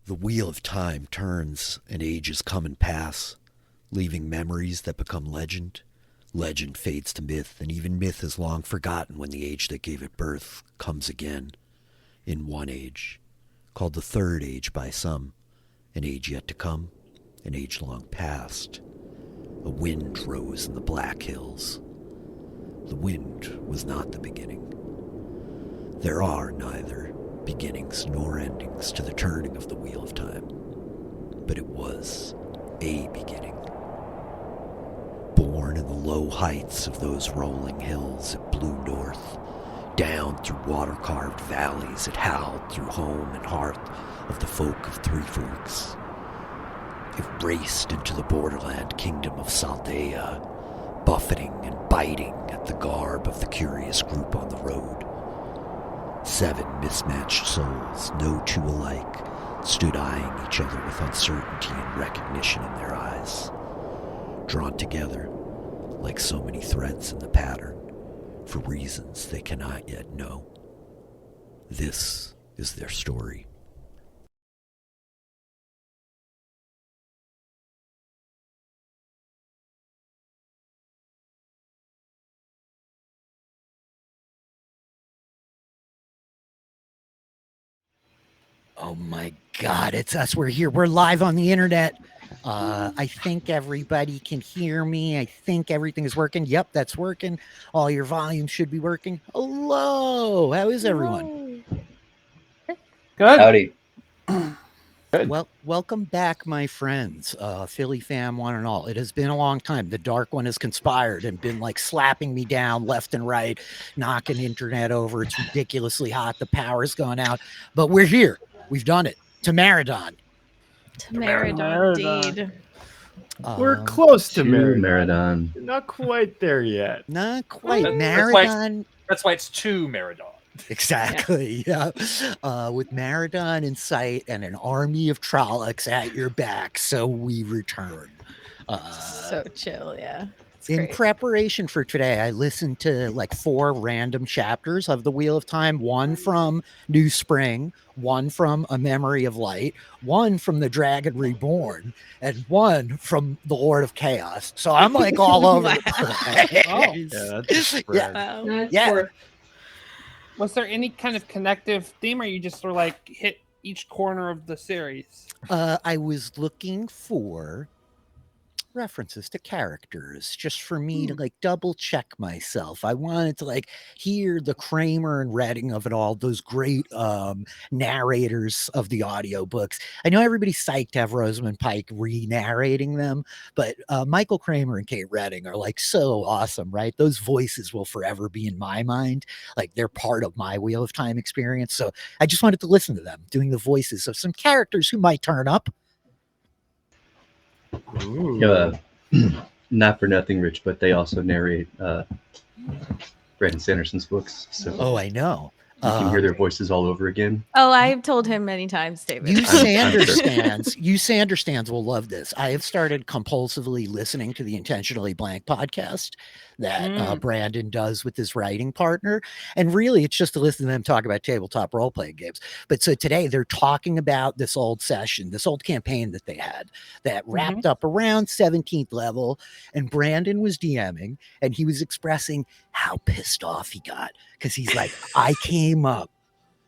The wheel of time turns and ages come and pass, leaving memories that become legend. Legend fades to myth, and even myth is long forgotten when the age that gave it birth comes again. In one age, called the third age by some, an age yet to come, an age long past. A wind rose in the Black Hills. The wind was not the beginning. There are neither beginnings nor endings to the turning of the wheel of time, but it was a beginning. Born in the low heights of those rolling hills, it blew north. Down through water-carved valleys, it howled through home and hearth of the folk of Three Forks. It raced into the borderland kingdom of Saldaea, buffeting and biting at the garb of the curious group on the road. 7 mismatched souls, no two alike, stood eyeing each other with uncertainty and recognition in their eyes, drawn together like so many threads in the pattern for reasons they cannot yet know. This is their story. Oh my God, it's us. We're here. We're live on the internet. I think everybody can hear me. I think everything is working. Yep, that's working. All your volume should be working. Hello. How is everyone? Good. Howdy. Good. Well, welcome back, my friends. Philly fam, one and all. It has been a long time. The Dark One has conspired and been like slapping me down left and right, knocking internet over. It's ridiculously hot. The power's gone out, but we're here. We've done it. To Maradon. Maradon, indeed. We're close to Maradon. Not quite there yet. Not quite. That's Maradon. That's why it's to Maradon. Exactly. Yeah. With Maradon in sight and an army of Trollocs at your back. So we return. So chill, yeah. In preparation for today, I listened to like 4 random chapters of The Wheel of Time, one from New Spring, one from A Memory of Light, one from The Dragon Reborn, and one from The Lord of Chaos. So I'm like all over the place. Oh, yeah, that's a spread. Wow. Yeah. Was there any kind of connective theme, or you just sort of like hit each corner of the series? I was looking for references to characters just for me to like double check myself. I wanted to like hear the Kramer and Redding of it all, those great narrators of the audiobooks. I know everybody's psyched to have Rosamund Pike re-narrating them, but Michael Kramer and Kate Redding are like so awesome, right? Those voices will forever be in my mind. Like they're part of my Wheel of Time experience. So I just wanted to listen to them doing the voices of some characters who might turn up. Not for nothing, Rich, but they also narrate Brandon Sanderson's books. So I know. You can hear their voices all over again. Oh, I've told him many times, David. You Sanderstans will love this. I have started compulsively listening to the Intentionally Blank podcast that Brandon does with his writing partner. And really, it's just to listen to them talk about tabletop role-playing games. But so today, they're talking about this old session, this old campaign that they had that wrapped up around 17th level. And Brandon was DMing, and he was expressing how pissed off he got. Because he's like, I came up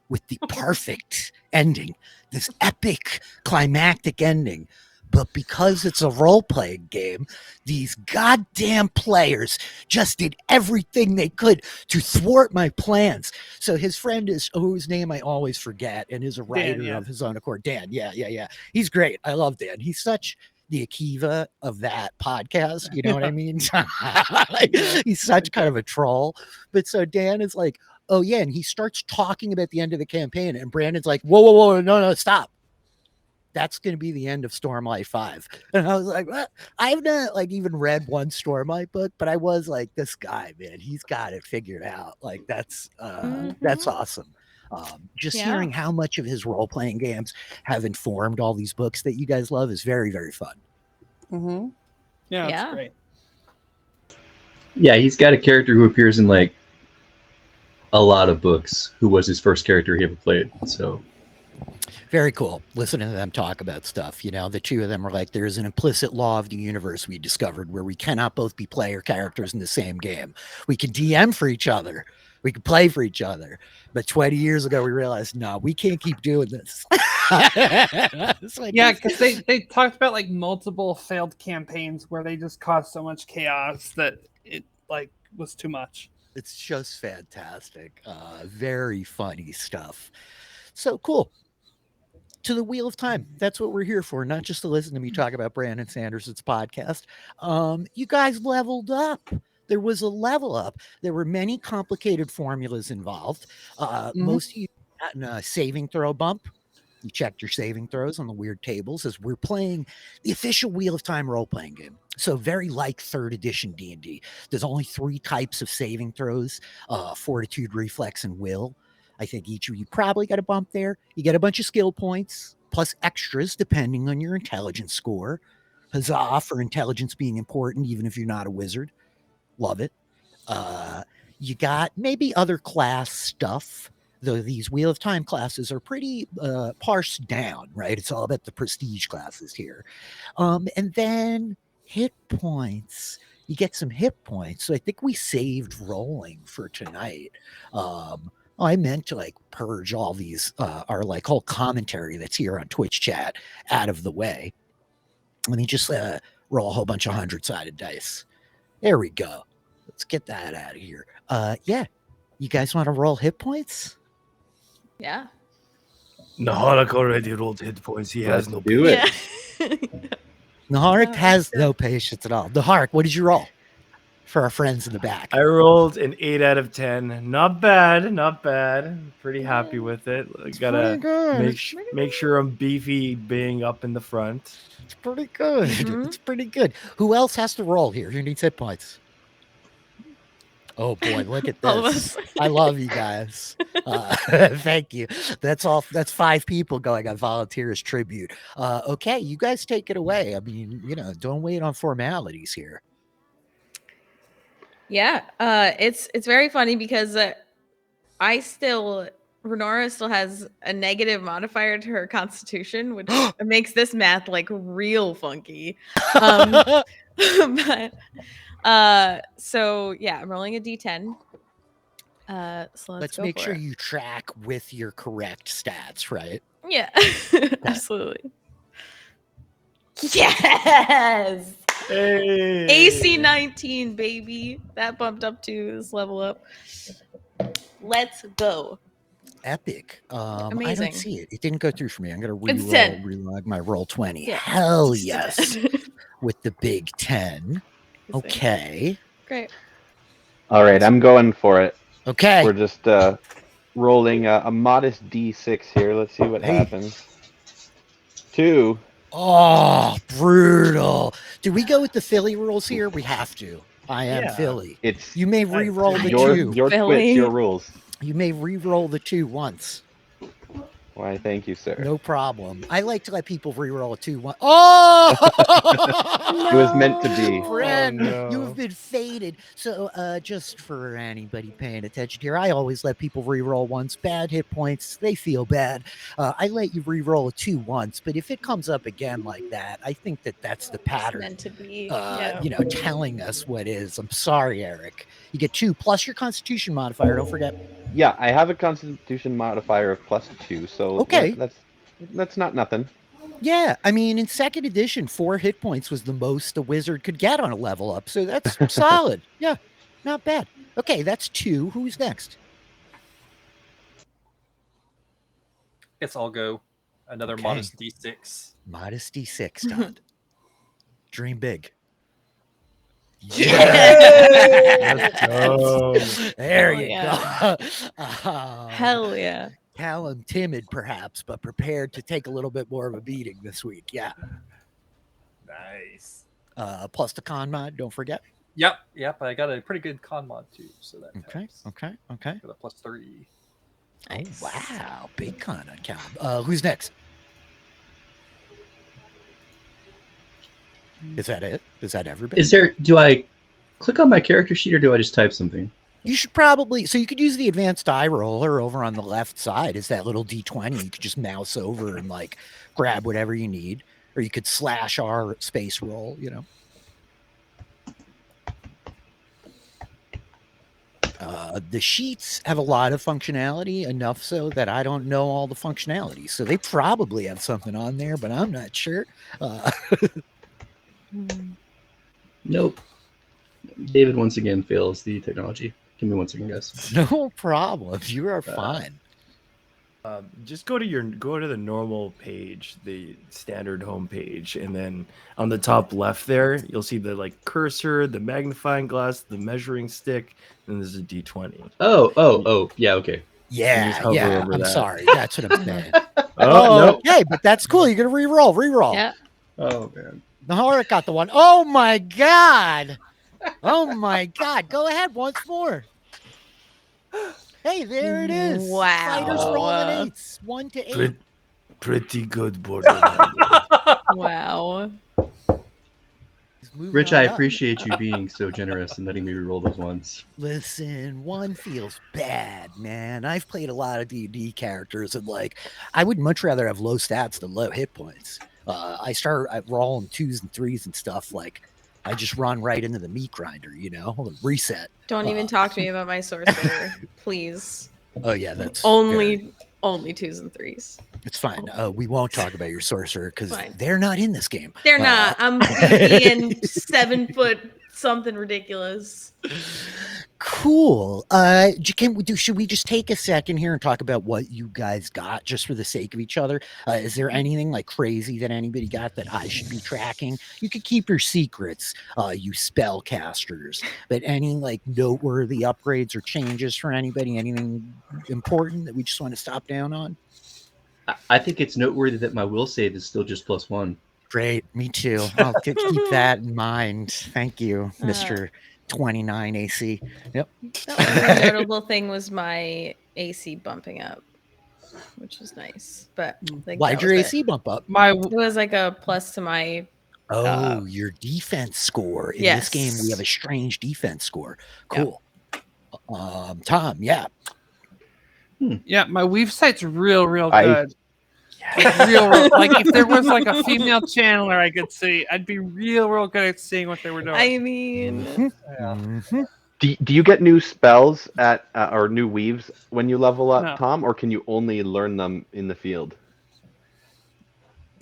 with the perfect ending, this epic climactic ending. But because it's a role-playing game, these goddamn players just did everything they could to thwart my plans. So his friend is, whose name I always forget, and is a writer of his own accord. Dan, yeah. He's great. I love Dan. He's such the Akiva of that podcast. You know what I mean? He's such kind of a troll. But so Dan is like, oh yeah. And he starts talking about the end of the campaign. And Brandon's like, whoa, no, stop. That's going to be the end of Stormlight 5. And I was like, what? I've not like even read one Stormlight book, but I was like, this guy, man, he's got it figured out. Like that's awesome. Hearing how much of his role-playing games have informed all these books that you guys love is very, very fun. Yeah, that's great. Yeah, he's got a character who appears in like a lot of books who was his first character he ever played. So Very cool. Listening to them talk about stuff, the two of them are like, there's an implicit law of the universe we discovered where we cannot both be player characters in the same game. We can DM for each other. We can play for each other. But 20 years ago, we realized, no, we can't keep doing this. Like, yeah, because they talked about like multiple failed campaigns where they just caused so much chaos that it like was too much. It's just fantastic. Very funny stuff. So cool. To the Wheel of Time. That's what we're here for, not just to listen to me talk about Brandon Sanderson's podcast. You guys leveled up. There was a level up. There were many complicated formulas involved. Most of you got a saving throw bump. You checked your saving throws on the weird tables as we're playing the official Wheel of Time role-playing game. So very like 3rd edition D&D. There's only 3 types of saving throws, fortitude, reflex, and will. I think each of you probably got a bump there. You get a bunch of skill points, plus extras depending on your intelligence score. Huzzah for intelligence being important, even if you're not a wizard. Love it. You got maybe other class stuff, though these Wheel of Time classes are pretty parsed down, right? It's all about the prestige classes here. And then hit points. You get some hit points. So I think we saved rolling for tonight. I meant to like purge all these, our like whole commentary that's here on Twitch chat out of the way. Let me just roll a whole bunch of 100-sided dice. There we go. Let's get that out of here. Yeah. You guys want to roll hit points? Yeah. Naharak already rolled hit points. He has no do it. Yeah. Naharik has no patience at all. Naharik, what did you roll for our friends in the back? I rolled an 8 out of 10. Not bad, not bad. Pretty happy with it. I gotta make sure I'm beefy being up in the front. It's pretty good. Mhm. It's pretty good. Who else has to roll here? Who needs hit points? Oh boy, look at All of this. us. I love you guys. Thank you. That's all. That's 5 people going on volunteers tribute. Okay, you guys take it away. I mean, don't wait on formalities here. Yeah, it's very funny because Renora still has a negative modifier to her constitution, which makes this math like real funky. But so yeah, I'm rolling a d10. So Let's make sure you track with your correct stats, right? Yeah, absolutely. Yes. Hey. AC 19, baby. That bumped up to this level up. Let's go. Epic. I Amazing. don't see it. It didn't go through for me. I'm gonna It's 10. relog my roll 20. Yeah, Hell it's yes. 10. With the big 10. Okay. Great. All right, I'm going for it. Okay. We're just rolling a modest D6 here. Let's see what happens. 2. Oh, brutal. Do we go with the Philly rules here? We have to. I am Philly. It's You may re-roll the your 2. Twitch, your rules. You may re-roll the 2 once. Why, thank you, sir. No problem. I like to let people re-roll a 2 once. Oh! It was meant to be. Brad, Oh, no. you have been faded. So just for anybody paying attention here, I always let people re-roll once. Bad hit points, they feel bad. I let you re-roll a 2 once, but if it comes up again like that, I think that's the It's pattern. meant to be. Telling us what is. I'm sorry, Eric. You get 2 plus your Constitution modifier. Don't forget. Yeah, I have a Constitution modifier of +2, so Okay. that's not nothing. Yeah, I mean, in 2nd edition, 4 hit points was the most a wizard could get on a level up, so that's solid. Yeah, not bad. Okay, that's 2. Who's next? Guess I'll go. Another Okay. modest D6. Modest D6, Todd. Dream big. Let's go. There Hell you yeah. go. Hell yeah. Callum, timid perhaps, but prepared to take a little bit more of a beating this week. Yeah. Nice. Plus the con mod, don't forget. Yep. I got a pretty good con mod too, so that helps. Okay. Got a +3. Nice. Oh, wow. Big con on Callum. Who's next? Is that it? Is that everybody? Do I click on my character sheet or do I just type something? You should probably, so you could use the advanced die roller over on the left side. Is that little D20? You could just mouse over and like grab whatever you need, or you could slash R space roll, you know. The sheets have a lot of functionality, enough so that I don't know all the functionality. So they probably have something on there, but I'm not sure. Nope. David once again fails the technology. Give me 1 second, guys. No problem. You are fine. Just go to the normal page, the standard home page, and then on the top left there, you'll see the like cursor, the magnifying glass, the measuring stick, and there's a D20. Oh, yeah, okay. Yeah, hover yeah. over I'm that. sorry. That's what I'm saying. No. Okay, but that's cool. You're gonna re-roll. Yeah. Oh man. Nahara got the one. Oh my god. Oh my god. Go ahead once more. Hey, there it is. Wow. Fighters rolling 8s. 1 to 8. Pretty good borderland. Wow. He's moving Rich, on I up. appreciate you being so generous and letting me reroll those ones. Listen, 1 feels bad, man. I've played a lot of D&D characters, and like, I would much rather have low stats than low hit points. I rolling 2s and 3s and stuff. Like, I just run right into the meat grinder, you know, reset. Don't even talk to me about my sorcerer, please. Oh yeah, that's Only 2s and 3s. it's fine. We won't talk about your sorcerer because Fine. they're not in this game. They're not. I'm being 7 foot something ridiculous. Cool. Should we just take a second here and talk about what you guys got just for the sake of each other? Is there anything like crazy that anybody got that I should be tracking? You could keep your secrets, you spellcasters, but any like noteworthy upgrades or changes for anybody? Anything important that we just want to stop down on? I think it's noteworthy that my will save is still just +1. Great. Me too. I'll keep that in mind. Thank you, Mr. 29 AC. Yep. The notable thing was my AC bumping up, which is nice. But like, Why'd that your was AC bump up? It was like a plus to my. Your defense score. In this game, we have a strange defense score. Cool. Tom, yeah. Yeah, my weave sight's real I- good. Real, like if there was like a female channeler I could see, I'd be real good at seeing what they were doing. I mean, Mhm. Do you get new spells at or new weaves when you level up, No. Tom, or can you only learn them in the field?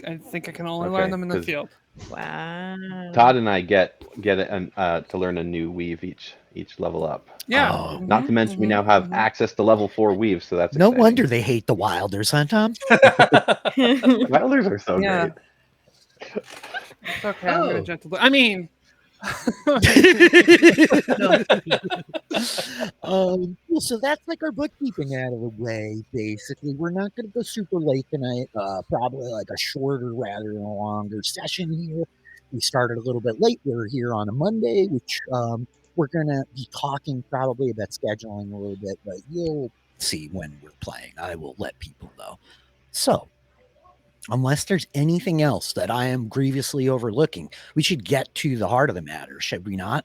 I think I can only Okay, learn them in the 'cause- field. wow. Todd and I get to learn a new weave each level up. Yeah. Oh. Not to mention we now have access to level 4 weaves, so that's No exciting. wonder they hate the Wilders, huh, Tom? Wilders are so Yeah. great. It's okay. I'm gonna gentle. I mean, Well, so that's like our bookkeeping out of the way, basically. We're not going to go super late tonight. Probably like a shorter rather than a longer session here. We started a little bit late. We're here on a Monday, which we're going to be talking probably about scheduling a little bit, but you'll see when we're playing. I will let people know. So, unless there's anything else that I am grievously overlooking, we should get to the heart of the matter, should we not?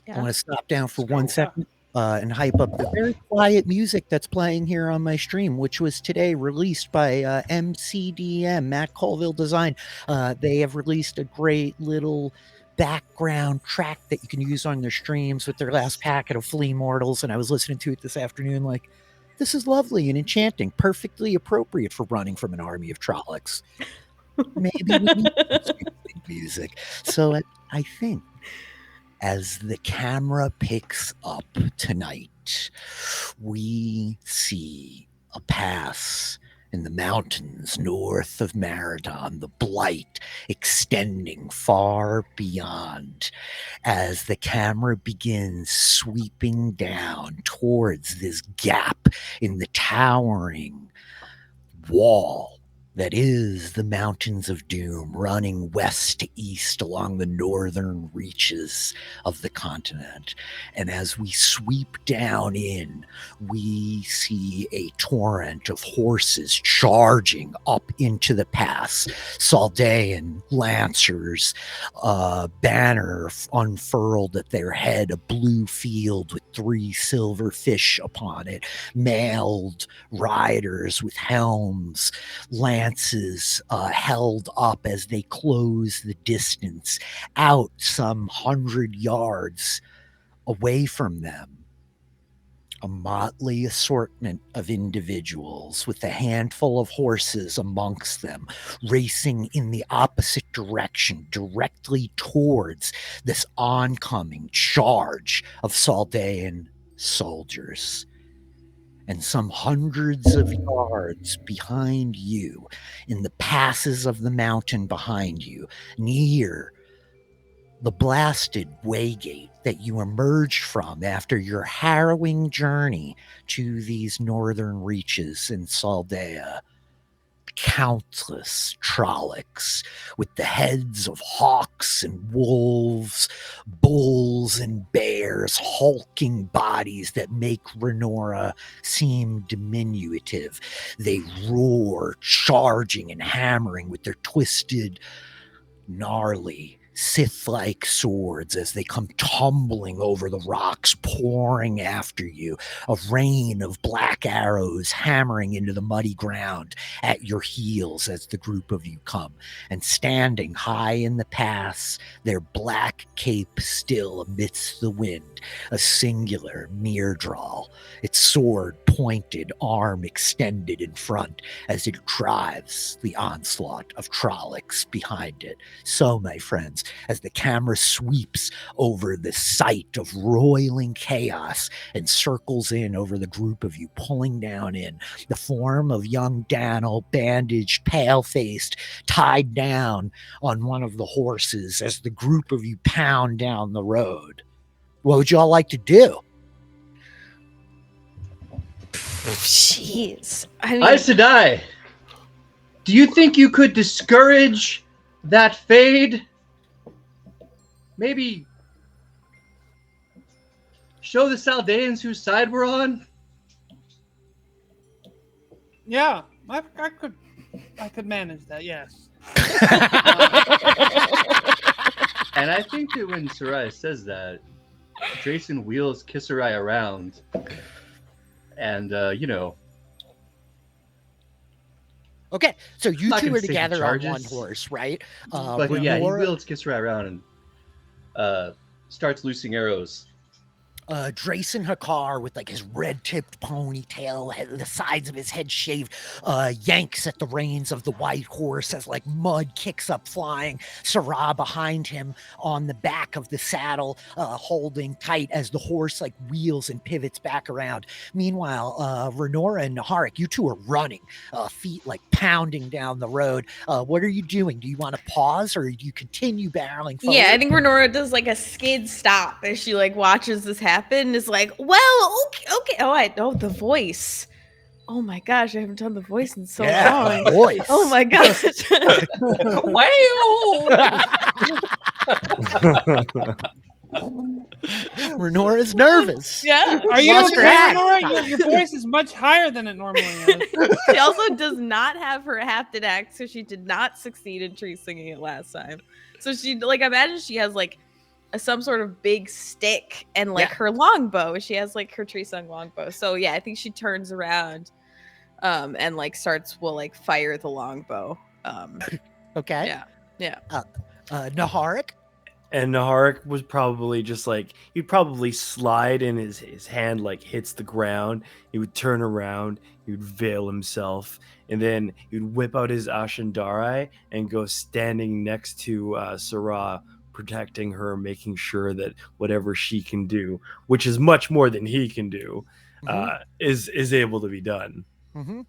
I want to stop down for 1 second and hype up the very quiet music that's playing here on my stream, which was today released by MCDM, Matt Colville Design. They have released a great little background track that you can use on their streams with their last packet of Flea Mortals, and I was listening to it this afternoon like, this is lovely and enchanting, perfectly appropriate for running from an army of Trollocs. Maybe we need music. So I think as the camera picks up tonight, we see a pass in the mountains north of Maradon, the blight extending far beyond as the camera begins sweeping down towards this gap in the towering wall that is the Mountains of Doom, running west to east along the northern reaches of the continent. And as we sweep down in, we see a torrent of horses charging up into the pass. Saldaean lancers, banner unfurled at their head, a blue field with 3 silver fish upon it, mailed riders with helms, lances held up as they close the distance. Out some 100 yards away from them, a motley assortment of individuals with a handful of horses amongst them, racing in the opposite direction, directly towards this oncoming charge of Saldaean soldiers. And some hundreds of yards behind you, in the passes of the mountain behind you, near the blasted waygate that you emerged from after your harrowing journey to these northern reaches in Saldaea, countless Trollocs with the heads of hawks and wolves, bulls and bears, hulking bodies that make Renora seem diminutive. They roar, charging and hammering with their twisted, gnarly, Sith-like swords as they come tumbling over the rocks, pouring after you, a rain of black arrows hammering into the muddy ground at your heels as the group of you come. And standing high in the pass, their black cape still amidst the wind, a singular Myrddraal, its sword pointed, arm extended in front as it drives the onslaught of Trollocs behind it. So, my friends, as the camera sweeps over the site of roiling chaos and circles in over the group of you, pulling down in the form of young Daniel, bandaged, pale-faced, tied down on one of the horses as the group of you pound down the road. What would y'all like to do? Jeez. I mean, Aes Sedai, do you think you could discourage that fade? Maybe show the Saldaeans whose side we're on? Yeah, I could manage that. Yes. And I think that when Sarai says that, Drayson wheels Kissarai around, and Okay, so you not two gonna are say he together on one charges, horse, right? but yeah, he Renora- wheels Kissarai around and starts loosing arrows. Drayson Hakar, with like his red-tipped ponytail, the sides of his head shaved, yanks at the reins of the white horse as like mud kicks up flying. Sarah behind him on the back of the saddle, holding tight as the horse like wheels and pivots back around. Meanwhile, Renora and Naharik, you two are running, feet like pounding down the road. What are you doing? Do you want to pause or do you continue barreling forward? yeah, I think Renora does like a skid stop as she like watches this happen and is like, well, okay. Oh, the voice. Oh my gosh, I haven't done the voice in so long. Voice. Oh my gosh. Renora's nervous. Yeah. Are you Lost okay, her hat. Nora? Your voice is much higher than it normally is. She also does not have her hafted axe, so she did not succeed in tree singing it last time. So she like imagine she has like some sort of big stick and like her longbow. She has like her tree sung longbow. So yeah, I think she turns around and like will like fire the longbow. Okay. Yeah. Naharik? And Naharik was probably just like, he'd probably slide and his hand like hits the ground. He would turn around, he would veil himself, and then he'd whip out his Ashandarai and go standing next to Sarah, protecting her, making sure that whatever she can do, which is much more than he can do, is able to be done. Mm-hmm.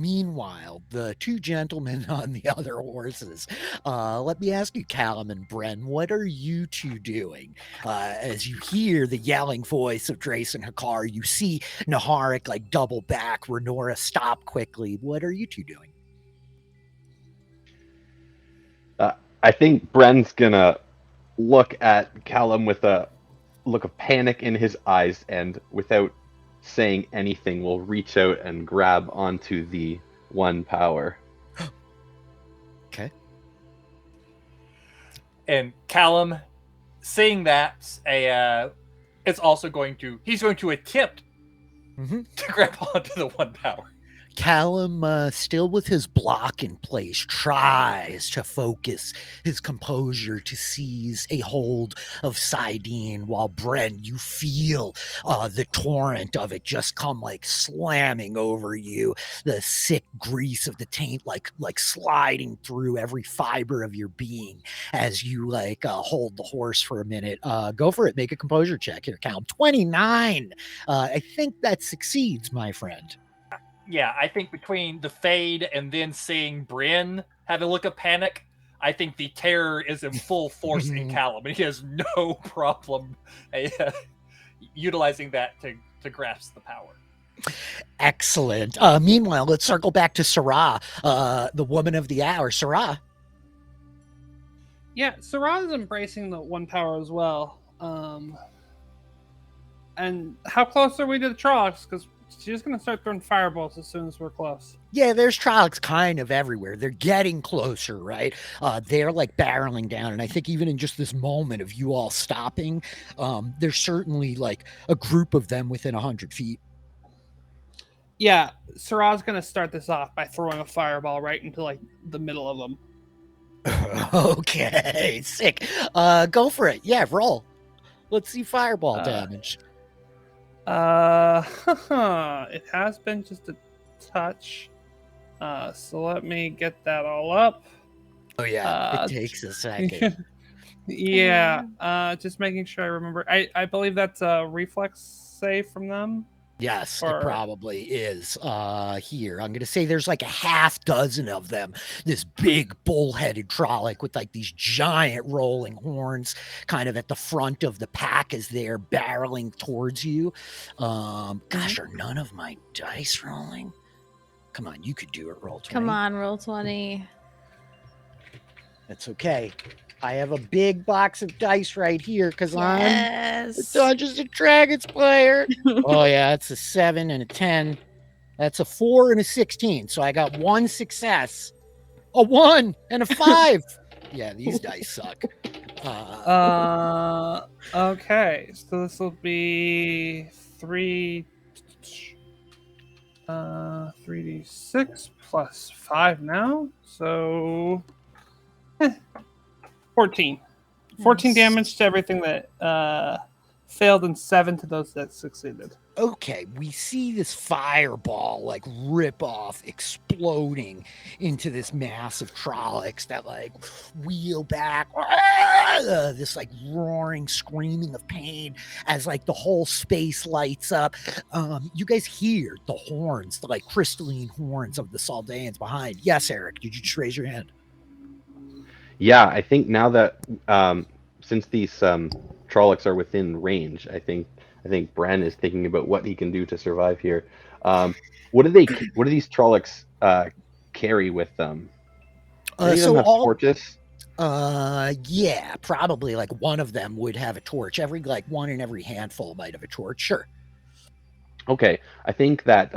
Meanwhile, the two gentlemen on the other horses, let me ask you, Callum and Bren, what are you two doing? As you hear the yelling voice of Drayson Hakar, you see Naharik like double back, Renora stop quickly. What are you two doing? I think Bren's gonna look at Callum with a look of panic in his eyes, and without saying anything, will reach out and grab onto the one power. Okay. And Callum, seeing that, he's going to attempt to grab onto the one power. Callum, still with his block in place, tries to focus his composure to seize a hold of Sidene, while Bren, you feel the torrent of it just come like slamming over you, the sick grease of the taint like sliding through every fiber of your being as you hold the horse for a minute. Go for it. Make a composure check here, Callum. 29. I think that succeeds, my friend. Yeah, I think between the fade and then seeing Bryn have a look of panic, I think the terror is in full force in Callum, and he has no problem utilizing that to grasp the power. Excellent. Meanwhile, let's circle back to Sarah, the woman of the hour. Sarah. Yeah, Sarah is embracing the one power as well. And how close are we to the Trollocs? Because she's going to start throwing fireballs as soon as we're close. Yeah, there's Trollocs kind of everywhere. They're getting closer, right? They're like barreling down. And I think even in just this moment of you all stopping, there's certainly like a group of them within 100 feet. Yeah, Sarah's going to start this off by throwing a fireball right into like the middle of them. Okay, sick. Go for it. Yeah, roll. Let's see fireball damage. It has been just a touch. So let me get that all up. Oh yeah, it takes a second. Yeah, just making sure I remember. I believe that's a reflex save from them. Yes, it probably is. Here, I'm going to say there's like a half dozen of them. This big bull-headed Trolloc with like these giant rolling horns kind of at the front of the pack as they're barreling towards you. Gosh, are none of my dice rolling? Come on, you could do it, roll 20. Come on, roll 20. That's okay. I have a big box of dice right here because I'm a Dungeons and Dragons player. Oh, yeah, it's a 7 and a 10. That's a 4 and a 16. So I got one success, a 1 and a 5. Yeah, these dice suck. Okay, so this will be 3d6 plus 5 now. So 14. 14 damage to everything that failed and 7 to those that succeeded. Okay, we see this fireball like rip off, exploding into this mass of Trollocs that like wheel back, this like roaring, screaming of pain as like the whole space lights up. You guys hear the horns, the like crystalline horns of the Saldaeans behind. Yes, Eric, did you just raise your hand? Yeah, I think now that since these Trollocs are within range, I think Bran is thinking about what he can do to survive here. What do these Trollocs carry with them? Any of them have torches? Yeah, probably like one of them would have a torch. One in every handful might have a torch. Sure. Okay, I think that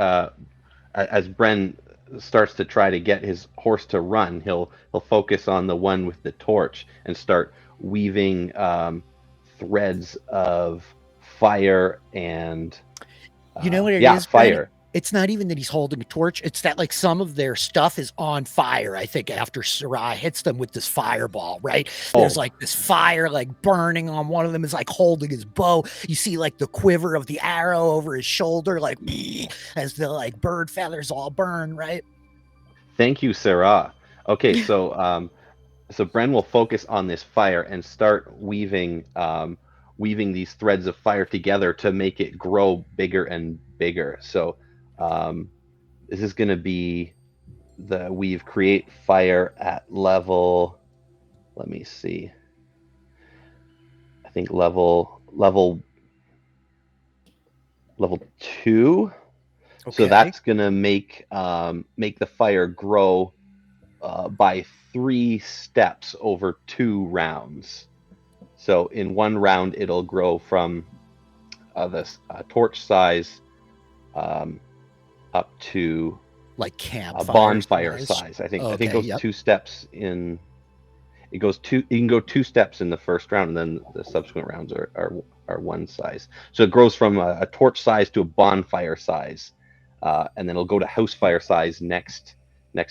as Bren starts to try to get his horse to run, he'll focus on the one with the torch and start weaving threads of fire and you know what it is, fire. It's not even that he's holding a torch. It's that like some of their stuff is on fire. I think after Sarai hits them with this fireball, right? There's like this fire like burning on one of them is like holding his bow. You see like the quiver of the arrow over his shoulder, like as the like bird feathers all burn, right? Thank you, Sarah. Okay, so so Bren will focus on this fire and start weaving these threads of fire together to make it grow bigger and bigger. So this is going to be the weave create fire at level, let me see, I think level 2. Okay. So that's going to make the fire grow by 3 steps over 2 rounds. So in one round, it'll grow from this torch size up to like a campfire bonfire size. I think Okay, it goes yep. 2 steps in. It goes you can go 2 steps in the first round, and then the subsequent rounds are one size. So it grows from a torch size to a bonfire size, and then it'll go to house fire size next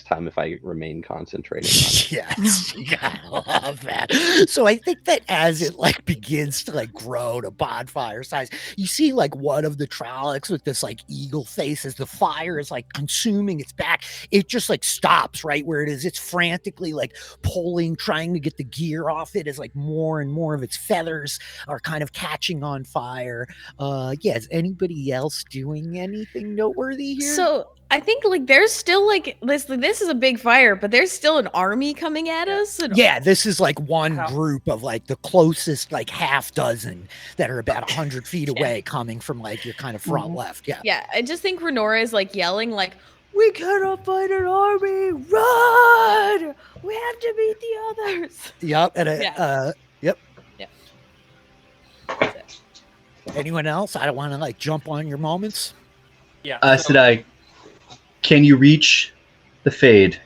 time if I remain concentrating on it. Yes, I love that. So I think that as it like begins to like grow to bonfire size, you see like one of the Trollocs with this like eagle face as the fire is like consuming its back. It just like stops right where it is. It's frantically like pulling, trying to get the gear off it as like more and more of its feathers are kind of catching on fire. Yeah, is anybody else doing anything noteworthy here? So I think like there's still like this is a big fire, but there's still an army coming at us. And Yeah, this is like one How- group of like the closest like half dozen that are about 100 feet away coming from like your kind of front left. Yeah. yeah, I just think Renora is like yelling like, "We cannot fight an army! Run! We have to beat the others!" Yep. And Yeah. yep. Yeah. That's it. Anyone else? I don't want to like jump on your moments. Yeah. Sedai, can you reach the fade?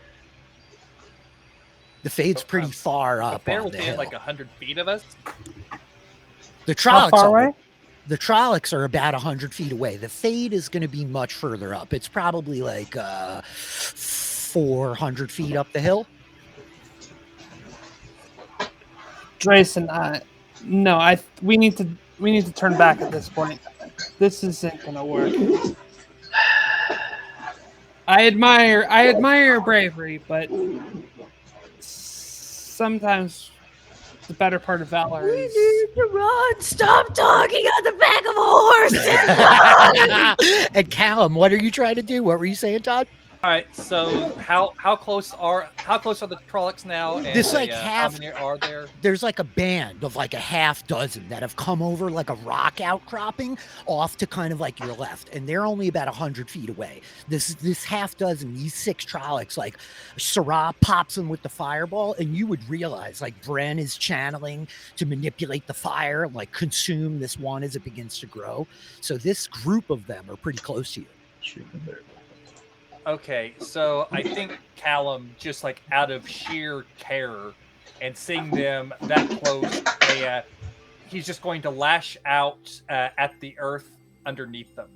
The fade's pretty far the up bear on will the be hill. at like 100 feet of us. The How Trollocs far are, away? the Trollocs are about 100 feet away. The fade is going to be much further up. It's probably like 400 feet up the hill. Drayson, no, we need to turn back at this point. This isn't gonna work. I admire your bravery, but sometimes the better part of valor is To run! Stop talking on the back of a horse! And Callum, what are you trying to do? What were you saying, Todd? All right. So how close are the Trollocs now? And This, like, half- how many are there? There's like a band of like a half dozen that have come over like a rock outcropping off to kind of like your left, and they're only about 100 feet away. This half dozen, these 6 Trollocs, like Sarah pops them with the fireball, and you would realize like Bren is channeling to manipulate the fire and like consume this one as it begins to grow. So this group of them are pretty close to you. Okay, so I think Callum, just like out of sheer terror and seeing them that close, he's just going to lash out at the earth underneath them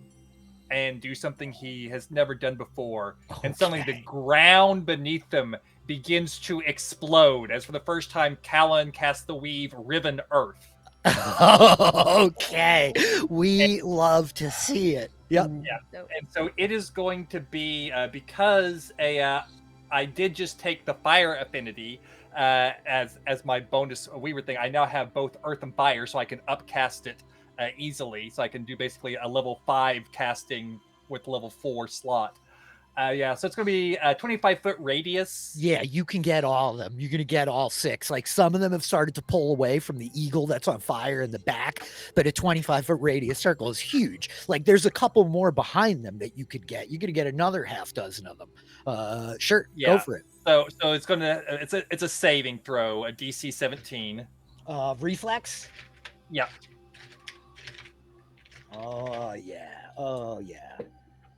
and do something he has never done before. And suddenly the ground beneath them begins to explode as for the first time Callan casts the weave Riven Earth. Okay, we love to see it. Yep. And so it is going to be because I did just take the fire affinity as my bonus weaver thing. I now have both earth and fire, so I can upcast it easily. So I can do basically a level 5 casting with level 4 slot. So it's going to be a 25-foot radius. Yeah, you can get all of them. You're going to get all 6. Like some of them have started to pull away from the eagle that's on fire in the back, but a 25-foot radius circle is huge. Like there's a couple more behind them that you could get. You're going to get another half dozen of them. Sure, go for it. So it's going to it's a saving throw, a DC 17. Reflex? Yeah. Oh yeah.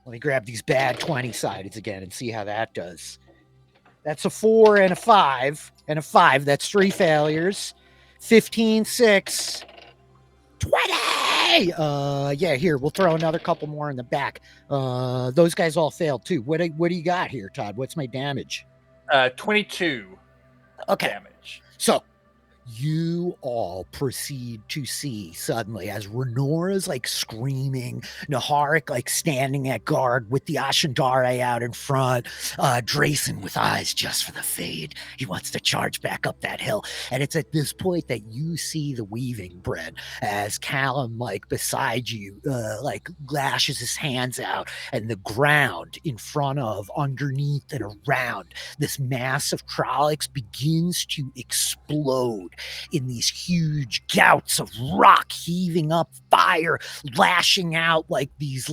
Let me grab these bad 20-sideds again and see how that does. That's a 4 and a 5 and a 5. That's 3 failures. 15, 6, 20. Yeah, here, we'll throw another couple more in the back. Those guys all failed too. What do you got here, Todd? What's my damage? 22 damage. So you all proceed to see suddenly as Renora's like screaming, Naharik like standing at guard with the Ashendare out in front, Drayson with eyes just for the fade. He wants to charge back up that hill. And it's at this point that you see the weaving, Brent, as Callum like beside you like lashes his hands out, and the ground in front of, underneath, and around this mass of Trollocs begins to explode in these huge gouts of rock heaving up, fire lashing out like these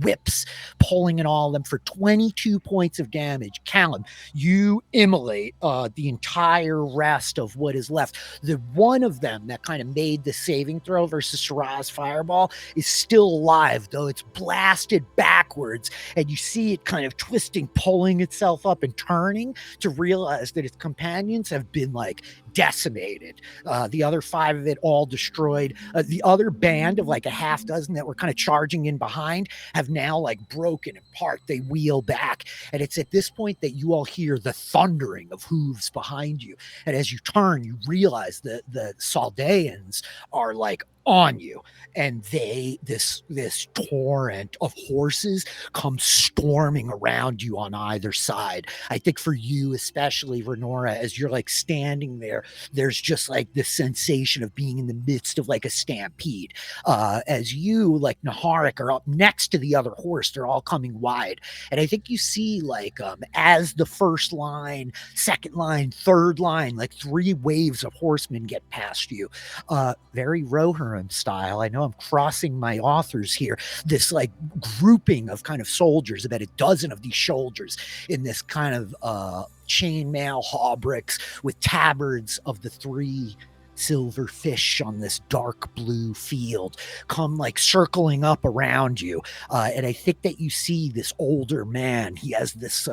whips, pulling in all of them for 22 points of damage. Callum, you immolate the entire rest of what is left. The one of them that kind of made the saving throw versus Sarah's fireball is still alive, though it's blasted backwards, and you see it kind of twisting, pulling itself up and turning to realize that its companions have been like decimated. The other 5 of it all destroyed. The other band of like a half dozen that were kind of charging in behind have now like broken apart. They wheel back, and it's at this point that you all hear the thundering of hooves behind you. And as you turn, you realize that the Saldaeans are like on you, and this torrent of horses come storming around you on either side. I think for you especially, Renora, as you're like standing there, there's just like this sensation of being in the midst of like a stampede. As you, like Naharik, are up next to the other horse, they're all coming wide, and I think you see like as the first line, second line, third line, like 3 waves of horsemen get past you, very Rohirrim style. I know I'm crossing my authors here. This like grouping of kind of soldiers, about a dozen of these soldiers in this kind of chainmail hauberks with tabards of the 3 silver fish on this dark blue field, come like circling up around you. And I think that you see this older man. He has this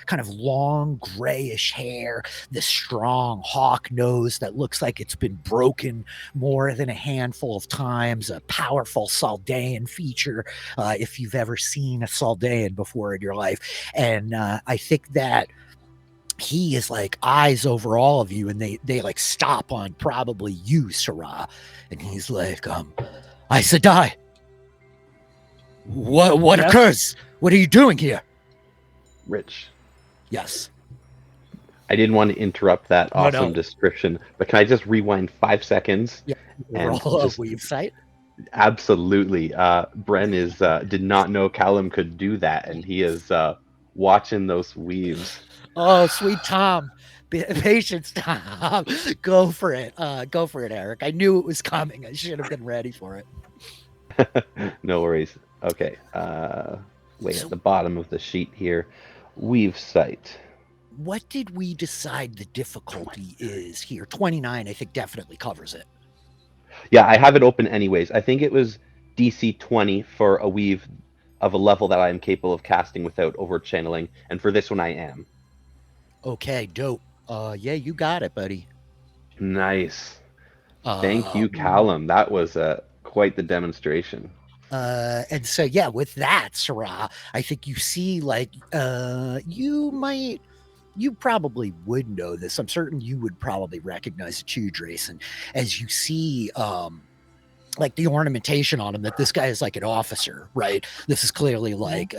kind of long grayish hair, this strong hawk nose that looks like it's been broken more than a handful of times, a powerful Saldaean feature, if you've ever seen a Saldaean before in your life. And I think that he is like eyes over all of you, and they like stop on probably you, Sarah, and he's like, Aes Sedai, what occurs? What are you doing here? Rich, Yes. I didn't want to interrupt that awesome No. description, but can I just rewind 5 seconds? Yeah. And Roll just- a weave sight. Absolutely. Bren is did not know Callum could do that, and he is watching those weaves. Oh, sweet Tom. Patience, Tom. Go for it. Go for it, Eric. I knew it was coming. I should have been ready for it. No worries. Okay. Wait, at the bottom of the sheet here. Weave sight. What did we decide the difficulty is here? 29, I think, definitely covers it. Yeah, I have it open anyways. I think it was DC 20 for a weave of a level that I am capable of casting without over channeling, and for this one I am. Okay, dope. Yeah, you got it, buddy. Nice. Thank you, Callum. That was quite the demonstration. And so, yeah, with that, Sarah, I think you see, like, you probably would know this. I'm certain you would probably recognize it too, Drayson, as you see, like the ornamentation on him, that this guy is like an officer, right? This is clearly like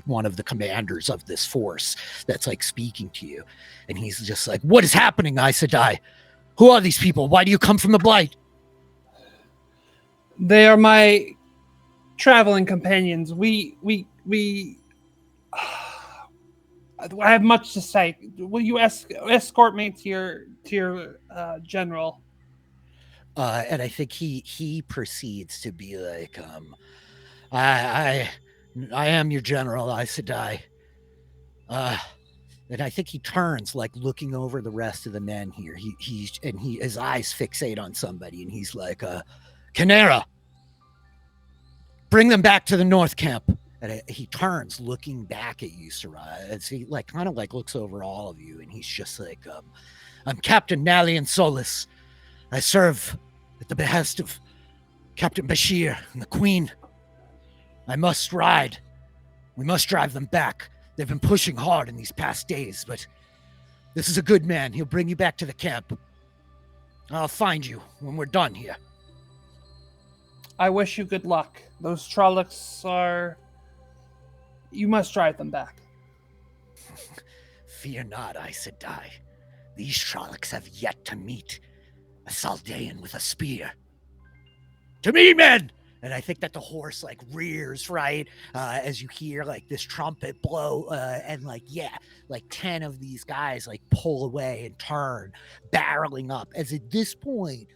one of the commanders of this force that's like speaking to you. And he's just like, what is happening, Aes Sedai? Who are these people? Why do you come from the Blight? They are my traveling companions. We I have much to say. Will you escort me to your general? And I think he proceeds to be like, I am your general, Aes Sedai. And I think he turns, like looking over the rest of the men here. His eyes fixate on somebody, and he's like, Canera, bring them back to the North Camp. And he turns, looking back at you, Sarah, as he like kind of like looks over all of you, and he's just like, I'm Captain Nalian Solis. I serve at the behest of Captain Bashir and the Queen. I must ride. We must drive them back. They've been pushing hard in these past days, but this is a good man. He'll bring you back to the camp. I'll find you when we're done here. I wish you good luck. Those Trollocs are... You must drive them back. Fear not, Aes Sedai. These Trollocs have yet to meet a Saldaean with a spear. To me, men! And I think that the horse like rears, right, as you hear like this trumpet blow, and like 10 of these guys like pull away and turn, barreling up. As at this point,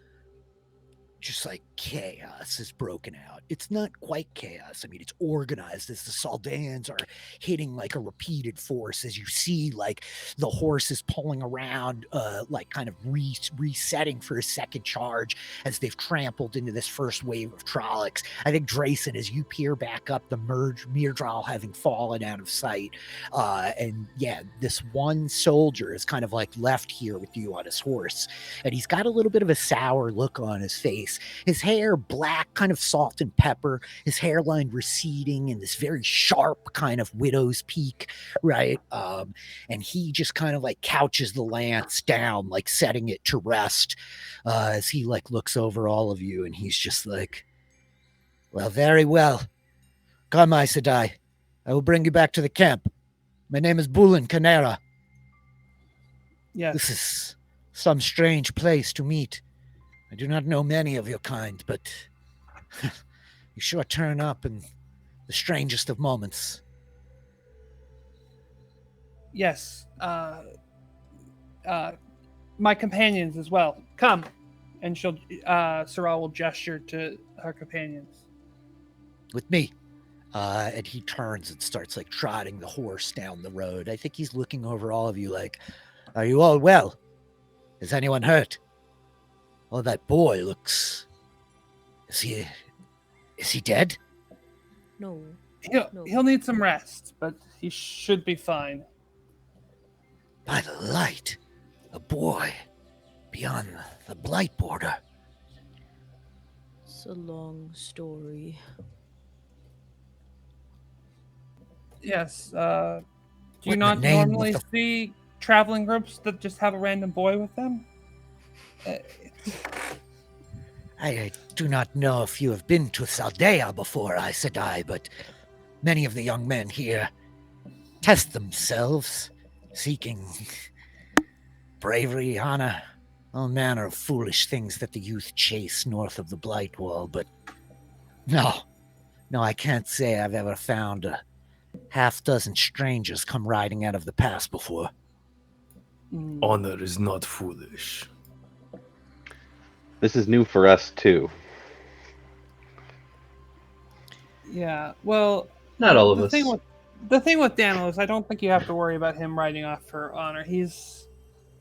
just like chaos is broken out. It's not quite chaos. I mean, it's organized as the Saldaeans are hitting like a repeated force. As you see, like the horse is pulling around, like kind of resetting for a second charge as they've trampled into this first wave of Trollocs. I think Drayson, as you peer back up, the Myrdral having fallen out of sight, and yeah, this one soldier is kind of like left here with you on his horse, and he's got a little bit of a sour look on his face. His hair black, kind of salt and pepper, his hairline receding in this very sharp kind of widow's peak, right? And he just kind of like couches the lance down, like setting it to rest, as he like looks over all of you, and he's just like, well, very well. Come, Aes Sedai. I will bring you back to the camp. My name is Bulin Canera. Yes. This is some strange place to meet. I do not know many of your kind, but you sure turn up in the strangest of moments. Yes. My companions as well. Come. And Sarah will gesture to her companions. With me. And he turns and starts like trotting the horse down the road. I think he's looking over all of you like, are you all well? Is anyone hurt? Oh, that boy looks... Is he dead? No. He'll need some rest, but he should be fine. By the light, a boy beyond the blight border. It's a long story. Yes. Do you What not the name normally of see traveling groups that just have a random boy with them? I do not know if you have been to Saldaea before, Aes Sedai, but many of the young men here test themselves, seeking bravery, honor, all manner of foolish things that the youth chase north of the Blight Wall, but no, I can't say I've ever found a half-dozen strangers come riding out of the pass before. Honor is not foolish. This is new for us too. Yeah, well, Not all of us. The thing with Daniel is I don't think you have to worry about him riding off for honor. He's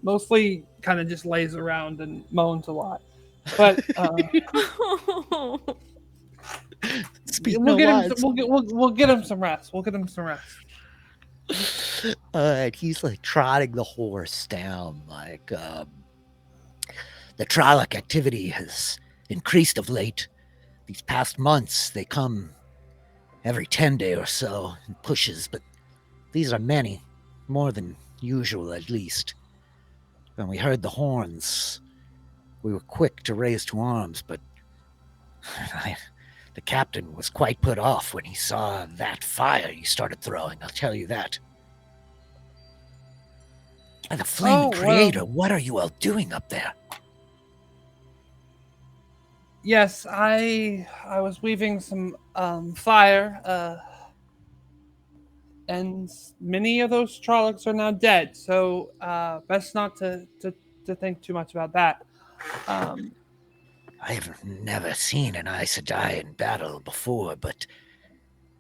mostly kind of just lays around and moans a lot. But we'll get him some rest. We'll get him some rest. And he's like trotting the horse down, like the Trolloc activity has increased of late. These past months, they come every 10 days or so in pushes, but these are many, more than usual at least. When we heard the horns, we were quick to raise to arms, but the captain was quite put off when he saw that fire you started throwing, I'll tell you that. And the Flaming Creator, what are you all doing up there? Yes, I was weaving some fire, and many of those Trollocs are now dead, so best not to think too much about that. I've never seen an Aes Sedai in battle before, but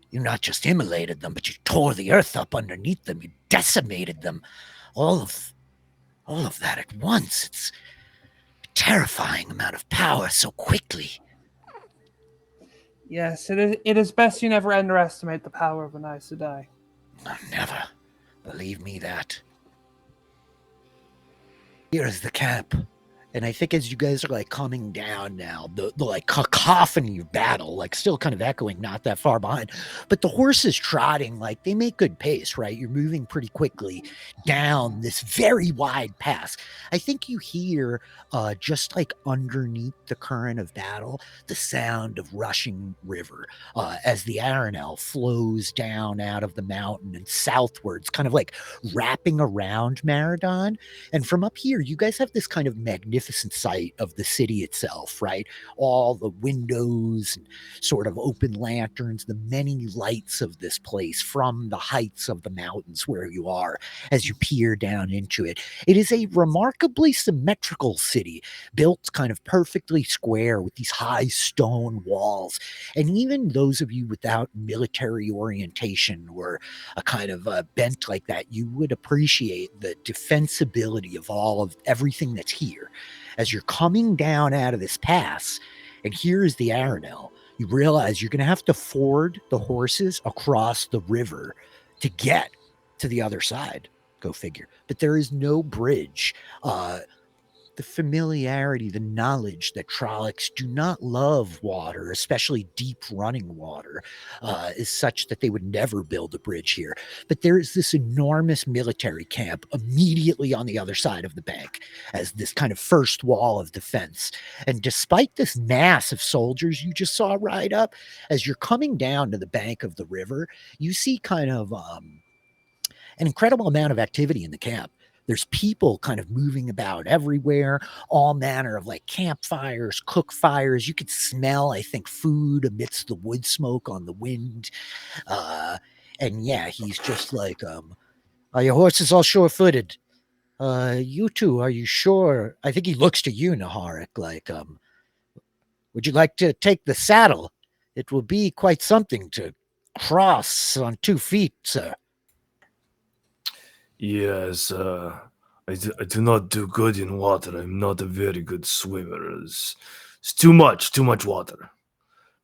you not just immolated them, but you tore the earth up underneath them. You decimated them. All of that at once. It's a terrifying amount of power so quickly. Yes, it is best you never underestimate the power of an Aes Sedai. Never. Believe me that. Here is the camp. And I think as you guys are like coming down now, the like cacophony of battle, like still kind of echoing not that far behind, but the horses trotting, like they make good pace, right? You're moving pretty quickly down this very wide pass. I think you hear just like underneath the current of battle, the sound of rushing river as the Arenal flows down out of the mountain and southwards, kind of like wrapping around Maradon. And from up here, you guys have this kind of magnificent magnificent sight of the city itself, right? All the windows and sort of open lanterns, the many lights of this place from the heights of the mountains where you are as you peer down into it. It is a remarkably symmetrical city, built kind of perfectly square with these high stone walls. And even those of you without military orientation or a kind of bent like that, you would appreciate the defensibility of all of everything that's here. As you're coming down out of this pass, and here is the Arenal, you realize you're going to have to ford the horses across the river to get to the other side. Go figure. But there is no bridge. The familiarity, the knowledge that Trollocs do not love water, especially deep running water, is such that they would never build a bridge here. But there is this enormous military camp immediately on the other side of the bank as this kind of first wall of defense. And despite this mass of soldiers you just saw ride up, as you're coming down to the bank of the river, you see kind of an incredible amount of activity in the camp. There's people kind of moving about everywhere, all manner of like campfires, cook fires. You could smell, I think, food amidst the wood smoke on the wind. And yeah, he's just like, are your horses all sure-footed? You two, are you sure? I think he looks to you, Naharik, like, would you like to take the saddle? It will be quite something to cross on 2 feet, sir. Yes, I do not do good in water. I'm not a very good swimmer. It's too much water.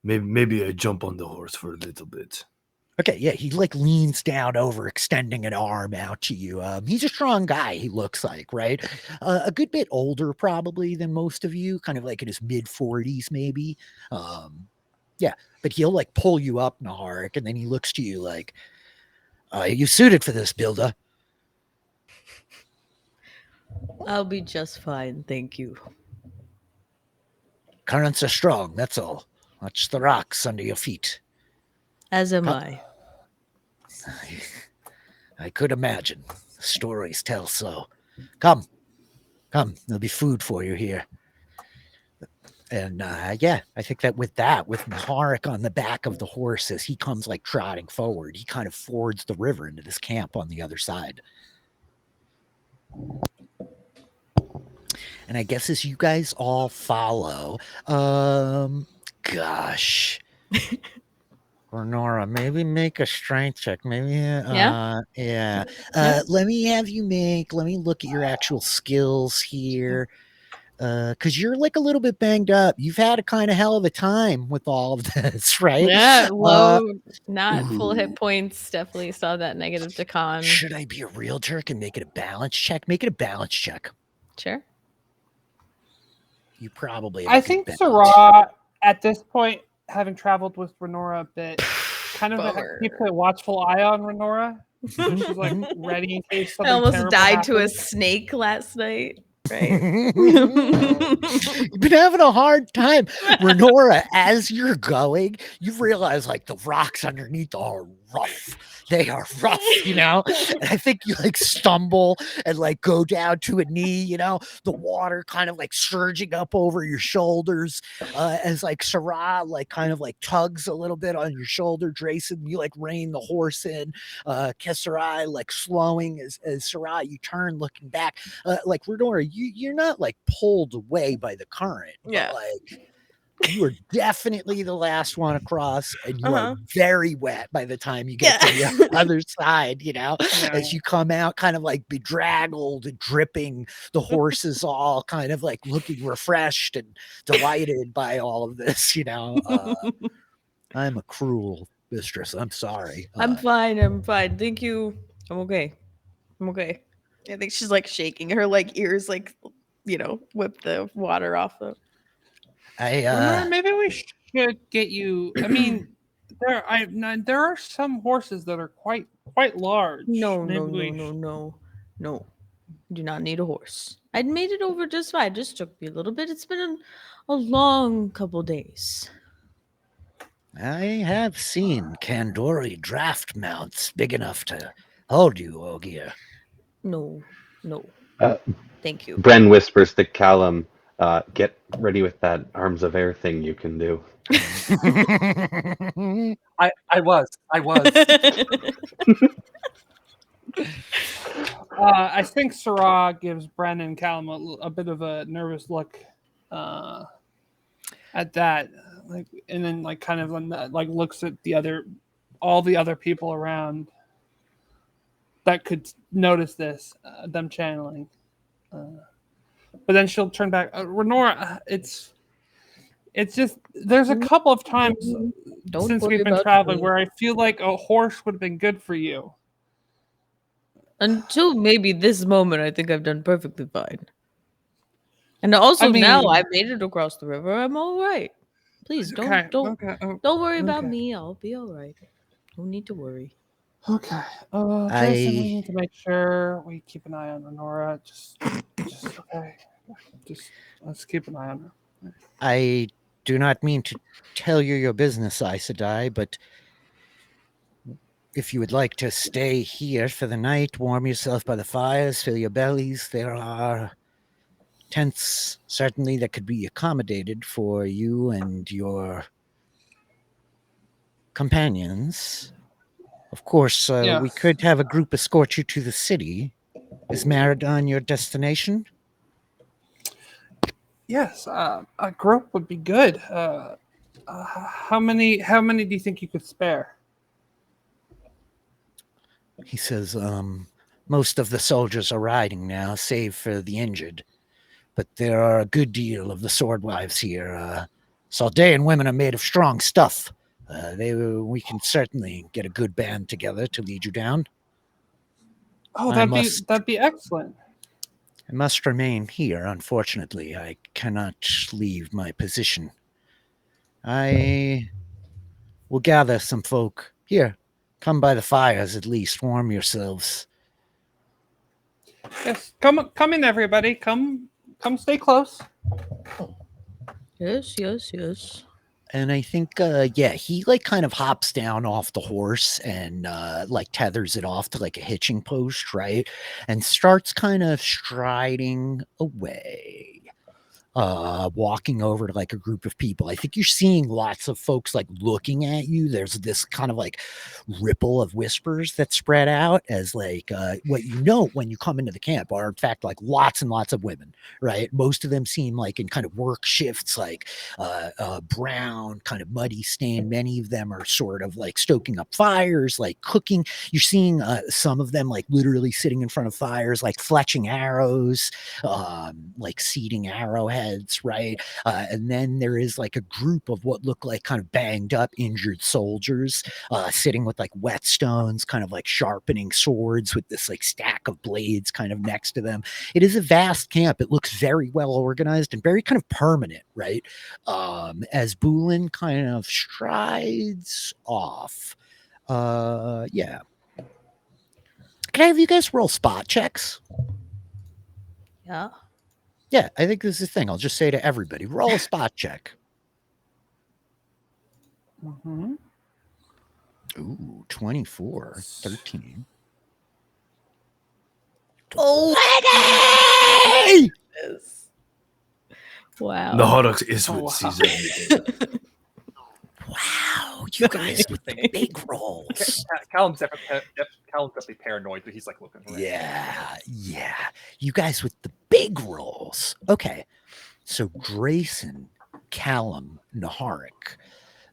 Maybe I jump on the horse for a little bit. Okay, yeah, he like leans down over, extending an arm out to you. He's a strong guy, he looks like, right? A good bit older probably than most of you, kind of like in his mid-40s maybe. Yeah, but he'll like pull you up, Naharik, and then he looks to you like, are you suited for this, Builder? I'll be just fine, thank you. Currents are strong, that's all. Watch the rocks under your feet. As am I. I could imagine. Stories tell so. Come, there'll be food for you here. And yeah, I think that with Naharik on the back of the horse as he comes like trotting forward, he kind of fords the river into this camp on the other side. And I guess as you guys all follow, gosh. Renora, maybe make a strength check. Maybe, yeah. Let me look at your actual skills here. Because you're like a little bit banged up. You've had a kind of hell of a time with all of this, right? Yeah, low, not full hit points. Definitely saw that negative to con. Should I be a real jerk and make it a balance check? Make it a balance check. Sure. You probably. I think Sarah, at this point, having traveled with Renora a bit, kind of keeps a watchful eye on Renora. She's like ready in case something. I almost died happens. to a snake last night. Right. You've been having a hard time, Renora. As you're going, you realize like the rocks underneath are rough. They are rough, you know. And I think you like stumble and like go down to a knee, you know. The water kind of like surging up over your shoulders as like Sarah like kind of like tugs a little bit on your shoulder. Drayson, you like rein the horse in. Kesserai like slowing as Sarah you turn looking back. Like Renora, you're not like pulled away by the current. Yeah. But, like you are definitely the last one across, and you are very wet by the time you get to the other side, you know, as you come out kind of like bedraggled and dripping, the horses all kind of like looking refreshed and delighted by all of this, you know. I'm a cruel mistress. I'm sorry. I'm fine. Thank you. I'm okay. I think she's like shaking her like ears, like, you know, whip the water off them. Maybe we should get you. I mean, there are some horses that are quite large. No. Do not need a horse. I'd made it over just fine. Just took me a little bit. It's been a long couple days. I have seen Kandori draft mounts big enough to hold you, Ogier. No. Thank you. Bren whispers to Callum, Get ready with that arms of air thing you can do. I was. I think Sarah gives Bren and Callum a bit of a nervous look at that, like, and then like kind of like looks at all the other people around that could notice this, them channeling. But then she'll turn back. Renora, it's just there's a couple of times since we've been traveling where I feel like a horse would have been good for you. Until maybe this moment, I think I've done perfectly fine. And also now I made it across the river. I'm all right. Please don't worry about me. I'll be all right. No need to worry. Okay. Jason, we need to make sure we keep an eye on Renora. Just okay. Just let's keep an eye on her. I do not mean to tell you your business, Aes Sedai, but if you would like to stay here for the night, warm yourself by the fires, fill your bellies, there are tents certainly that could be accommodated for you and your companions. Of course, we could have a group escort you to the city. Is Maradon your destination? Yes, a group would be good. How many do you think you could spare? He says, most of the soldiers are riding now, save for the injured. But there are a good deal of the sword wives here. Saldaean women are made of strong stuff. We can certainly get a good band together to lead you down. Oh, that'd be excellent. I must remain here, unfortunately. I cannot leave my position. I will gather some folk. Here, come by the fires at least. Warm yourselves. Yes, come in, everybody. Come stay close. Yes. And I think, he like kind of hops down off the horse and like tethers it off to like a hitching post, right? And starts kind of striding away. Walking over to like a group of people. I think you're seeing lots of folks like looking at you. There's this kind of like ripple of whispers that spread out as like what you know when you come into the camp are in fact like lots and lots of women, right? Most of them seem like in kind of work shifts, like brown, kind of muddy stained. Many of them are sort of like stoking up fires, like cooking. You're seeing some of them like literally sitting in front of fires, like fletching arrows, like seeding arrowheads, right? And then there is like a group of what look like kind of banged up, injured soldiers sitting with like whetstones, kind of like sharpening swords with this like stack of blades kind of next to them. It is a vast camp. It looks very well organized and very kind of permanent, right? As Bulin kind of strides off. Yeah. Can I have you guys roll spot checks? Yeah. Yeah, I think this is the thing. I'll just say to everybody, roll a spot check. Mm-hmm. Ooh, 24, 13. Oh, 20! Wow. Naharak is what sees everything. Wow, you guys with the big rolls. Callum's definitely paranoid, but he's like looking around. Yeah. You guys with the big rolls. Okay, so Grayson, Callum, Naharik,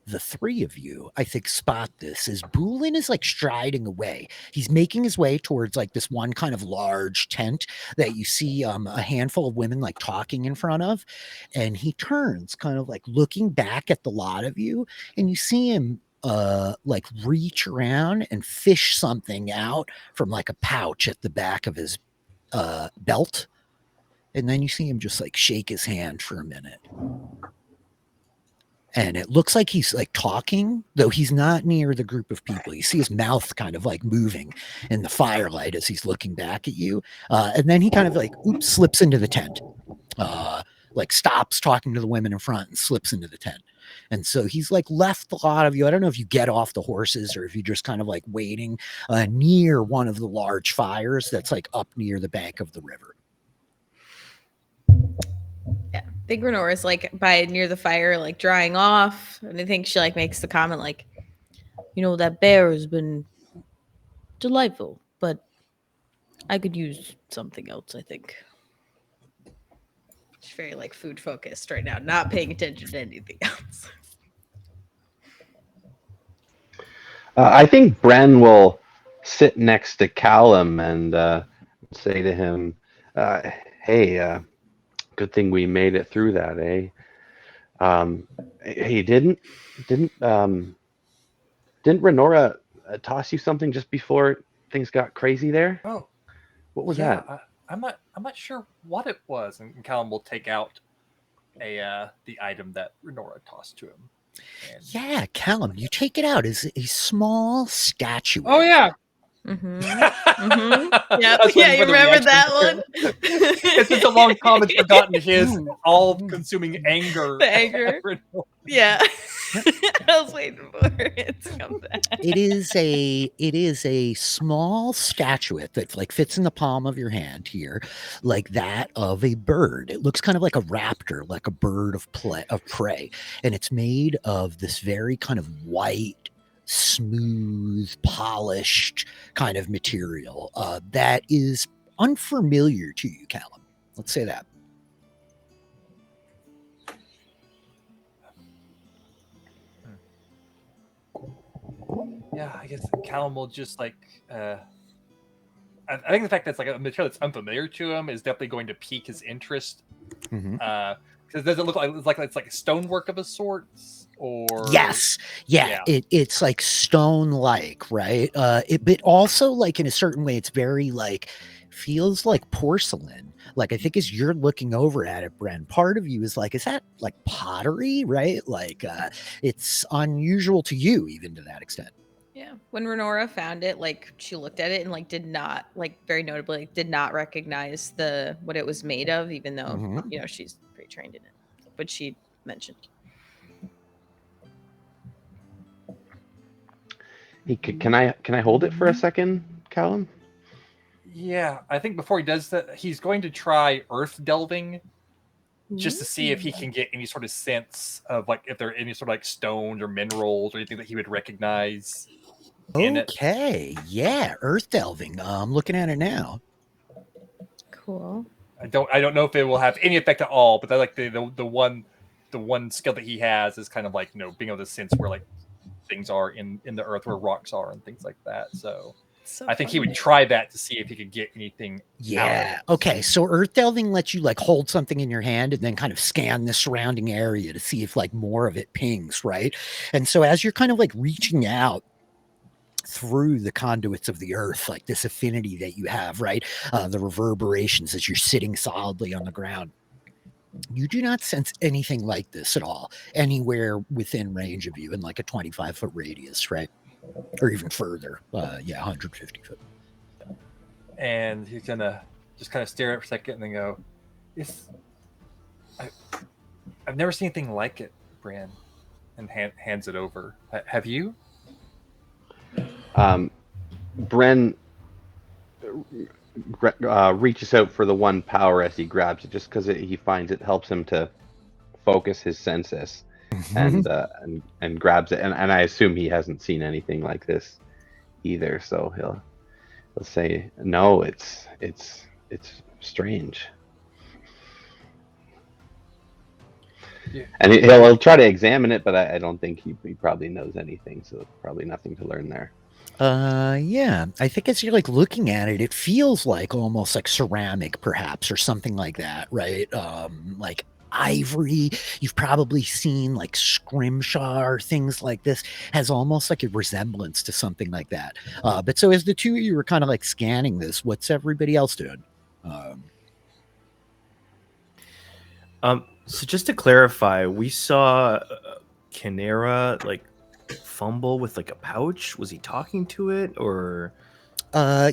the three of you, I think, spot this as Bulin is like striding away. He's making his way towards like this one kind of large tent that you see a handful of women like talking in front of. And he turns kind of like looking back at the lot of you, and you see him like reach around and fish something out from like a pouch at the back of his belt. And then you see him just like shake his hand for a minute. And it looks like he's like talking, though he's not near the group of people. You see his mouth kind of like moving in the firelight as he's looking back at you. And then he kind of like slips into the tent, like stops talking to the women in front and slips into the tent. And so he's like left a lot of you. I don't know if you get off the horses or if you're just kind of like waiting near one of the large fires that's like up near the bank of the river. think Renora's like by near the fire, like drying off, and I think she like makes the comment like, that bear has been delightful, but I could use something else, I think. She's very like food focused right now, not paying attention to anything else. I think Bren will sit next to Callum and say to him, "Hey, good thing we made it through that, eh? Hey, didn't Renora toss you something just before things got crazy there? Oh, What was yeah, that?" I'm not sure what it was, and Callum will take out the item that Renora tossed to him. And Yeah, Callum, you take it out as a small statue. Oh yeah. Mm-hmm. Yep. Yep. Yeah, you remember that one? It's just a long comment forgotten his all-consuming anger. The anger. Yeah. I was waiting for it to come back. It is a small statuette that like fits in the palm of your hand here, like that of a bird. It looks kind of like a raptor, like a bird of prey, and it's made of this very kind of white, smooth, polished kind of material that is unfamiliar to you, Callum. Let's say that. Yeah, I guess Callum will just like. I think the fact that it's like a material that's unfamiliar to him is definitely going to pique his interest. Because does it look like it's like stonework of a sort, or Yes, yeah. It's like stone-like, right? But also like in a certain way, it's very like feels like porcelain. Like I think as you're looking over at it, Bren, part of you is like, is that like pottery, right? Like it's unusual to you, even to that extent. Yeah. When Renora found it, like she looked at it and like did not, like very notably, like, did not recognize what it was made of, even though she's pretty trained in it. But she mentioned. Hey, can I hold it for a second, Callum? Yeah, I think before he does that, he's going to try earth delving, just to see if he can get any sort of sense of like if there are any sort of like stones or minerals or anything that he would recognize. Okay, yeah, earth delving. I'm looking at it now. Cool. I don't know if it will have any effect at all, but I like the one skill that he has is kind of like being able to sense where like things are in the earth, where rocks are and things like that. So I think he would try that to see if he could get anything. Yeah. Okay. So earth delving lets you like hold something in your hand and then kind of scan the surrounding area to see if like more of it pings, right? And so as you're kind of like reaching out through the conduits of the earth, like this affinity that you have, right? The reverberations as you're sitting solidly on the ground. You do not sense anything like this at all anywhere within range of you in like a 25-foot radius, right? Or even further. 150 foot. And he's gonna just kind of stare at it for a second and then go, I've never seen anything like it, Bran. And hands it over. Have you? Bren reaches out for the one power as he grabs it, just because he finds it helps him to focus his senses, and grabs it. And I assume he hasn't seen anything like this either, so he'll say, "No, it's strange." Yeah. And he'll try to examine it, but I don't think he probably knows anything, so probably nothing to learn there. Yeah, I think as you're like looking at it, it feels like almost like ceramic, perhaps, or something like that, right? Like ivory. You've probably seen like scrimshaw or things like this. Has almost like a resemblance to something like that. But so as the two of you were kind of like scanning this, what's everybody else doing? So just to clarify, we saw Canera like fumble with like a pouch. Was he talking to it, or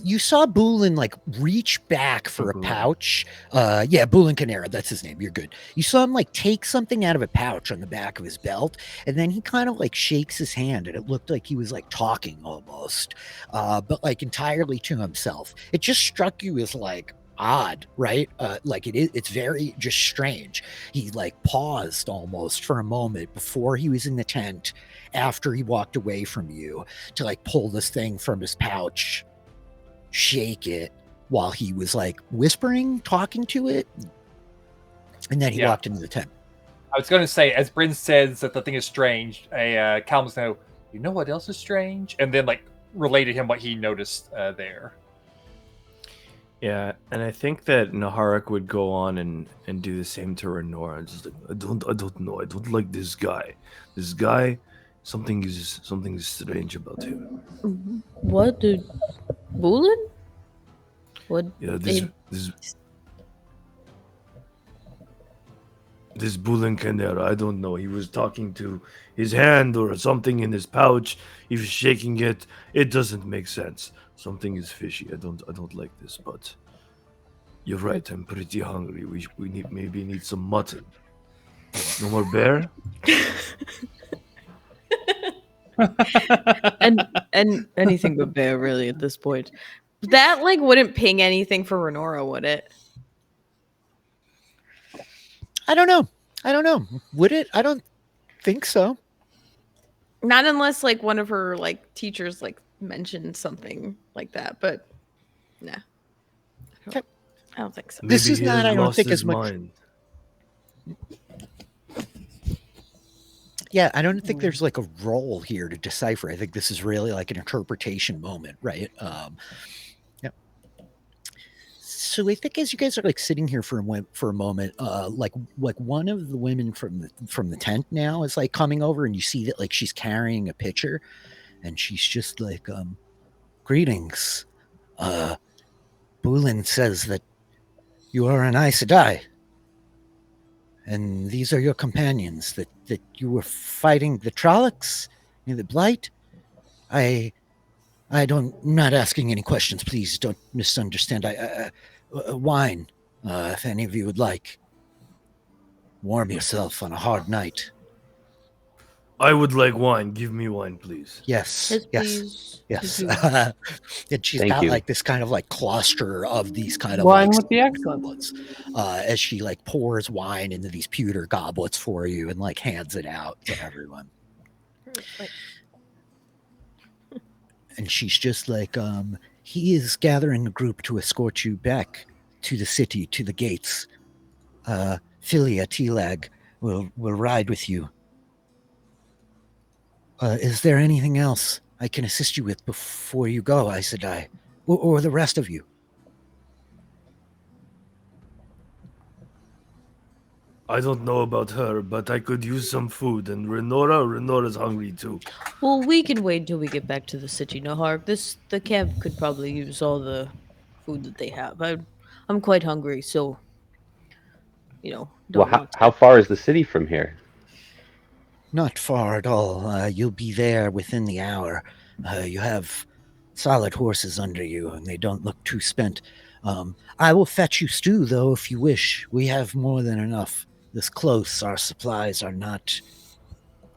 you saw Bulin like reach back for a pouch. Bulin Canera, that's his name. You're good. You saw him like take something out of a pouch on the back of his belt, and then he kind of like shakes his hand, and it looked like he was like talking almost, but like entirely to himself. It just struck you as like odd, right? Like it's very just strange. He like paused almost for a moment before he was in the tent, after he walked away from you, to like pull this thing from his pouch, shake it while he was like whispering, talking to it, and then he Yeah. walked into the tent. I was going to say, as Bryn says that the thing is strange, Calum's go, you know what else is strange? And then, like, related him what he noticed there. Yeah, and I think that Naharik would go on and do the same to Renora. Just like, I don't know. I don't like this guy. This guy, something is strange about him. What did Bulin? What? Yeah, this Bulan Canera, I don't know. He was talking to his hand or something in his pouch. He was shaking it. It doesn't make sense. Something is fishy. I don't like this, but you're right. I'm pretty hungry. We need some mutton. No more bear? and anything but bear, really, at this point. That like wouldn't ping anything for Renora, would it? I don't know. Would it? I don't think so. Not unless like one of her like teachers like mentioned something like that, but nah. Okay. I don't think so. This Maybe is he not, has I don't lost think, his as much. mind. Yeah, I don't think there's like a role here to decipher. I think this is really like an interpretation moment, right? Yeah. So I think as you guys are like sitting here for a moment, like one of the women from the tent now is like coming over, and you see that like she's carrying a pitcher, and she's just like, greetings. Bulin says that you are an Aes Sedai, and these are your companions, that you were fighting the Trollocs near the Blight. I don't, not asking any questions, please don't misunderstand. Wine, if any of you would like. Warm yourself on a hard night. I would like wine. Give me wine, please. Yes, Please. yes. Thank you. And she's Thank got you. like this kind of like cluster of these kind of Wine like with the excellence. goblets, as she like pours wine into these pewter goblets for you and like hands it out to everyone. And she's just like, he is gathering a group to escort you back to the city, to the gates. Philia Telag will ride with you. Is there anything else I can assist you with before you go, Aes Sedai? Or the rest of you? I don't know about her, but I could use some food. And Renora's hungry too. Well, we can wait until we get back to the city, Nahark. The camp could probably use all the food that they have. I'm quite hungry, so Well, don't want to. how far is the city from here? Not far at all. You'll be there within the hour. You have solid horses under you, and they don't look too spent. I will fetch you stew, though, if you wish. We have more than enough. This close, our supplies are not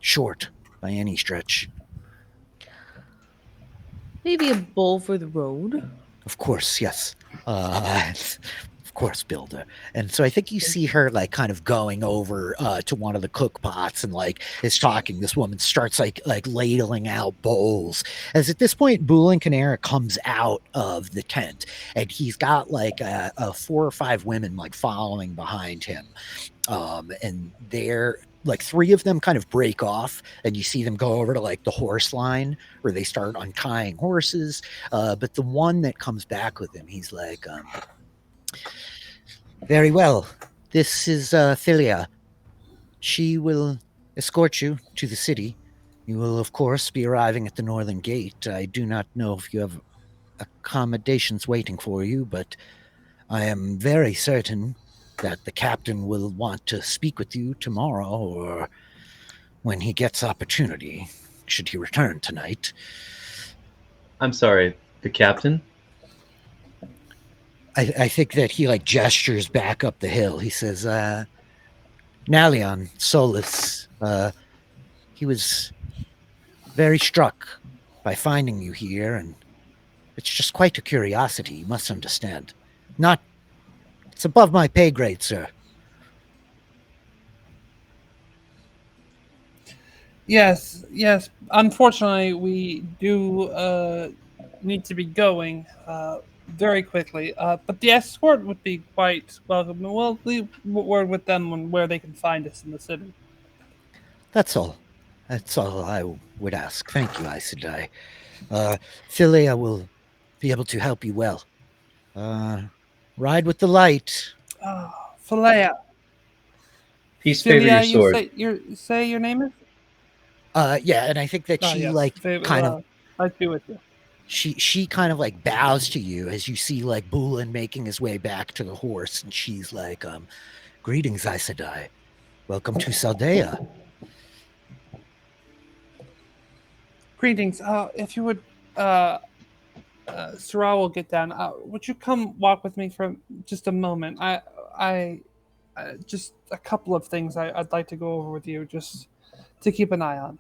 short by any stretch. Maybe a bowl for the road. Of course, yes. Of course, Builder. And so I think you see her like kind of going over to one of the cook pots and like is talking. This woman starts like ladling out bowls. As at this point, Bulin Canera comes out of the tent, and he's got like 4 or 5 women like following behind him. And they're like 3 of them kind of break off, and you see them go over to like the horse line where they start untying horses. But the one that comes back with him, he's like, very well. This is Philia. She will escort you to the city. You will, of course, be arriving at the northern gate. I do not know if you have accommodations waiting for you, but I am very certain that the captain will want to speak with you tomorrow, or when he gets opportunity, should he return tonight. I'm sorry, the captain? I think that he like gestures back up the hill. He says, Nalion Solus, he was very struck by finding you here, and it's just quite a curiosity, you must understand. Not It's above my pay grade, sir. Yes, yes. Unfortunately, we do need to be going very quickly. But the escort would be quite welcome. We'll leave word with them on where they can find us in the city. That's all. That's all I would ask. Thank you, Aes Sedai. Philia will be able to help you well. Ride with the light. Falea. Peace favor your Philia, you sword. say your name is? Yeah, and I think that Oh, she yes. kind of I'd be with you. she kind of like bows to you as you see like Bulin making his way back to the horse, and she's like, greetings, Aes Sedai. Welcome to Saldaea. Greetings. If you would, Sarah will get down. Would you come walk with me for just a moment? I just a couple of things I'd like to go over with you, just to keep an eye on.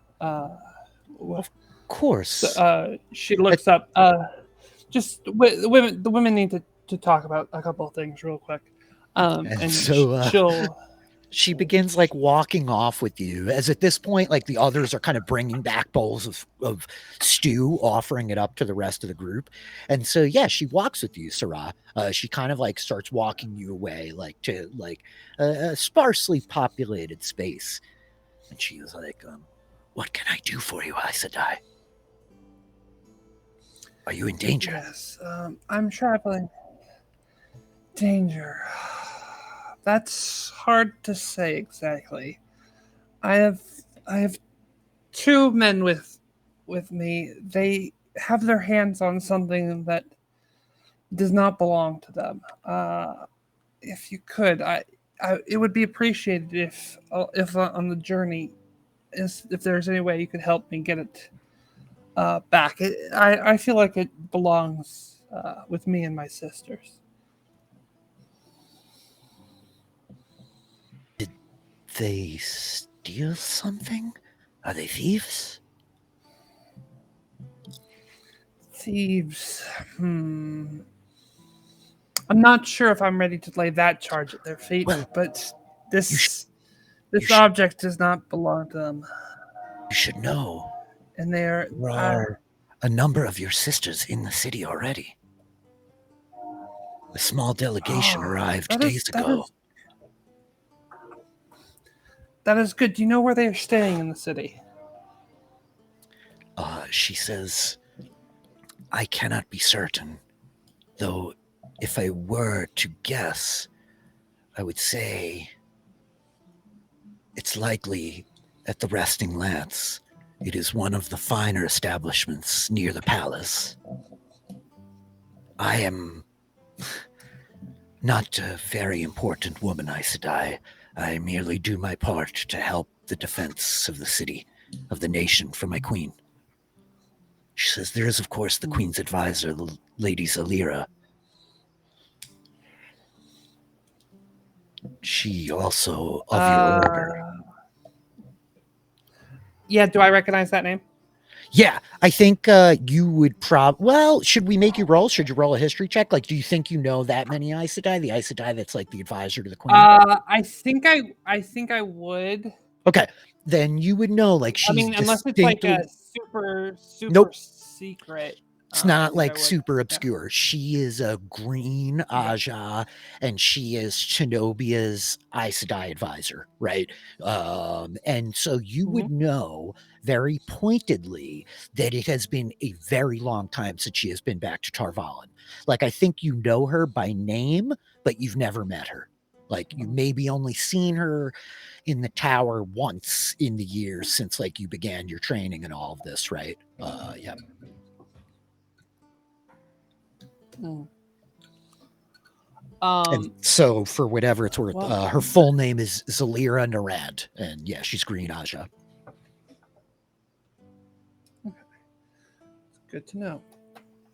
Of course. She looks up. Just the women need to talk about a couple of things real quick. And so she'll. She begins like walking off with you, as at this point, like the others are kind of bringing back bowls of stew, offering it up to the rest of the group. And so, yeah, she walks with you, Sarah. She kind of like starts walking you away, like to like a sparsely populated space. And she was like, what can I do for you, Aes Sedai? Are you in danger? Yes, I'm traveling. Danger. That's hard to say exactly. I have two men with me. They have their hands on something that does not belong to them. If you could, it would be appreciated if on the journey, if there's any way you could help me get it back. I feel like it belongs with me and my sisters. They steal something? Are they thieves? Thieves. I'm not sure if I'm ready to lay that charge at their feet, but this object does not belong to them. You should know. And there are a number of your sisters in the city already. A small delegation arrived days ago. That is good. Do you know where they are staying in the city? She says, I cannot be certain, though if I were to guess, I would say it's likely at the Resting Lance. It is one of the finer establishments near the palace. I am not a very important woman, Aes Sedai. I merely do my part to help the defense of the city, of the nation, for my queen. She says there is, of course, the queen's advisor, the Lady Zalira. She also of your order. Yeah, do I recognize that name? Yeah, I think you would well, should we make you roll? Should you roll a history check? Like, do you think you know that many Aes Sedai? The Aes Sedai that's like the advisor to the queen? I think I would. Okay, then you would know, like, she's unless it's like a super secret. It's not like super obscure. Yeah. She is a green Aja, and she is Shinobia's Aes Sedai advisor, right? And so you would know very pointedly that it has been a very long time since she has been back to Tarvalin. Like, I think you know her by name, but you've never met her. Like, you maybe only seen her in the tower once in the years since, like, you began your training and all of this, right? Yeah. And so, for whatever it's worth, her full name is Zalira Narad, and yeah, she's Green Aja. Okay. Good to know.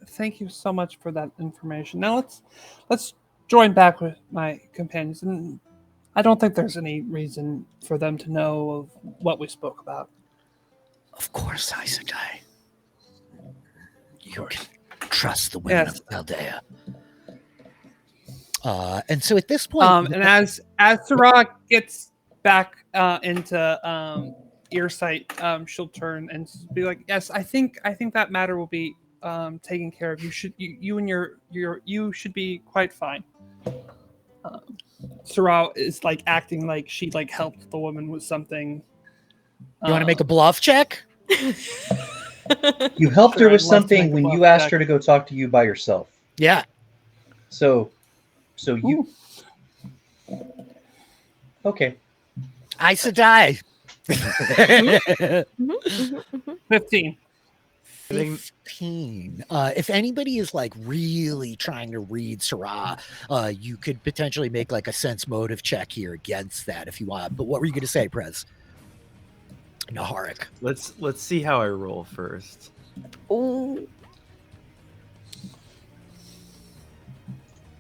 Thank you so much for that information. Now let's join back with my companions, and I don't think there's any reason for them to know of what we spoke about. Of course, Aes Sedai. You can trust the women of Saldaea. And so at this point, And as Sarah gets back into earsight, she'll turn and be like, "Yes, I think that matter will be taken care of. You and you should be quite fine." Sarah is like acting like she like helped the woman with something. you want to make a bluff check? You helped Sure, her with I'd love to something make a when bluff you asked check. her to go talk to you by yourself. Yeah. So you. Okay. Aes Sedai. 15. 15. If anybody is like really trying to read Sarah, you could potentially make like a sense motive check here against that if you want. But what were you going to say, Prez? Naharic. Let's see how I roll first. Ooh.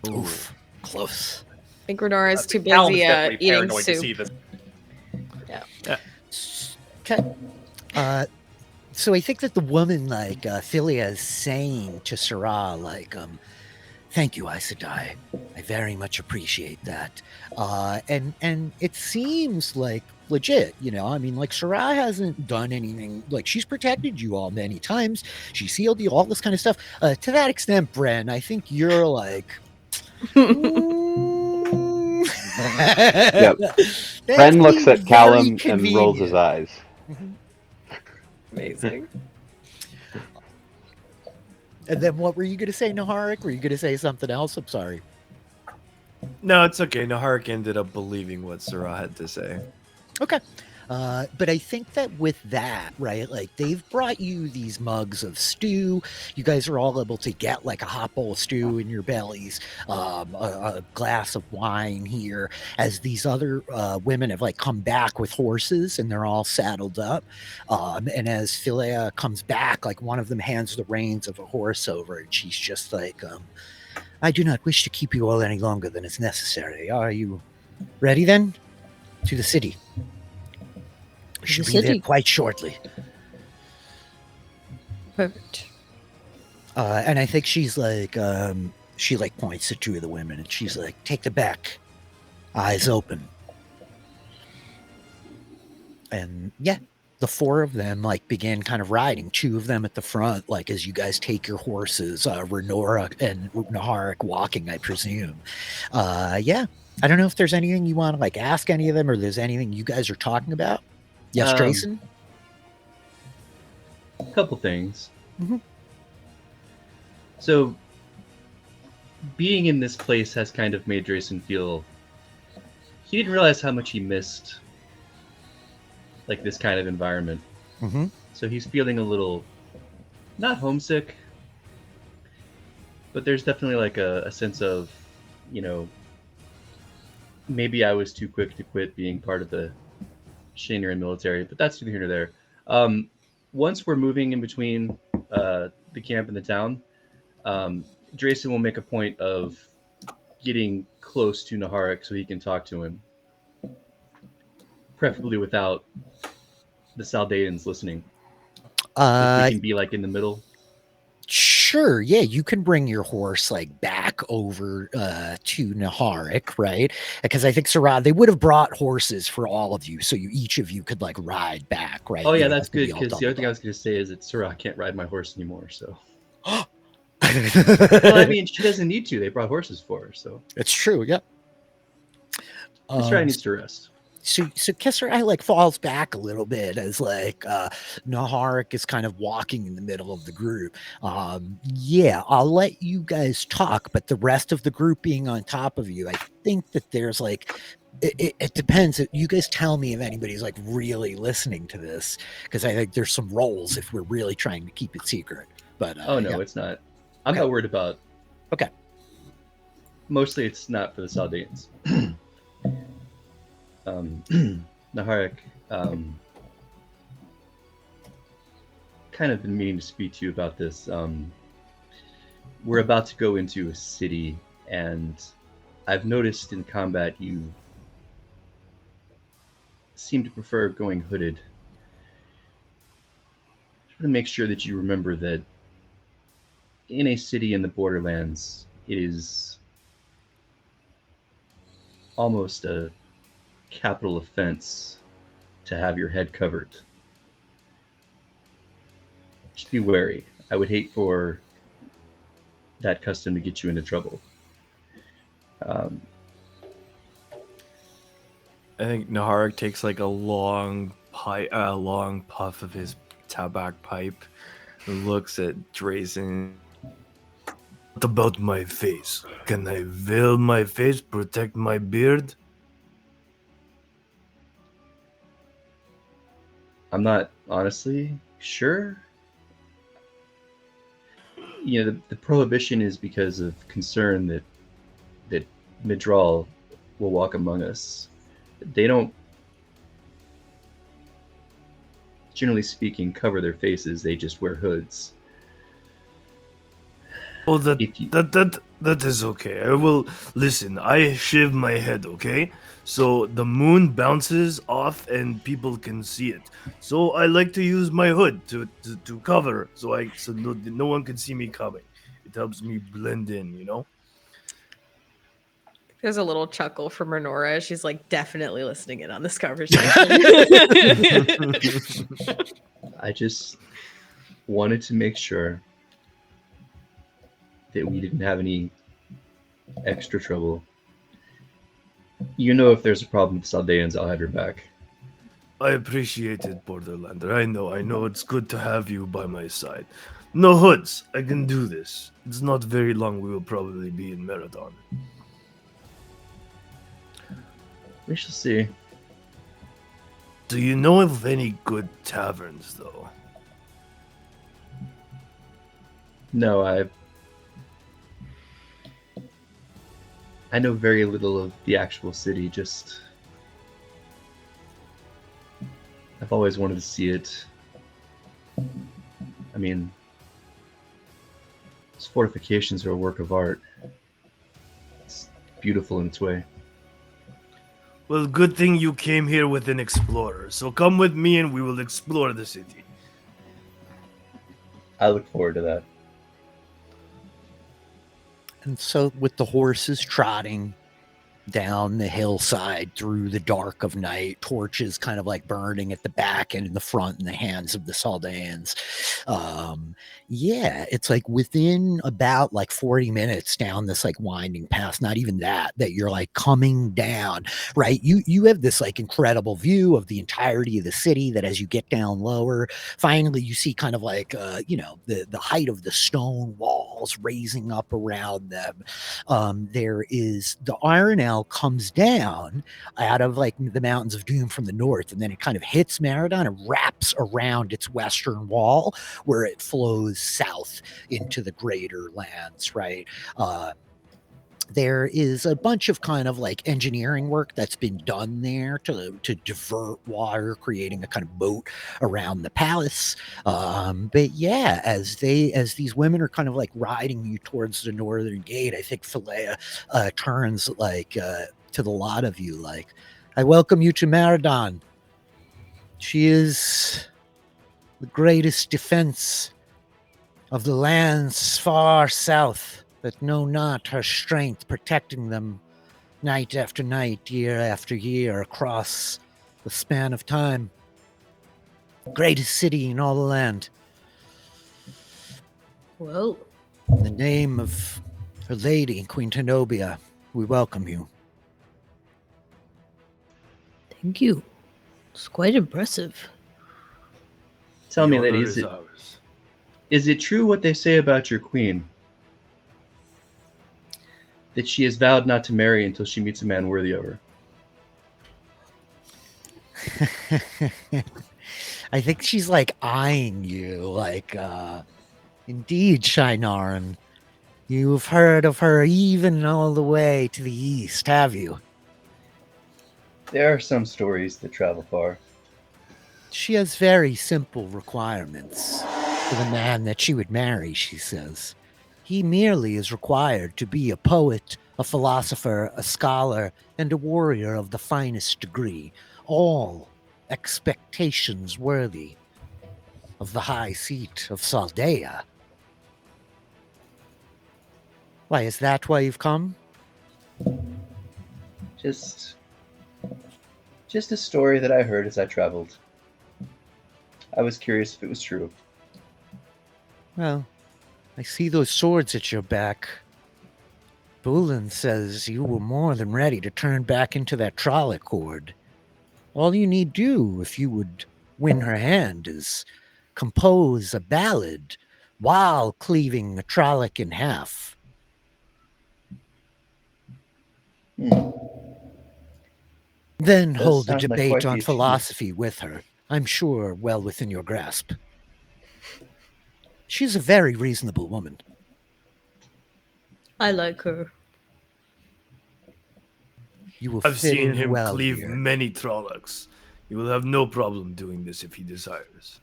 Oof. Close. I think Renora is too Callum's busy definitely eating paranoid to see soup. this. Okay. So I think that the woman, like Philia, is saying to Sarah, like, "Thank you, Aes Sedai. I very much appreciate that." And it seems like legit, you know. I mean, like Sarah hasn't done anything. Like she's protected you all many times. She sealed you, all this kind of stuff. To that extent, Bren, I think you're like. Yep. That's Bren looks being at Callum very and rolls his convenient. eyes. Amazing. And then what were you going to say, Naharic? Were you going to say something else? I'm sorry. No, it's okay. Naharik ended up believing what Sarah had to say. Okay. But I think that with that, right, like they've brought you these mugs of stew. You guys are all able to get like a hot bowl of stew in your bellies, a glass of wine here, as these other women have like come back with horses and they're all saddled up. And as Philia comes back, like one of them hands the reins of a horse over and she's just like, "I do not wish to keep you all any longer than is necessary. Are you ready then? To the city. We should be there city. quite shortly." Perfect. And I think she's like, she like points to two of the women and she's like, "Take the back, eyes open." And yeah, the four of them like begin kind of riding, two of them at the front, like as you guys take your horses, Renora and Naharik walking, I presume. Yeah, I don't know if there's anything you want to like ask any of them or there's anything you guys are talking about. Yes, Jason? A couple things. Mhm. So, being in this place has kind of made Drayson feel he didn't realize how much he missed like this kind of environment. Mm-hmm. So he's feeling a little not homesick, but there's definitely like a sense of, you know, maybe I was too quick to quit being part of the Shaniran military, but that's neither here nor there. Once we're moving in between the camp and the town, Drayson will make a point of getting close to Naharik so he can talk to him, preferably without the Saldaeans listening. If we can be like in the middle. Sure, yeah, you can bring your horse like back over to Naharik, right? Because I think Sarah, they would have brought horses for all of you, so each of you could like ride back, right? Oh You yeah, don't that's have to be good all because the other thing I doubled was going to say is that Sarah can't ride my horse anymore. So, up. well, I mean, she doesn't need to. They brought horses for her, so It's true, yeah. Sarah needs to rest. So Kisser I like falls back a little bit as like Naharik is kind of walking in the middle of the group. Yeah, I'll let you guys talk, but the rest of the group being on top of you, I think that there's like it depends. You guys tell me if anybody's like really listening to this, because I think there's some roles if we're really trying to keep it secret. But Oh no, yeah. it's not. I'm Okay. not worried about. Okay. Mostly, it's not for the Saldaeans. Naharik, kind of been meaning to speak to you about this. We're about to go into a city, and I've noticed in combat you seem to prefer going hooded. Just want to make sure that you remember that in a city in the borderlands, it is almost a capital offense to have your head covered. Just be wary. I would hate for that custom to get you into trouble. Um, I think Naharik takes like a long puff of his tabac pipe, and looks at Drazen. What about my face? Can I veil my face, protect my beard? I'm not honestly sure. You know, the prohibition is because of concern that Midral will walk among us. They don't, generally speaking, cover their faces. They just wear hoods. Oh, that If you, that is okay. I will listen. I shave my head, okay? So the moon bounces off and people can see it. So I like to use my hood to cover, so no one can see me coming. It helps me blend in, you know. There's a little chuckle from Renora. She's like definitely listening in on this conversation. I just wanted to make sure that we didn't have any extra trouble. You know, if there's a problem with Saldaeans, I'll have your back. I appreciate it, Borderlander. I know it's good to have you by my side. No hoods. I can do this. It's not very long. We will probably be in Maradon. We shall see. Do you know of any good taverns, though? No, I know very little of the actual city. Just I've always wanted to see it. I mean, those fortifications are a work of art. It's beautiful in its way. Well, good thing you came here with an explorer. So come with me and we will explore the city. I look forward to that. And so with the horses trotting down the hillside through the dark of night, torches kind of like burning at the back and in the front in the hands of the Saldaeans. Yeah, it's like within about like 40 minutes down this like winding path, not even that you're like coming down, right? You have this like incredible view of the entirety of the city that as you get down lower, finally you see kind of like the height of the stone walls raising up around them. There is the Iron L comes down out of like the mountains of doom from the north, and then it kind of hits Maradon and wraps around its western wall where it flows south into the greater lands, right? There is a bunch of kind of like engineering work that's been done there to divert water, creating a kind of moat around the palace. But yeah, as these women are kind of like riding you towards the northern gate, I think Saldaea turns like to the lot of you like, I welcome you to Maradon. She is the greatest defense of the lands far south that know not her strength, protecting them night after night, year after year, across the span of time. Greatest city in all the land. Well, In the name of her lady, Queen Tenobia, we welcome you. thank you. It's quite impressive. Tell The me, honor lady, is ours. is it true what they say about your queen? That she has vowed not to marry until she meets a man worthy of her. I think she's like eyeing you like, indeed, Shinaran. You've heard of her even all the way to the east, have you? There are some stories that travel far. She has very simple requirements for the man that she would marry, she says. He merely is required to be a poet, a philosopher, a scholar, and a warrior of the finest degree, all expectations worthy of the high seat of Saldaea. Why, is that why you've come? Just a story that I heard as I traveled. I was curious if it was true. Well, I see those swords at your back. Bulin says you were more than ready to turn back into that Trolloc horde. All you need do, if you would win her hand, is compose a ballad while cleaving the Trolloc in half. Hmm. Then Does hold a sound like debate quite the on achievement. philosophy with her. I'm sure well within your grasp. She's a very reasonable woman. I like her. You will I've fit seen in him well cleave here. many Trollocs. He will have no problem doing this if he desires.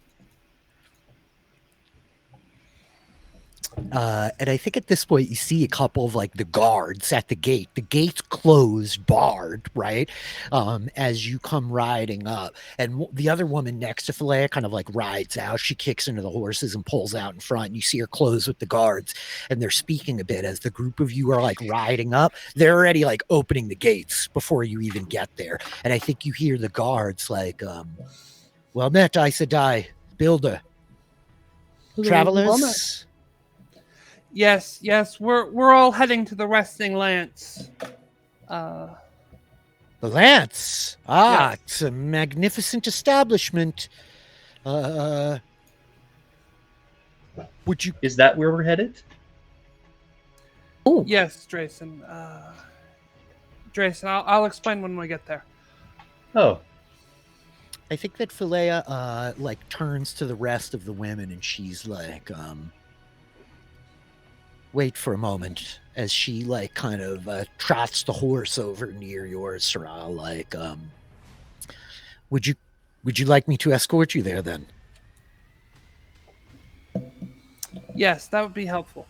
And I think at this point you see a couple of like the guards at the gate. The gate's closed, barred, right? As you come riding up, and the other woman next to Saldaea kind of like rides out. She kicks into the horses and pulls out in front. And you see her close with the guards, and they're speaking a bit as the group of you are like riding up. They're already like opening the gates before you even get there. And I think you hear the guards like, "Well met, Aes Sedai, Builder, travelers." Yes, we're all heading to the Resting Lance. The Lance. Yes. It's a magnificent establishment. Would you? Is that where we're headed? Oh, Yes, Drayson. Drayson, I'll explain when we get there. Oh, I think that Saldaea like turns to the rest of the women and she's like, wait for a moment, as she like kind of trots the horse over near yours, Sarah. Like, would you like me to escort you there then? Yes, that would be helpful.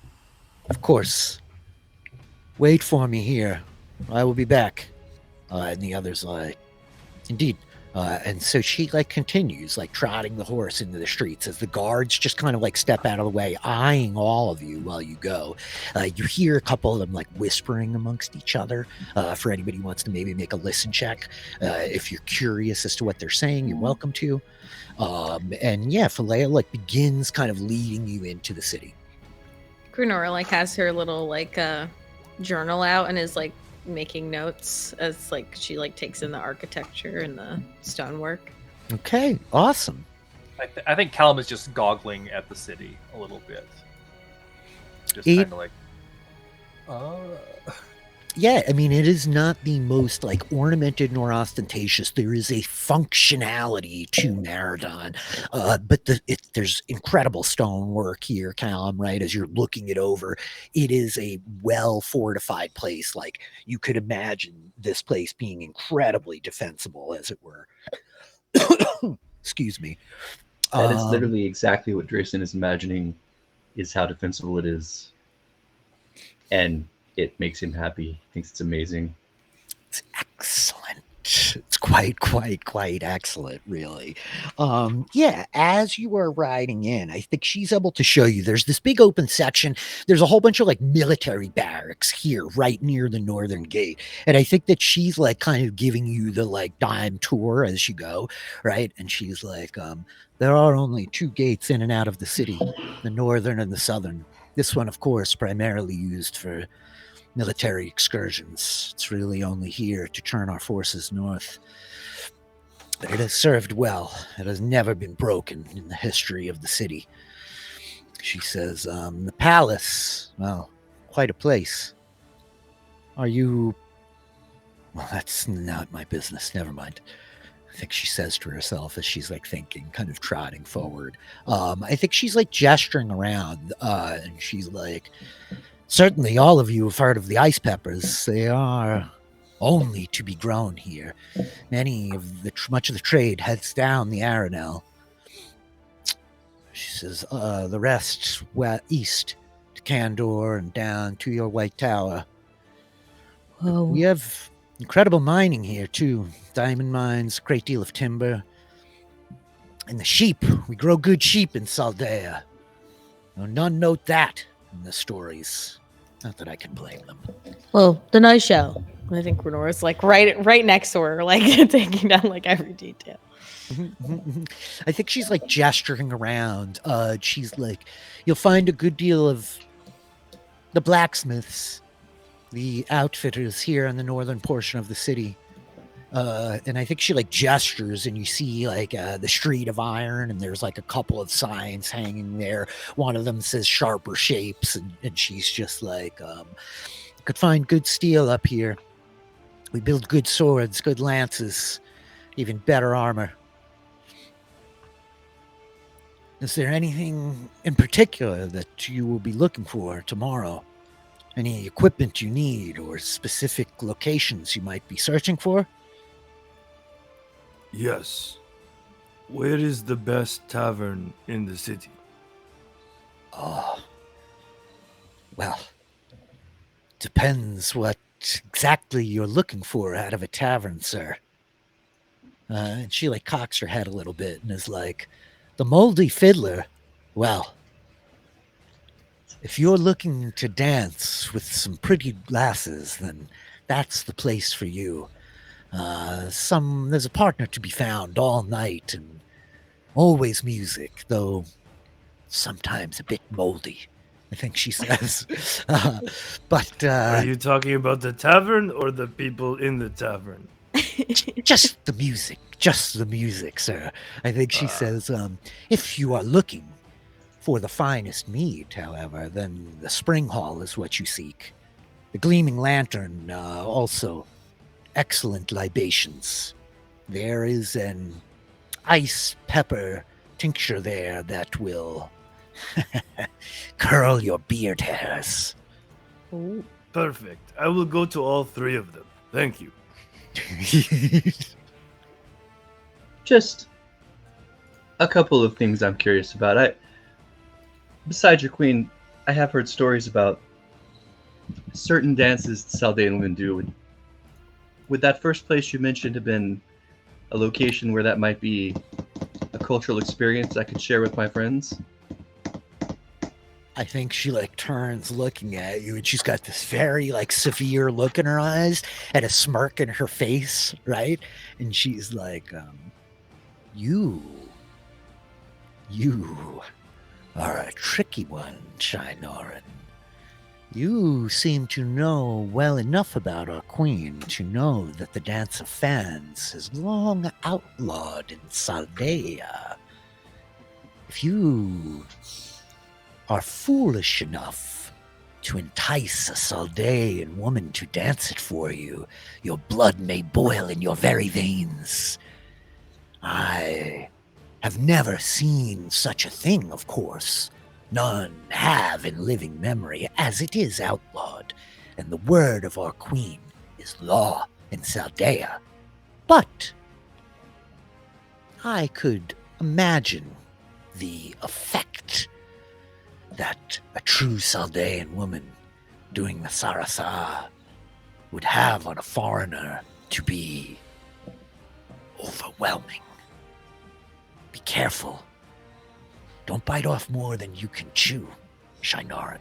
Of course. Wait for me here. I will be back. And the other's like, indeed. And so she like continues like trotting the horse into the streets as the guards just kind of like step out of the way, eyeing all of you while you go. You hear a couple of them like whispering amongst each other. For anybody who wants to maybe make a listen check, if you're curious as to what they're saying, you're welcome to. And yeah, Saldaea like begins kind of leading you into the city. Grunora like has her little like journal out and is like making notes as like she like takes in the architecture and the stonework. Okay, awesome. I think Callum is just goggling at the city a little bit. Just It- kind of like, Yeah, I mean, it is not the most like ornamented nor ostentatious. There is a functionality to Maradon, but there's incredible stonework here, Callum. Right, as you're looking it over, it is a well fortified place. Like you could imagine this place being incredibly defensible, as it were. Excuse me. that is literally exactly what Drayson is imagining is how defensible it is. And it makes him happy. He thinks it's amazing. It's excellent. It's quite excellent, really. Yeah, as you are riding in, I think she's able to show you there's this big open section. There's a whole bunch of like military barracks here right near the northern gate. And I think that she's like kind of giving you the like dime tour as you go, right? And she's like, there are only two gates in and out of the city, the northern and the southern. This one, of course, primarily used for military excursions. It's really only here to turn our forces north. But it has served well. It has never been broken in the history of the city. She says, the palace, well, quite a place. Are you... Well, that's not my business. Never mind. I think she says to herself as she's like thinking, kind of trotting forward. I think she's like gesturing around, and she's like, certainly all of you have heard of the ice peppers. They are only to be grown here. Much of the trade heads down the Arenal. She says, the rest east to Candor and down to your White Tower. well, We have incredible mining here too. Diamond mines, a great deal of timber. And the sheep. We grow good sheep in Saldaea. Now, none note that in the stories. Not that I can blame them. well, then I shall. I think Renora's like right next to her, like taking down like every detail. I think she's like gesturing around. She's like, you'll find a good deal of the blacksmiths, the outfitters here in the northern portion of the city. And I think she like gestures, and you see like the Street of Iron, and there's like a couple of signs hanging there. One of them says Sharper Shapes, and she's just like, could find good steel up here. We build good swords, good lances, even better armor. Is there anything in particular that you will be looking for tomorrow? Any equipment you need, or specific locations you might be searching for? Yes. Where is the best tavern in the city? Oh, well, depends what exactly you're looking for out of a tavern, sir. And she like cocks her head a little bit and is like, the Moldy Fiddler, well, if you're looking to dance with some pretty lasses, then that's the place for you. There's a partner to be found all night, and always music, though sometimes a bit moldy, I think she says. But Are you talking about the tavern or the people in the tavern? just the music, sir. I think she says, if you are looking for the finest mead, however, then the Spring Hall is what you seek. The Gleaming Lantern, also excellent libations. There is an ice pepper tincture there that will curl your beard hairs. Ooh. Perfect. I will go to all three of them. Thank you. Just a couple of things I'm curious about. Besides your queen, I have heard stories about certain dances Saldaean women do. Would that first place you mentioned have been a location where that might be a cultural experience I could share with my friends? I think she like turns looking at you, and she's got this very like severe look in her eyes and a smirk in her face, right? And she's like, you are a tricky one, Shinoran. You seem to know well enough about our queen to know that the Dance of Fans is long outlawed in Saldaea. If you are foolish enough to entice a Saldaean woman to dance it for you, your blood may boil in your very veins. I have never seen such a thing, of course. None have in living memory, as it is outlawed, and the word of our queen is law in Saldaea. But I could imagine the effect that a true Saldaean woman doing the Sarasa would have on a foreigner to be overwhelming. Be careful. Don't bite off more than you can chew, Shinoran.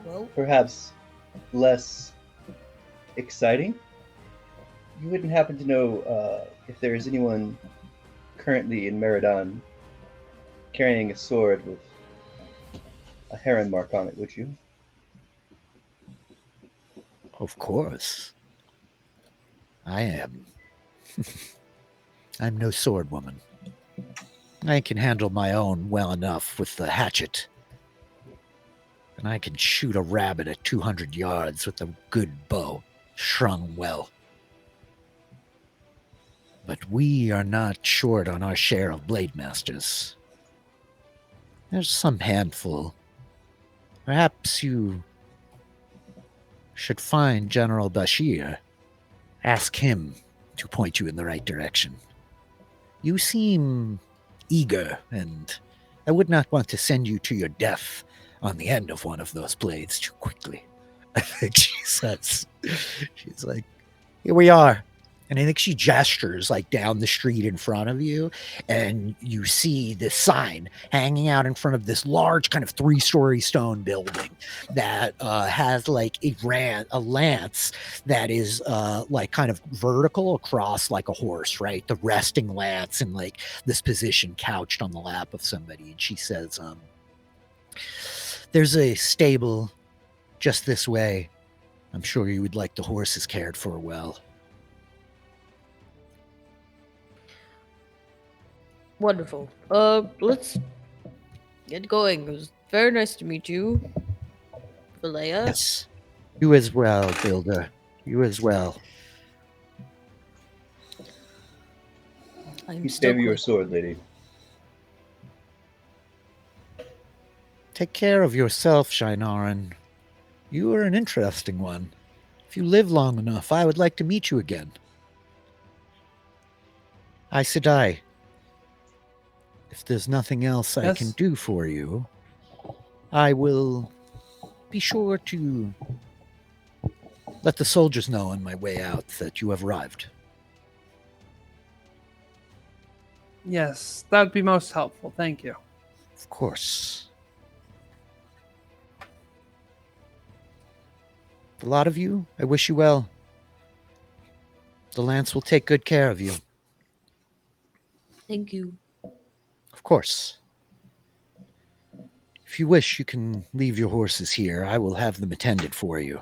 Well, perhaps less exciting. You wouldn't happen to know if there is anyone currently in Maradon carrying a sword with a heron mark on it, would you? Of course. I am. I'm no sword woman. I can handle my own well enough with the hatchet. And I can shoot a rabbit at 200 yards with a good bow, strung well. But we are not short on our share of blade masters. There's some handful. Perhaps you should find General Bashir. Ask him to point you in the right direction. You seem eager, and I would not want to send you to your death on the end of one of those blades too quickly. I think she says. She's like, here we are. And I think she gestures like down the street in front of you, and you see this sign hanging out in front of this large kind of 3-story stone building that has like a lance that is like kind of vertical across like a horse, right? The resting lance in like this position couched on the lap of somebody. And she says, there's a stable just this way. I'm sure you would like the horses cared for well. Wonderful. Let's get going. It was very nice to meet you, Saldaea. Yes. You as well, Builder. You as well. I'm You still save your sword, lady. Take care of yourself, Shinaran. You are an interesting one. If you live long enough, I would like to meet you again. Aes Sedai. If there's nothing else I can Yes? do for you, I will be sure to let the soldiers know on my way out that you have arrived. Yes, that would be most helpful. Thank you. Of course. A lot of you, I wish you well. The Lance will take good care of you. Thank you. Of course. If you wish, you can leave your horses here. I will have them attended for you.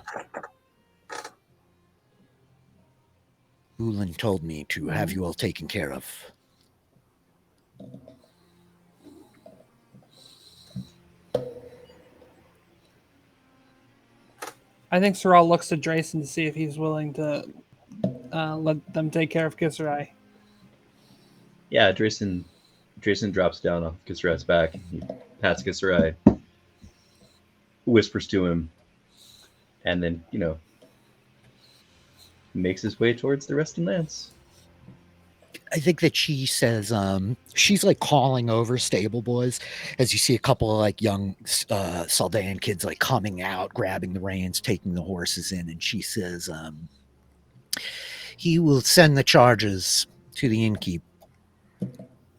Ulan told me to have you all taken care of. I think Sorrel looks at Drayson to see if he's willing to let them take care of Kisserai. Yeah, Drayson drops down off Kisserai's back. He pats Kisserai, whispers to him, and then, makes his way towards the resting lance. I think that she says, she's like calling over stable boys as you see a couple of like young Saldaean kids like coming out, grabbing the reins, taking the horses in. And she says, he will send the charges to the innkeep.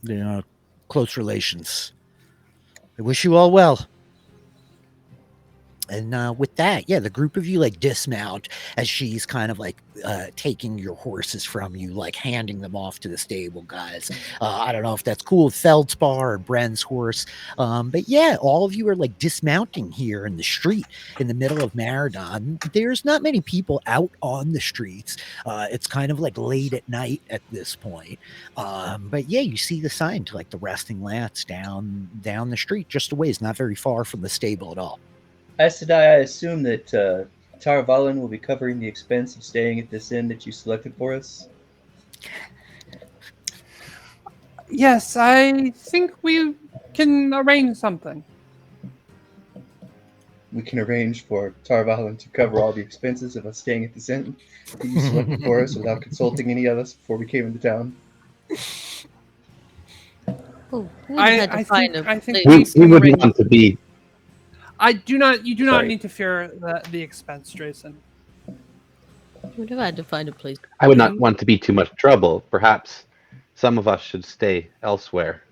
They are close relations. I wish you all well. And with that, yeah, the group of you like dismount as she's kind of like taking your horses from you, like handing them off to the stable guys. I don't know if that's cool with Feldspar or Bren's horse. But yeah, all of you are like dismounting here in the street in the middle of Maradon. There's not many people out on the streets. It's kind of like late at night at this point. But yeah, you see the sign to like the resting lance down the street just a ways, not very far from the stable at all. Aes Sedai, I assume that Tarvalin will be covering the expense of staying at this inn that you selected for us? Yes, I think we can arrange something. We can arrange for Tarvalin to cover all the expenses of us staying at this inn that you selected for us without consulting any of us before we came into town. Oh, I think We would want to be. You do not Sorry. need to fear the expense, Drayson. Would have had to find a place. I would not want to be too much trouble. Perhaps some of us should stay elsewhere.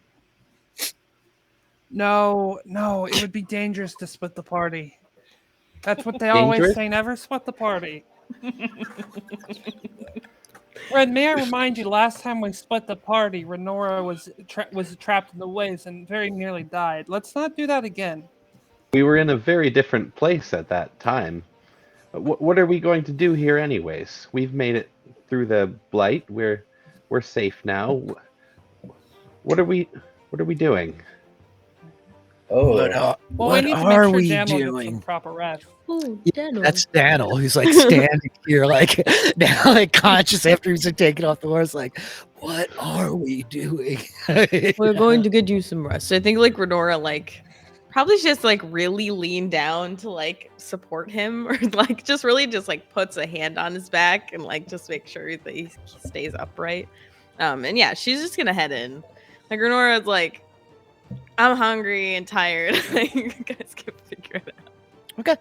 No, it would be dangerous to split the party. That's what they always Dangerous? say, never split the party. Red, may I remind you, last time we split the party, Renora was trapped in the waves and very nearly died. Let's not do that again. We were in a very different place at that time. What are we going to do here anyways? We've made it through the blight. We're safe now. What are we doing? Oh, What we need to are make we sure Daniel gets some doing? proper rest. Oh, Yeah, Daniel. that's Daniel, who's like standing here, like now, like conscious after he's been taken off the horse. Like, what are we doing? We're going to get you some rest. I think like Renora like probably just like really lean down to like support him or like just really just like puts a hand on his back and like just make sure that he stays upright. And yeah, she's just gonna head in. Like Renora's like, I'm hungry and tired. Like, you guys can figure it out. Okay.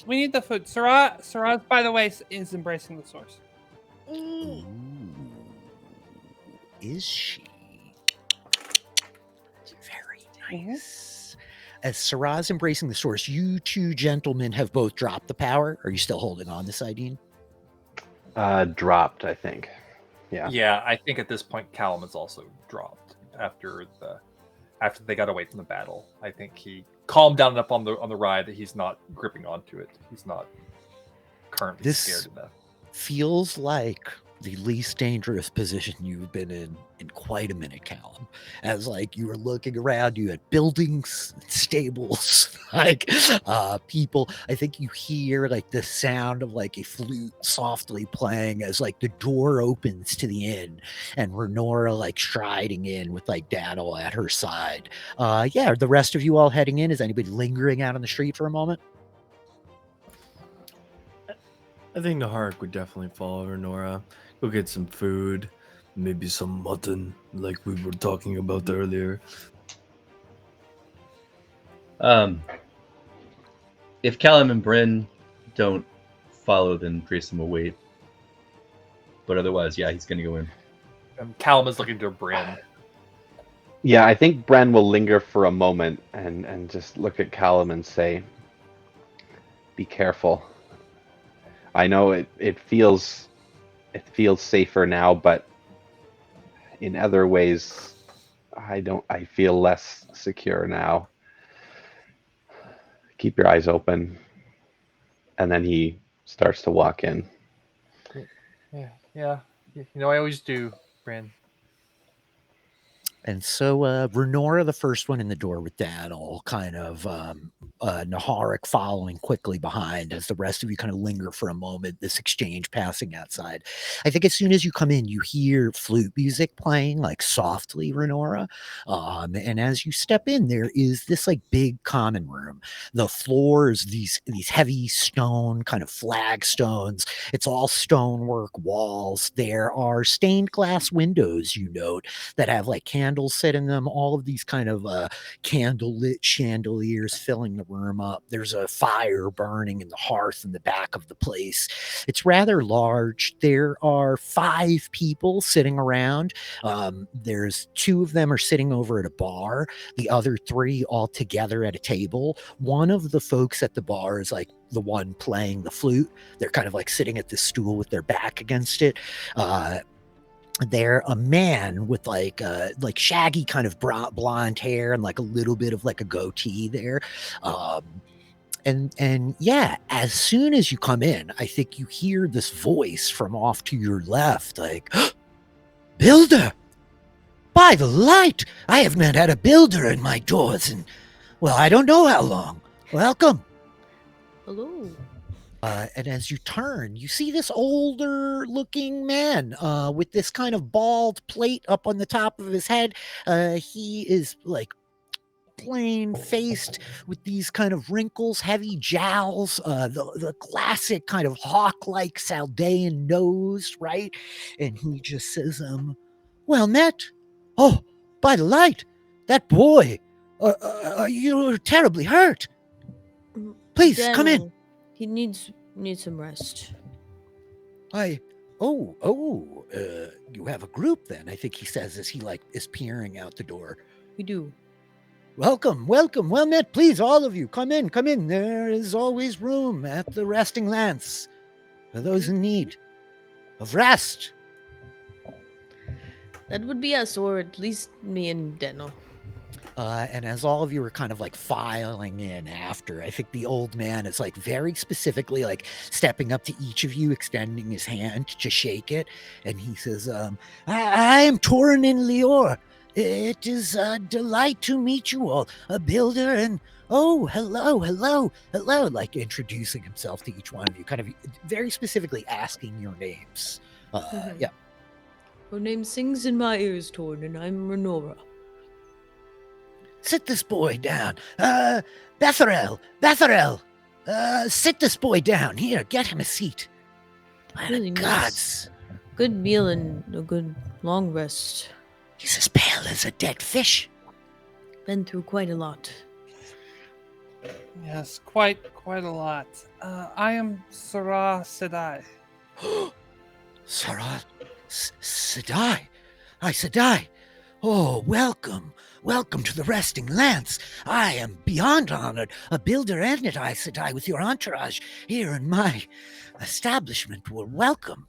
We need the food. Sarah, by the way, is embracing the source. Ooh, is she? Very nice. As Sarah's embracing the source, you two gentlemen have both dropped the power. Are you still holding on to Sidene? Dropped, I think. Yeah. Yeah, I think at this point Callum has also dropped after they got away from the battle. I think he calmed down enough on the ride that he's not gripping onto it. He's not currently scared enough. Feels like the least dangerous position you've been in quite a minute, Callum. As like you were looking around, you had buildings, stables, like people. I think you hear like the sound of like a flute softly playing as like the door opens to the inn, and Renora like striding in with like Daddle at her side. Yeah, are the rest of you all heading in? Is anybody lingering out on the street for a moment? I think Naharik would definitely follow Renora. Go get some food, maybe some mutton, like we were talking about earlier. If Callum and Bryn don't follow, then Grayson will wait. But otherwise, yeah, he's going to go in. Callum is looking to Bryn. Yeah, I think Bren will linger for a moment and just look at Callum and say, "Be careful. I know it feels safer now, but in other ways, I feel less secure now. Keep your eyes open." And then he starts to walk in. Yeah. You know, I always do, Bryn. And so Renora, the first one in the door with Daddle, kind of Naharik following quickly behind as the rest of you kind of linger for a moment, this exchange passing outside. I think as soon as you come in, you hear flute music playing like softly, Renora. And as you step in, there is this like big common room. The floors, these heavy stone kind of flagstones. It's all stonework walls. There are stained glass windows, you note, that have like candles set in them, all of these kind of candle-lit chandeliers filling the room up. There's a fire burning in the hearth in the back of the place. It's rather large. There are 5 people sitting around. There's 2 of them are sitting over at a bar. The other 3 all together at a table. One of the folks at the bar is like the one playing the flute. They're kind of like sitting at this stool with their back against it. They're a man with like shaggy kind of blonde hair and like a little bit of like a goatee there. And yeah, as soon as you come in, I think you hear this voice from off to your left, like, "Builder! By the light! I have not had a builder in my doors in, well, I don't know how long. Welcome." Hello. And as you turn, you see this older looking man with this kind of bald plate up on the top of his head. He is like plain faced with these kind of wrinkles, heavy jowls, the classic kind of hawk-like Saldaean nose, right? And he just says, "Well met. Oh, by the light, that boy, you're terribly hurt. Please, come in. He needs some rest. You have a group then," I think he says as he like is peering out the door. We do. Welcome. Well met. Please, all of you, come in. There is always room at the resting lance for those in need of rest. That would be us, or at least me and Deno. And as all of you are kind of like filing in after, I think the old man is like very specifically like stepping up to each of you, extending his hand to shake it. And he says, I am Torin in Lior. It is a delight to meet you all. A builder and, oh, hello, like introducing himself to each one of you, kind of very specifically asking your names. Yeah. Her name sings in my ears, Torin, and I'm Renora. Sit this boy down. Betharel, sit this boy down. Here, get him a seat. Really gods. Good meal and a good long rest. He's as pale as a dead fish. Been through quite a lot. Yes, quite a lot. I am Sarah Sedai. Sarah, Sadai, Sadai. Oh, welcome. Welcome to the Resting Lance. I am beyond honored, a builder and an Aes Sedai with your entourage here in my establishment. Well, welcome.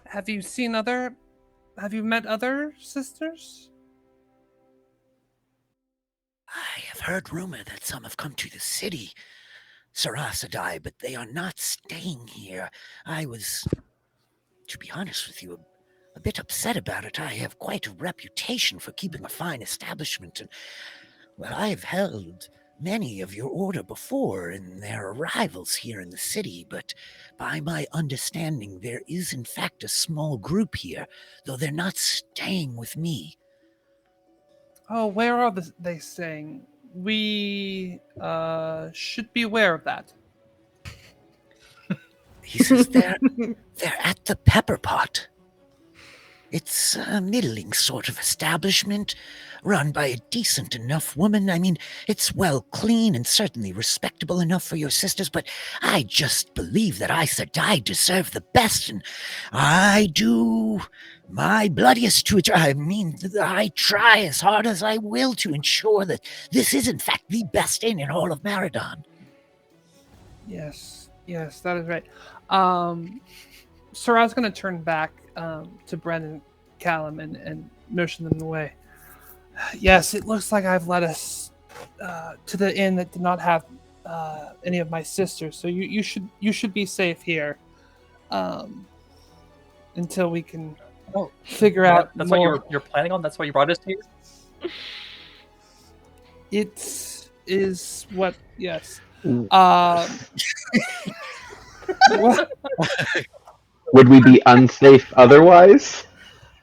Have you met other sisters? I have heard rumor that some have come to the city, Sarah Sedai, but they are not staying here. I was, to be honest with you, a bit upset about it. I have quite a reputation for keeping a fine establishment, and, well, I have held many of your order before in their arrivals here in the city, but by my understanding, there is in fact a small group here, though they're not staying with me. Oh, where are they staying? We should be aware of that. He says they're at the Pepper Pot. It's a middling sort of establishment, run by a decent enough woman. I mean, it's well clean and certainly respectable enough for your sisters, but I just believe that Aes Sedai deserve the best, and I do my bloodiest to it. I mean, I try as hard as I will to ensure that this is in fact the best inn in all of Maradon. Yes, that is right. Sarah's going to turn back to Bren and Callum and motion them away. Yes, it looks like I've led us to the inn that did not have any of my sisters. So you should be safe here until we can figure out. That's more. what you're planning on. That's why you brought us here. It is what? Yes. Would we be unsafe otherwise?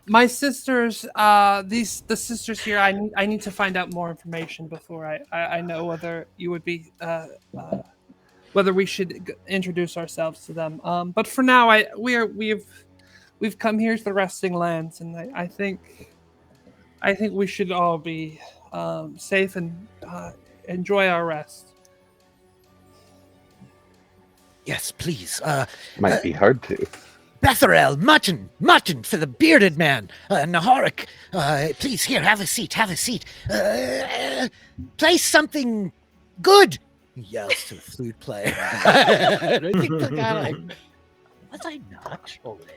My sisters, the sisters here, I need to find out more information before I know whether you would be, whether we should introduce ourselves to them. But for now, we've come here to the Resting Lands, and I think we should all be safe and enjoy our rest. Yes, please. Might be hard to. Betharel, mutton for the bearded man. Naharik, please, here, have a seat. Play something good, he yells to the flute player. I think the guy, was I not already?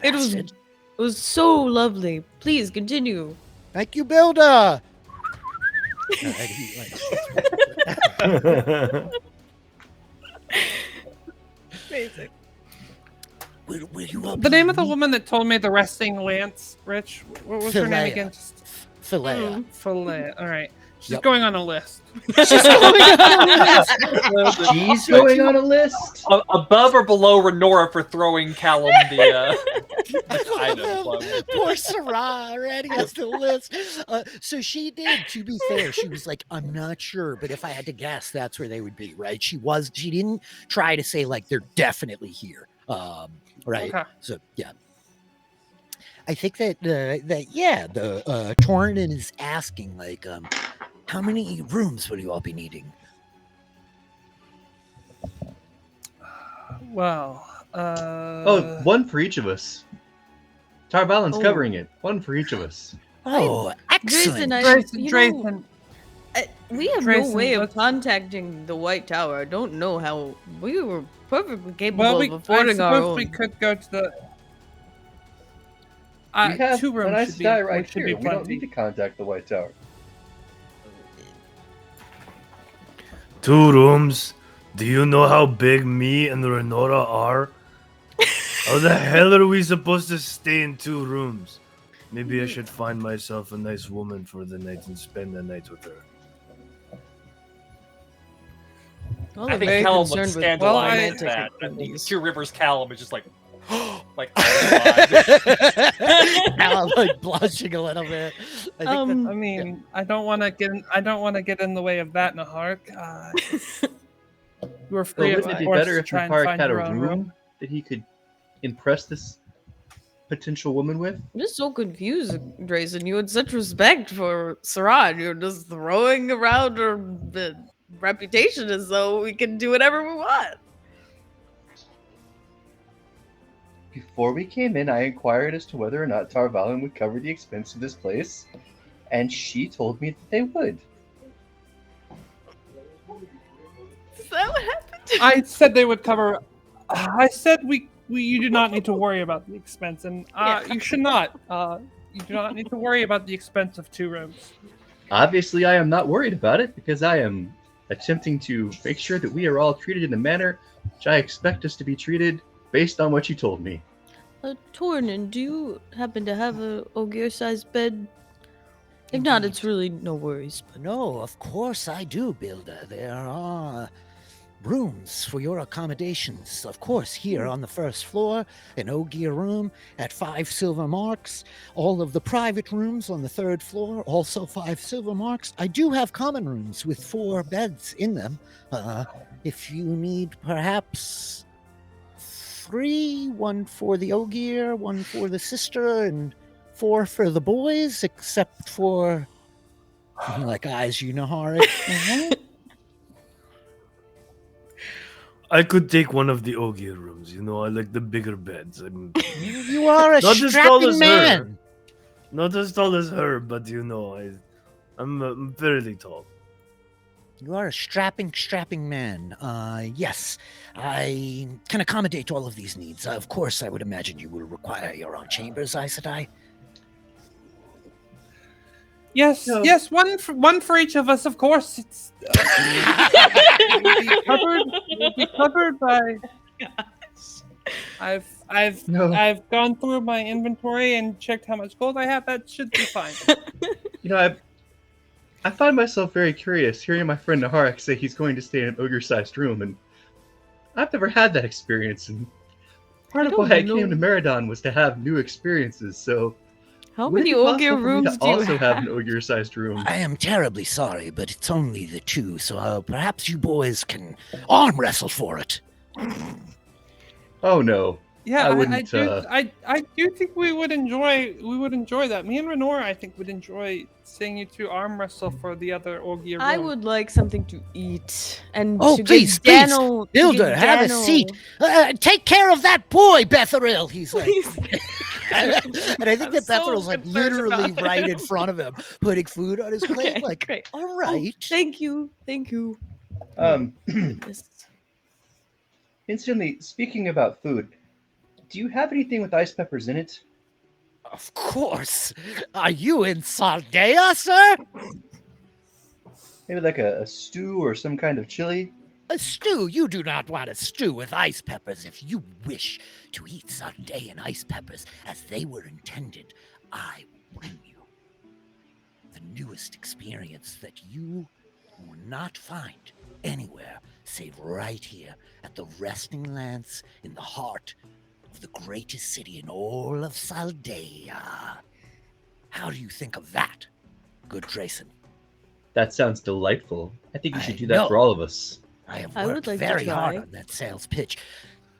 It was so lovely. Please continue. Thank you, Builder. Amazing. Will you all The name of the woman that told me the Resting Lance, Rich, what was her name Saldaea. again? Saldaea. Saldaea. All right. She's Yep. going on a list. She's going on a list. Above or below Renora for throwing Callum the item. Poor Sarah already has the list. So she did, to be fair, she was like, I'm not sure, but if I had to guess, that's where they would be, right? She didn't try to say like they're definitely here. Right. Okay. So yeah. I think that the Tornin is asking like how many rooms will you all be needing? Well, one for each of us. Tarvalin's Oh. covering it. One for each of us. Oh, excellent. Drayson, we have Grayson, no way of let's- contacting the White Tower. I don't know how. We were perfectly capable well, of I affording our suppose own. we could go to the. We have 2 rooms an Aes should be, Sedai right should here. be We don't plenty. need to contact the White Tower. 2 rooms? Do you know how big me and Renora are? How the hell are we supposed to stay in 2 rooms? Maybe I should find myself a nice woman for the night and spend the night with her. Well, I I'm think very Callum would concerned with stand Well, alive I- with that. And the activities. Two Rivers Callum is just like, like, oh my Now I'm like blushing a little bit. I think I mean, I don't want to get in the way that, Nahark. You were So free wouldn't it be of course, better to if try and Nahark find had a your own room that he could impress this potential woman with? I'm just so confused, Drayson. You had such respect for Sarad. You're just throwing around her the reputation as though we can do whatever we want. Before we came in, I inquired as to whether or not Tarvalin would cover the expense of this place, and she told me that they would. Is that what happened? I said they would cover. I said you do not need to worry about the expense, and you should not. You do not need to worry about the expense of 2 rooms. Obviously, I am not worried about it because I am attempting to make sure that we are all treated in the manner which I expect us to be treated based on what you told me. Tornin, do you happen to have a Ogier-sized bed? If not, it's really no worries. But No, of course I do, Builder. There are rooms for your accommodations. Of course, here on the first floor, an Ogier room at 5 silver marks. All of the private rooms on the 3rd floor, also 5 silver marks. I do have common rooms with 4 beds in them. If you need perhaps 3, 1 for the Ogier, 1 for the sister, and 4 for the boys, except for like eyes, Nahara. I could take one of the Ogier rooms. You know, I like the bigger beds. And You are a not as tall strapping as man. her. Not as tall as her, but you know, I'm fairly tall. You are a strapping man. Yes, I can accommodate all of these needs. Of course, I would imagine you will require your own chambers, Aes Sedai. Yes, No. yes, one for each of us, of course. It's will be covered by. No. I've gone through my inventory and checked how much gold I have. That should be fine. You know, I find myself very curious hearing my friend Naharak say he's going to stay in an ogre-sized room, and I've never had that experience. And part of why I came to Maradon was to have new experiences. So, how would it many be possible Ogier for me rooms to do you also have? have an ogre-sized room? I am terribly sorry, but it's only the 2, so perhaps you boys can arm wrestle for it. Oh no. Yeah, I I wouldn't, do think we would enjoy that. Me and Renora, I think, would enjoy seeing you 2 arm wrestle for the other Ogier room. I would like something to eat and Oh, to please, get please, Daniel, to Builder, get have a Daniel- seat. Take care of that boy, Betheril. He's like, Please. and I think I'm that so Betherill's like concerned literally about right in him. front of him, putting food on his plate. Okay, Like, great. all Oh, right. thank you. Yes. Instantly, speaking about food, do you have anything with ice peppers in it? Of course. Are you in Saldaea, sir? Maybe like a stew or some kind of chili? A stew? You do not want a stew with ice peppers. If you wish to eat Saldaean ice peppers as they were intended, I will bring you the newest experience that you will not find anywhere save right here at the resting lands in the heart of the greatest city in all of Saldaea. How do you think of that, good Drayson? That sounds delightful. I think you should I do that know. for all of us. I have I would worked like to very hard try. on that sales pitch.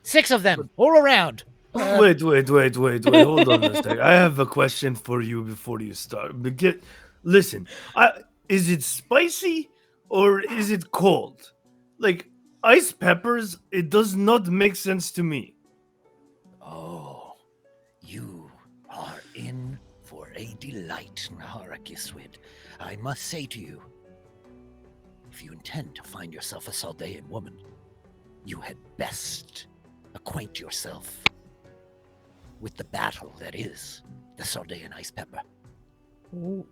6 of them, all around. Wait. Hold on a sec. I have a question for you before you start. Listen, is it spicy or is it cold? Like, ice peppers, it does not make sense to me. Oh, you are in for a delight, Nahara Giswid. I must say to you, if you intend to find yourself a Saldaean woman, you had best acquaint yourself with the battle that is the Saldaean ice pepper. Ooh.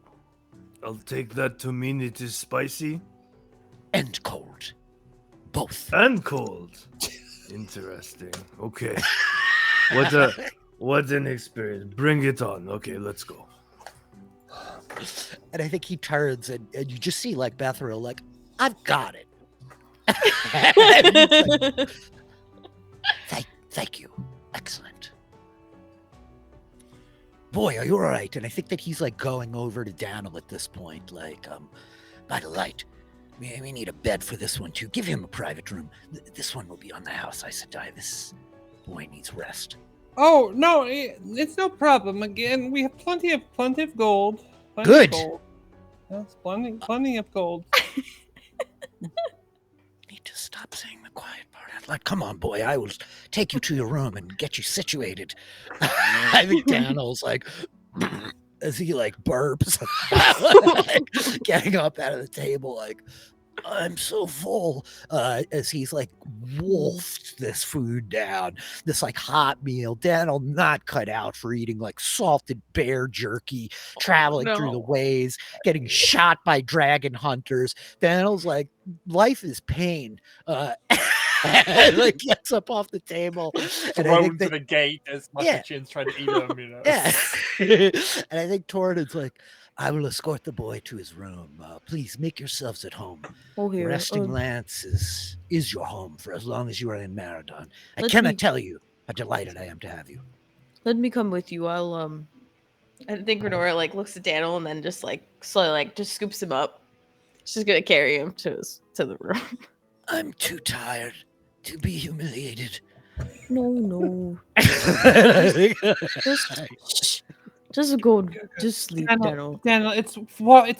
I'll take that to mean it is spicy And cold. Both. and cold. Interesting. Okay. What an experience. Bring it on. Okay, let's go. And I think he turns and you just see like Betheril like, I've got it. Thank you. Excellent. Boy, are you all right? And I think that he's like going over to Daniel at this point, like, by the light, we need a bed for this one too. Give him a private room. This one will be on the house. I said, this boy needs rest. Oh no, it's no problem. Again, we have plenty of gold. Plenty Good. Of gold. Yes, plenty of gold. Need to stop saying the quiet part out like, come on, boy, I will take you to your room and get you situated. I think Daniel's like, as he like burps, like, getting up out of the table, like, I'm so full, as he's like wolfed this food down, this like hot meal. Daniel not cut out for eating like salted bear jerky, traveling through the ways, getting shot by dragon hunters. Daniel's like, life is pain. And like gets up off the table and I Thrown think to that, the gate as Musichin's trying to eat him, you know. yeah. And I think Torrin's like, I will escort the boy to his room. Please make yourselves at home. Oh, here. Resting Lance is your home for as long as you are in Maradon. I Let cannot me- tell you how delighted I am to have you. Let me come with you. I'll I think Renora like looks at Daniel and then just like slowly like just scoops him up. She's gonna carry him to the room. I'm too tired to be humiliated. No. I Just go. Just sleep, Daniel. Daniel, it's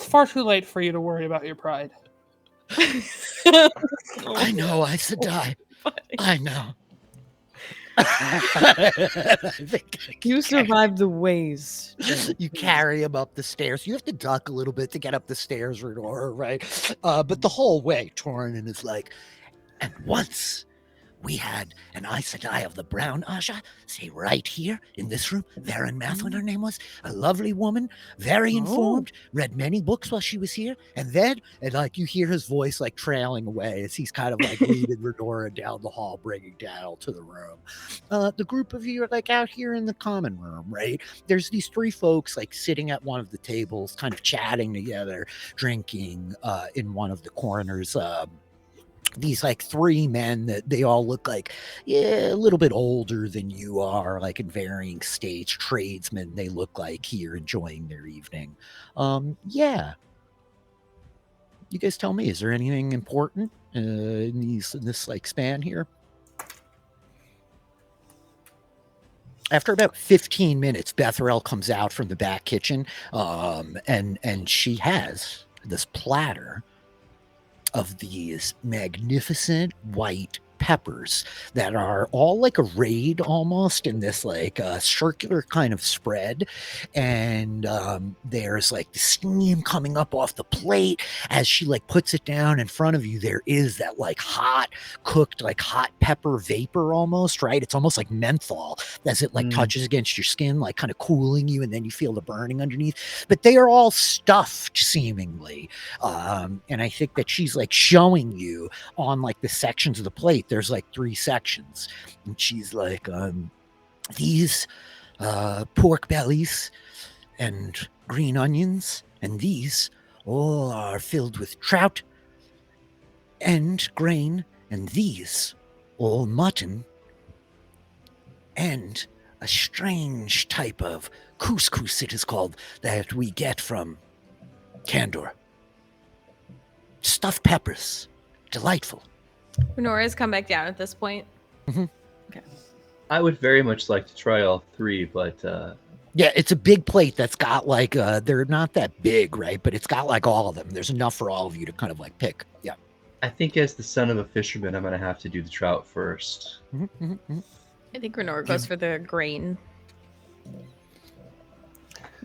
far too late for you to worry about your pride. know, I said die. I know. I think You survived the ways. you carry him up the stairs. You have to duck a little bit to get up the stairs, Renora, right? But the whole way, Torrin is like, and once we had an Aes Sedai of the Brown Aja stay right here in this room. Varen Mathwin, her name was, a lovely woman, very informed, read many books while she was here. And then, and like you hear his voice like trailing away as he's kind of like leading Renora down the hall, bringing Daniel to the room. The group of you are like out here in the common room, right? There's these three folks like sitting at one of the tables, kind of chatting together, drinking in one of the corners. These like three men that they all look like a little bit older than you are, like in varying stage tradesmen they look like here enjoying their evening. Yeah, you guys tell me, is there anything important in this like span here? After about 15 minutes, Bethuel comes out from the back kitchen, and she has this platter of these magnificent white peppers that are all like arrayed almost in this like circular kind of spread, and there's like the steam coming up off the plate as she like puts it down in front of you. There is that like hot cooked like hot pepper vapor almost, right? It's almost like menthol as it like touches against your skin, like kind of cooling you, and then you feel the burning underneath. But they are all stuffed seemingly, and I think that she's like showing you on like the sections of the plate. There's like 3 sections, and she's like, these pork bellies and green onions, and these all are filled with trout and grain, and these all mutton and a strange type of couscous, it is called, that we get from Kandor. Stuffed peppers. Delightful. Renora's come back down at this point. I would very much like to try all 3, but yeah, it's a big plate that's got like they're not that big, right? But it's got like all of them. There's enough for all of you to kind of like pick. Yeah. I think as the son of a fisherman, I'm going to have to do the trout first. I think Renora goes for the grain.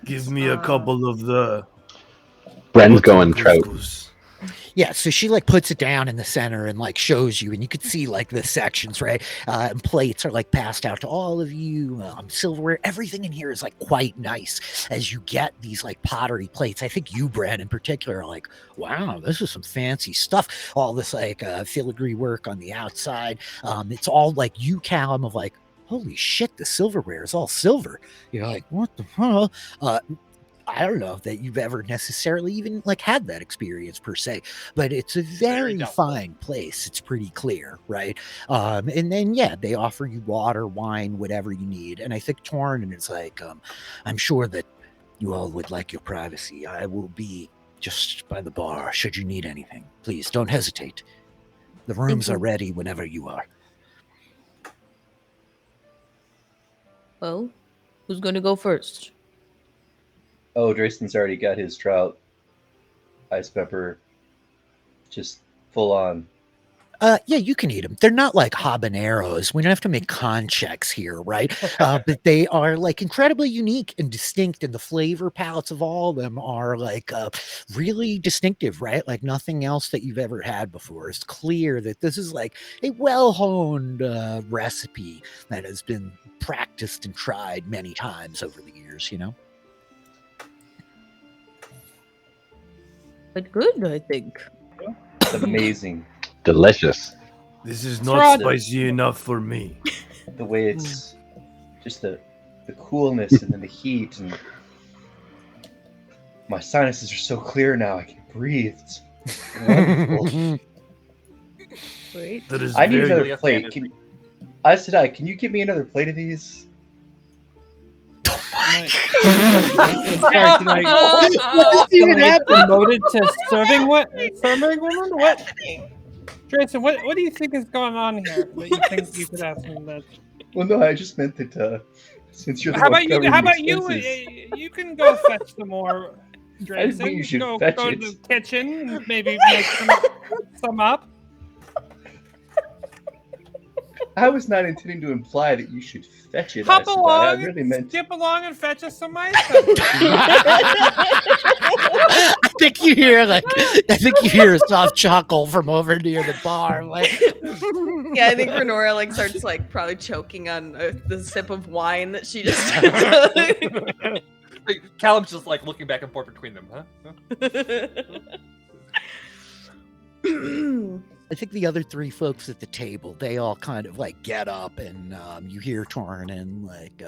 Give me a couple of the. Bren's going trout. couscous. Yeah, so she like puts it down in the center and like shows you, and you could see like the sections, right? And plates are like passed out to all of you. Silverware, everything in here is like quite nice as you get these like pottery plates. I think you, Brad, in particular, are like, wow, this is some fancy stuff. All this like filigree work on the outside. It's all like you, Callum, of like, holy shit, the silverware is all silver. You're like, what the hell? I don't know that you've ever necessarily even like had that experience per se, but it's a very fine place. It's pretty clear, right? And then yeah, they offer you water, wine, whatever you need. And I think Torn is like, I'm sure that you all would like your privacy. I will be just by the bar should you need anything. Please don't hesitate. The rooms are ready whenever you are. Well, who's going to go first? Oh, Drayson's already got his trout, ice pepper, just full on. Yeah, you can eat them. They're not like habaneros. We don't have to make con checks here, right? But they are like incredibly unique and distinct, and the flavor palettes of all of them are like really distinctive, right? Like nothing else that you've ever had before. It's clear that this is like a well-honed recipe that has been practiced and tried many times over the years, you know? But good, I think. It's amazing. Delicious. This is It's not raw. spicy enough for me. The way it's just the coolness and then the heat, and my sinuses are so clear now. I can breathe. It's wonderful. Great. That is I need very another Really plate. Can you give me another plate of these? What even happened? Promoted to serving woman? What? Jason, what do you think is going on here that you think you could ask me that? Well, no, I just meant that since you're the How one about you? covering How the about you? expenses- You can go fetch some more. I didn't Jason, think you should go fetch to it. the kitchen and maybe make some up. I was not intending to imply that you should fetch it. Hop I along, really meant. skip along, and fetch us some ice. I think you hear a soft chuckle from over near the bar. Like, Yeah, I think Renora like starts like probably choking on the sip of wine that she just took. Like, Callum's just like looking back and forth between them, huh? I think the other three folks at the table, they all kind of like get up, and you hear Tornin like,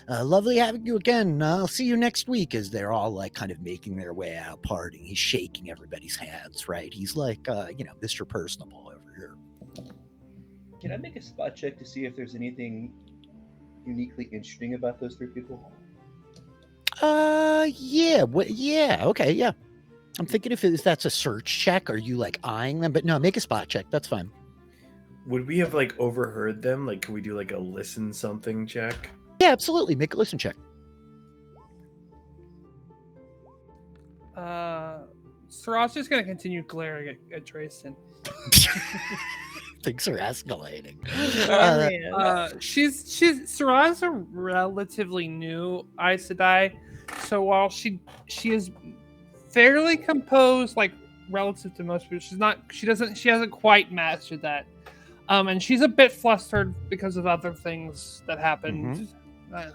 lovely having you again. I'll see you next week, as they're all like kind of making their way out partying. He's shaking everybody's hands, right? He's like, Mr. Personable over here. Can I make a spot check to see if there's anything uniquely interesting about those three people? Yeah. Okay, yeah. I'm thinking if that's a search check, are you like eyeing them? But no, make a spot check. That's fine. Would we have like overheard them? Like, can we do like a listen something check? Yeah, absolutely. Make a listen check. Sarah's just gonna continue glaring at Drayson. Things are escalating. Sarah's a relatively new Aes Sedai, so while she is fairly composed, like relative to most people, she hasn't quite mastered that. And she's a bit flustered because of other things that happened.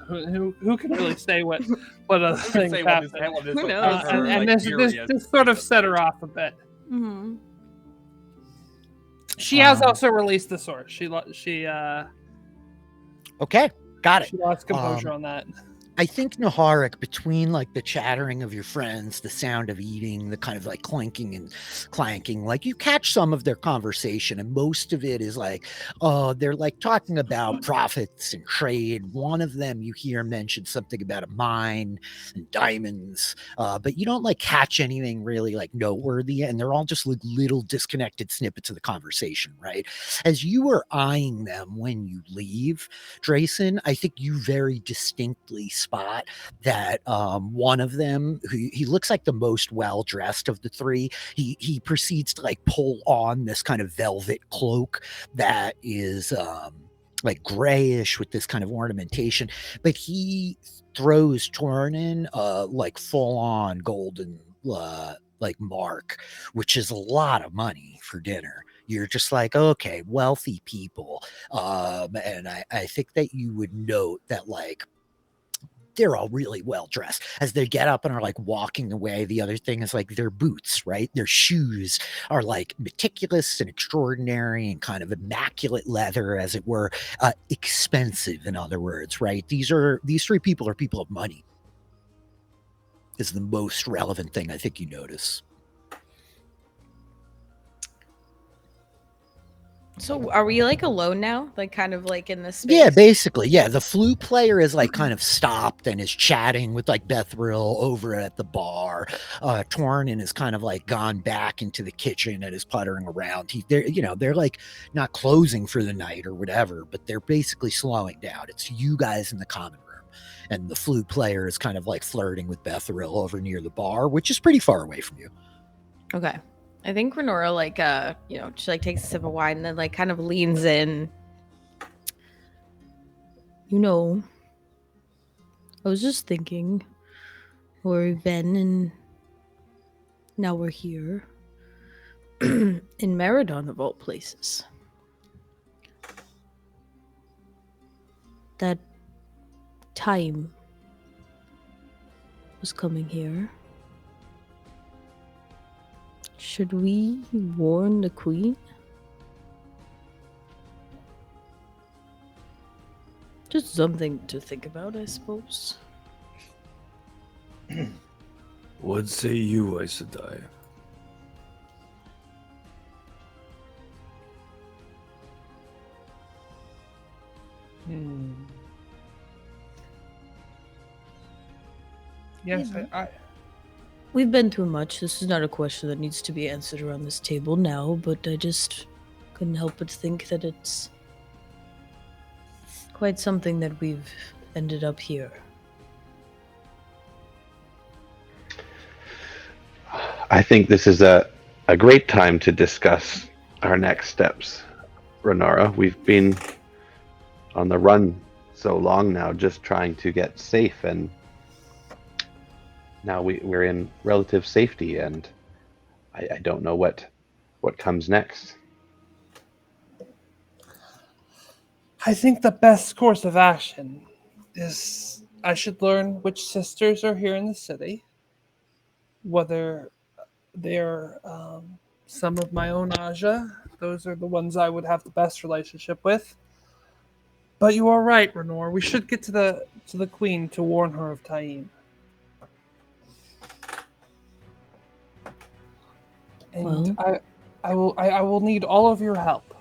Who can really say what other things happened? Who knows? And this sort of set her off a bit. Mm-hmm. She has also released the source. She Okay, got it. She lost composure on that. I think Naharik, between like the chattering of your friends, the sound of eating, the kind of like clinking and clanking, like you catch some of their conversation, and most of it is like, they're like talking about profits and trade. One of them you hear mention something about a mine and diamonds, but you don't like catch anything really like noteworthy, and they're all just like little disconnected snippets of the conversation, right? As you are eyeing them when you leave, Drayson, I think you very distinctly spot that one of them, who he looks like the most well-dressed of the three, he proceeds to like pull on this kind of velvet cloak that is like grayish with this kind of ornamentation, but he throws Tornin like full-on golden like mark, which is a lot of money for dinner. You're just like, okay, wealthy people. And I think that you would note that like they're all really well dressed as they get up and are like walking away. The other thing is like their boots, right? Their shoes are like meticulous and extraordinary and kind of immaculate leather, as it were, expensive, in other words, right? These three people are people of money, is the most relevant thing I think you notice. So are we like alone now? Like kind of like in this space? Yeah, basically. Yeah. The flute player is like kind of stopped and is chatting with like Bethril over at the bar. Tornin is kind of like gone back into the kitchen and is puttering around. They're like not closing for the night or whatever, but they're basically slowing down. It's you guys in the common room. And the flute player is kind of like flirting with Bethril over near the bar, which is pretty far away from you. Okay. I think Renora she takes a sip of wine and then kind of leans in. I was just thinking where we've been and now we're here. In Maradon of all places. That time was coming here. Should we warn the queen? Just something to think about, I suppose. What say you, Saldaea? Yes, We've been through much. This is not a question that needs to be answered around this table now, but I just couldn't help but think that it's quite something that we've ended up here. I think this is a great time to discuss our next steps, Renora. We've been on the run so long now, just trying to get safe, and now we're in relative safety, and I don't know what comes next. I think the best course of action is I should learn which sisters are here in the city, whether they're some of my own Aja. Those are the ones I would have the best relationship with. But you are right, Renor. We should get to the queen to warn her of Taim. And I will need all of your help.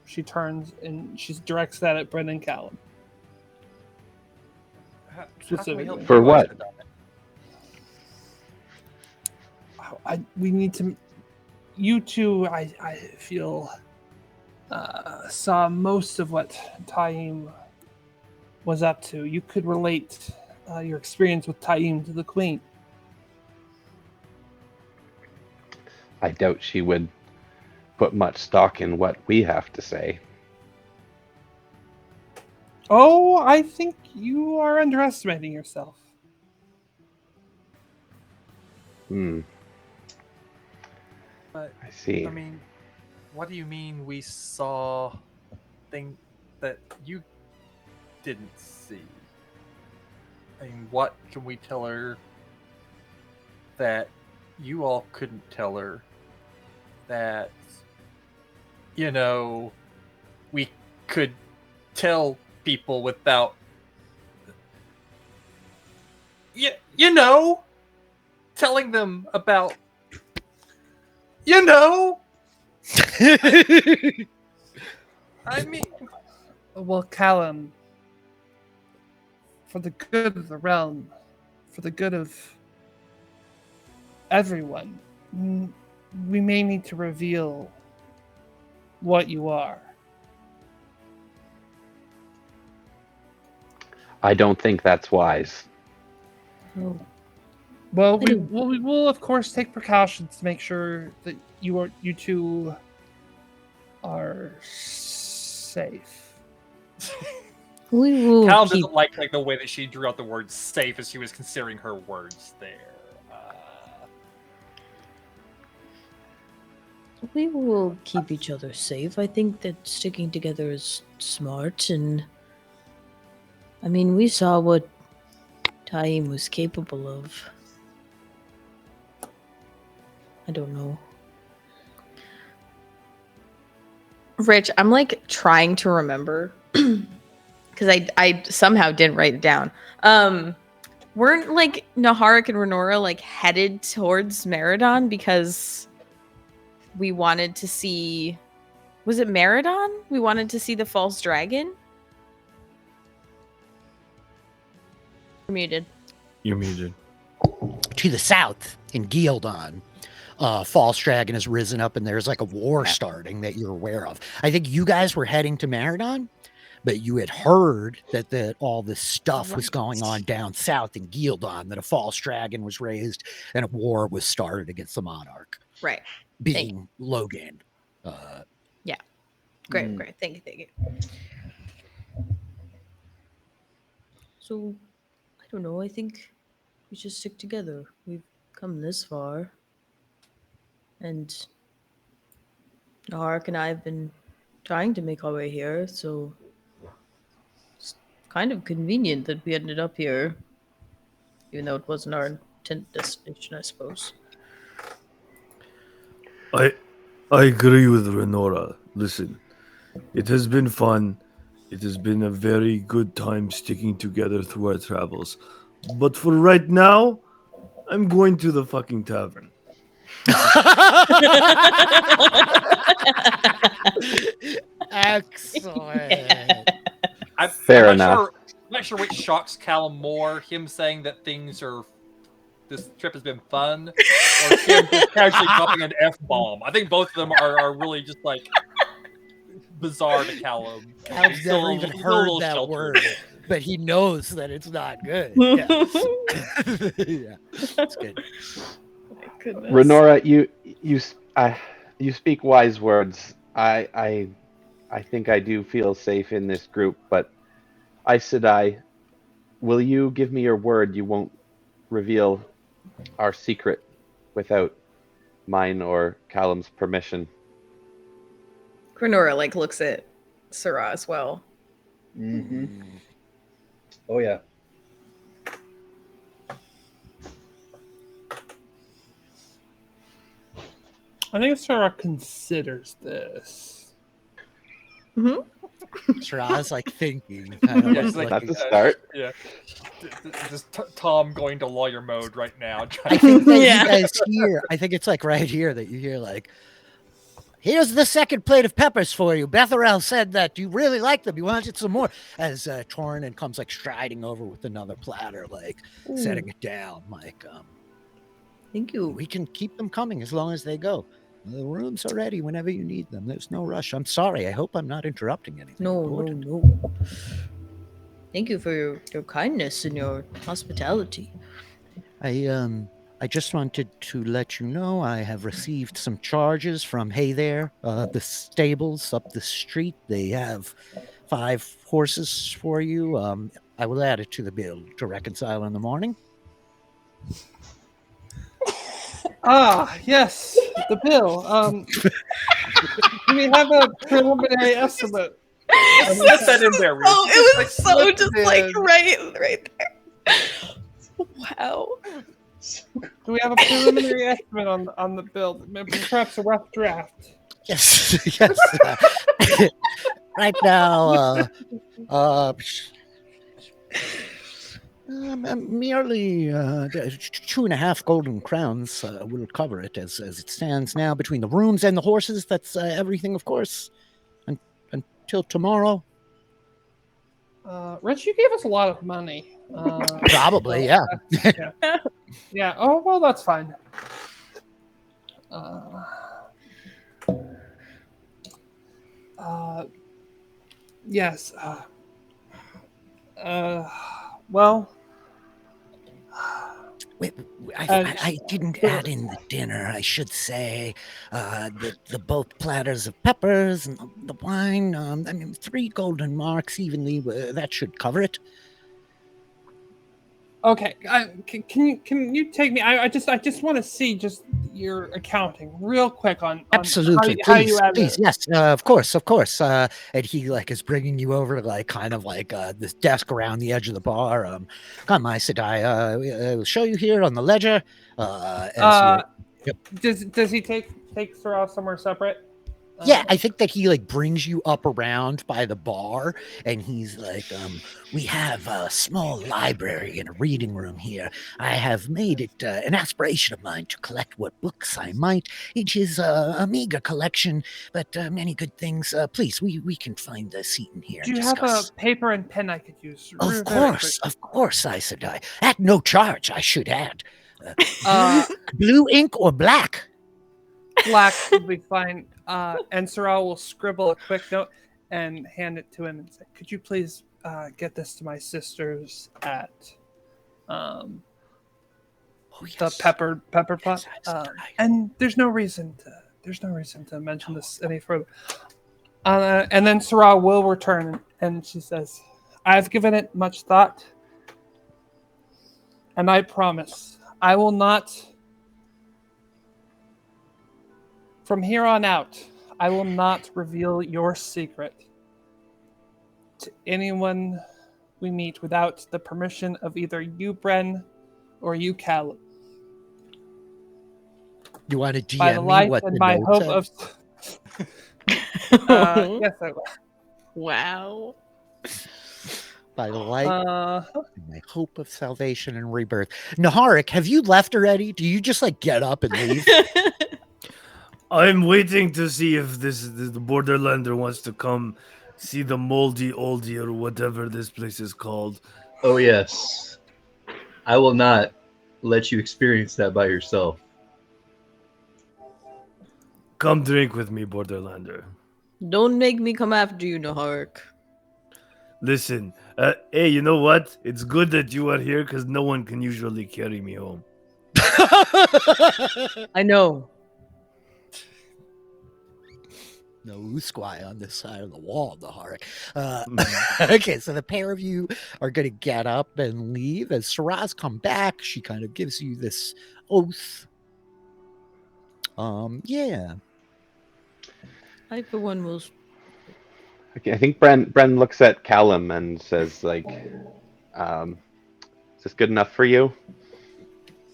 She turns and she directs that at Brendan Callum. Specifically. For what? We need to. You two, I feel, saw most of what Taim was up to. You could relate your experience with Taim to the Queen. I doubt she would put much stock in what we have to say. Oh, I think you are underestimating yourself. I see. I mean, what do you mean we saw things that you didn't see? I mean, what can we tell her that you all couldn't tell her? That, we could tell people without, telling them about, I mean, well, Callum, for the good of the realm, for the good of everyone, we may need to reveal what you are. I don't think that's wise. Oh. Well, we will of course take precautions to make sure that you two are safe. We will. Callum doesn't like the way that she drew out the word "safe" as she was considering her words there. We will keep each other safe. I think that sticking together is smart, and I mean, we saw what Taim was capable of. I don't know. Rich, I'm trying to remember because I somehow didn't write it down. Weren't Naharik and Renora headed towards Maradon because we wanted to see? Was it Maradon? We wanted to see the false dragon. You're muted. You're muted. To the south in Gildon, false dragon has risen up, and there's a war starting that you're aware of. I think you guys were heading to Maradon, but you had heard that all this stuff was going on down south in Gildon, that a false dragon was raised and a war was started against the monarch. Right. being Logan. Great. Thank you. So, I don't know. I think we should stick together. We've come this far. And Naharik and I have been trying to make our way here, so it's kind of convenient that we ended up here, even though it wasn't our intent destination, I suppose. I agree with Renora. Listen, it has been fun. It has been a very good time sticking together through our travels. But for right now, I'm going to the fucking tavern. Excellent. Fair I'm enough. not sure which shocks Callum more: him saying that this trip has been fun, or him just casually dropping an F-bomb. I think both of them are really just like bizarre to Callum. Cal's He's still never a even little- still a heard little that sheltered. word, but he knows that it's not good. Yeah, yeah, that's good. My goodness. Renora, you speak wise words. I think I do feel safe in this group, but Aes Sedai, will you give me your word you won't reveal our secret without mine or Callum's permission? Granora looks at Sarah as well. Mm-hmm. Oh yeah. I think Sarah considers this. Shiraz like thinking, kind of Yeah, like it's like- That's looking. a start. Yeah, just Tom going to lawyer mode right now. I think that Yeah. you guys hear. I think it's like right here that you hear like, "Here's the second plate of peppers for you. Betharel said that you really liked them. You wanted some more." As Torrin comes like striding over with another platter, like setting it down. Like, Thank you. we can keep them coming as long as they go. The rooms are ready whenever you need them. There's no rush. I'm sorry. I hope I'm not interrupting anything. No. important. Thank you for your kindness and your hospitality. I just wanted to let you know I have received some charges from Hey There, the stables up the street. They have 5 horses for you. I will add it to the bill to reconcile in the morning. Ah, yes, the bill. Do we have a preliminary estimate? Slip that in there. Reese. Oh, it was so slip just it like in. right there. Wow. Do we have a preliminary estimate on the bill? Maybe perhaps a rough draft. Yes, yes. Right now, merely 2.5 golden crowns will cover it as it stands now between the rooms and the horses. That's everything, of course, until tomorrow. Rich, you gave us a lot of money. Probably, yeah. Yeah. Oh well, that's fine. Yes. Well. Wait, I didn't add in the dinner. I should say the both platters of peppers and the wine. 3 golden marks evenly. That should cover it. Okay. Can you take me? I just want to see just your accounting real quick on Absolutely, how please, you add please, yes, of course. And he is bringing you over to kind of this desk around the edge of the bar. Come, Aes Sedai, we'll show you here on the ledger. Does he take Sorrel somewhere separate? Yeah, I think that he brings you up around by the bar, and he's like, we have a small library and a reading room here. I have made it an aspiration of mine to collect what books I might. It is a meager collection, but many good things. Please, we can find a seat in here. Do you and have a discuss. paper and pen I could use? Of course, Aes Sedai. At no charge, I should add. Blue ink or black? Black would be fine. And Sorrel will scribble a quick note and hand it to him and say, "Could you please get this to my sisters at the pepper pot. And there's no reason to mention this any further. And then Sarah will return, and she says, "I've given it much thought, and I promise I will not. From here on out, I will not reveal your secret to anyone we meet without the permission of either you, Bren, or you, Callum. You want to By the DM me light what and the by note hope said? of yes, I will. Wow. By the light and my hope of salvation and rebirth. Naharik, have you left already? Do you just like get up and leave? I'm waiting to see if the borderlander wants to come see the moldy oldie or whatever this place is called. Oh yes, I will not let you experience that by yourself. Come drink with me, borderlander. Don't make me come after you, Naharik. Listen, hey, you know what? It's good that you are here because no one can usually carry me home. I know. No usquai on this side of the wall, Naharik. Okay, so the pair of you are going to get up and leave. As Sarah's come back, she kind of gives you this oath. Yeah. I, for one, will. Okay, I think Bren looks at Callum and says, like, is this good enough for you?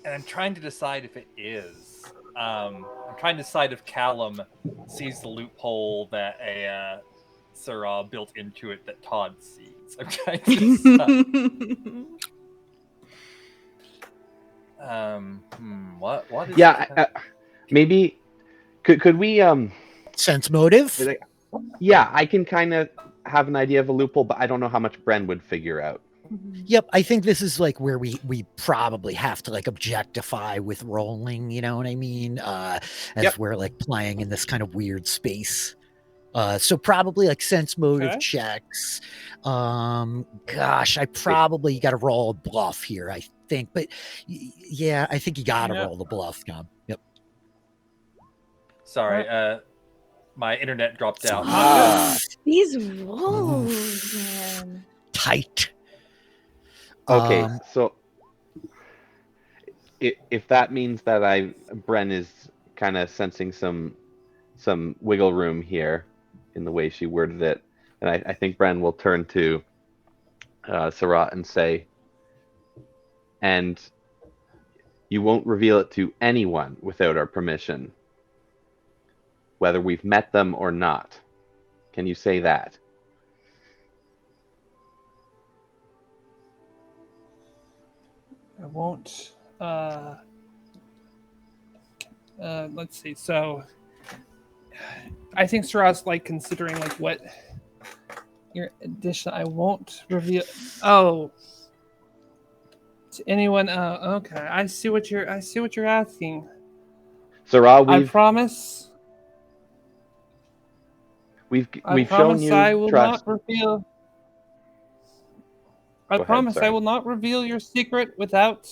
And I'm trying to decide if it is. I'm trying to decide if Callum sees the loophole that a Sarah built into it that Todd sees. I'm trying to decide. What is Maybe could we sense motive? Yeah, I can kind of have an idea of a loophole, but I don't know how much Bren would figure out. Yep, I think this is like where we probably have to like objectify with rolling, you know what I mean? As we're like playing in this kind of weird space. So probably like sense motive checks. Gosh, I probably got to roll a bluff here, I think. But yeah, I think you got to roll the bluff, Tom. Yep. Sorry, my internet dropped out. These rolls, man. Tight. Okay, so if that means that Bren is kind of sensing some wiggle room here in the way she worded it, and I think Bren will turn to Sarah and say, and you won't reveal it to anyone without our permission, whether we've met them or not. Can you say that? I won't. Let's see. So, I think Sarah's like considering like what your addition. I won't reveal. Oh, to anyone. Okay. I see what you're asking. Sarah, I promise. We've I shown promise you I will trust. not reveal. I Go ahead, promise sorry. I will not reveal your secret without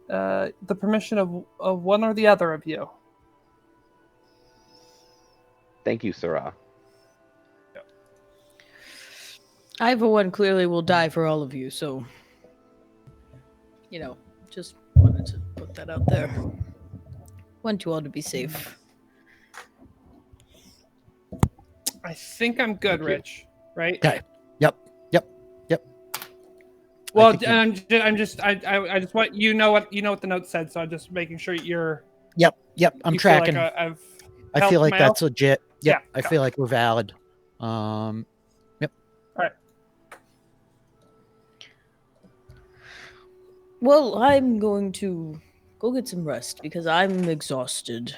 the permission of one or the other of you. Thank you, Sarah. I, for one, clearly will die for all of you, so, just wanted to put that out there. Want you all to be safe. I think I'm good, Rich. Right? Okay. Yep. Well, I just want you know what the note said, so I'm just making sure you're. Yep. I'm you tracking. Feel like I feel like that's legit. Yep. Yeah. I feel like we're valid. Yep. All right. Well, I'm going to go get some rest because I'm exhausted.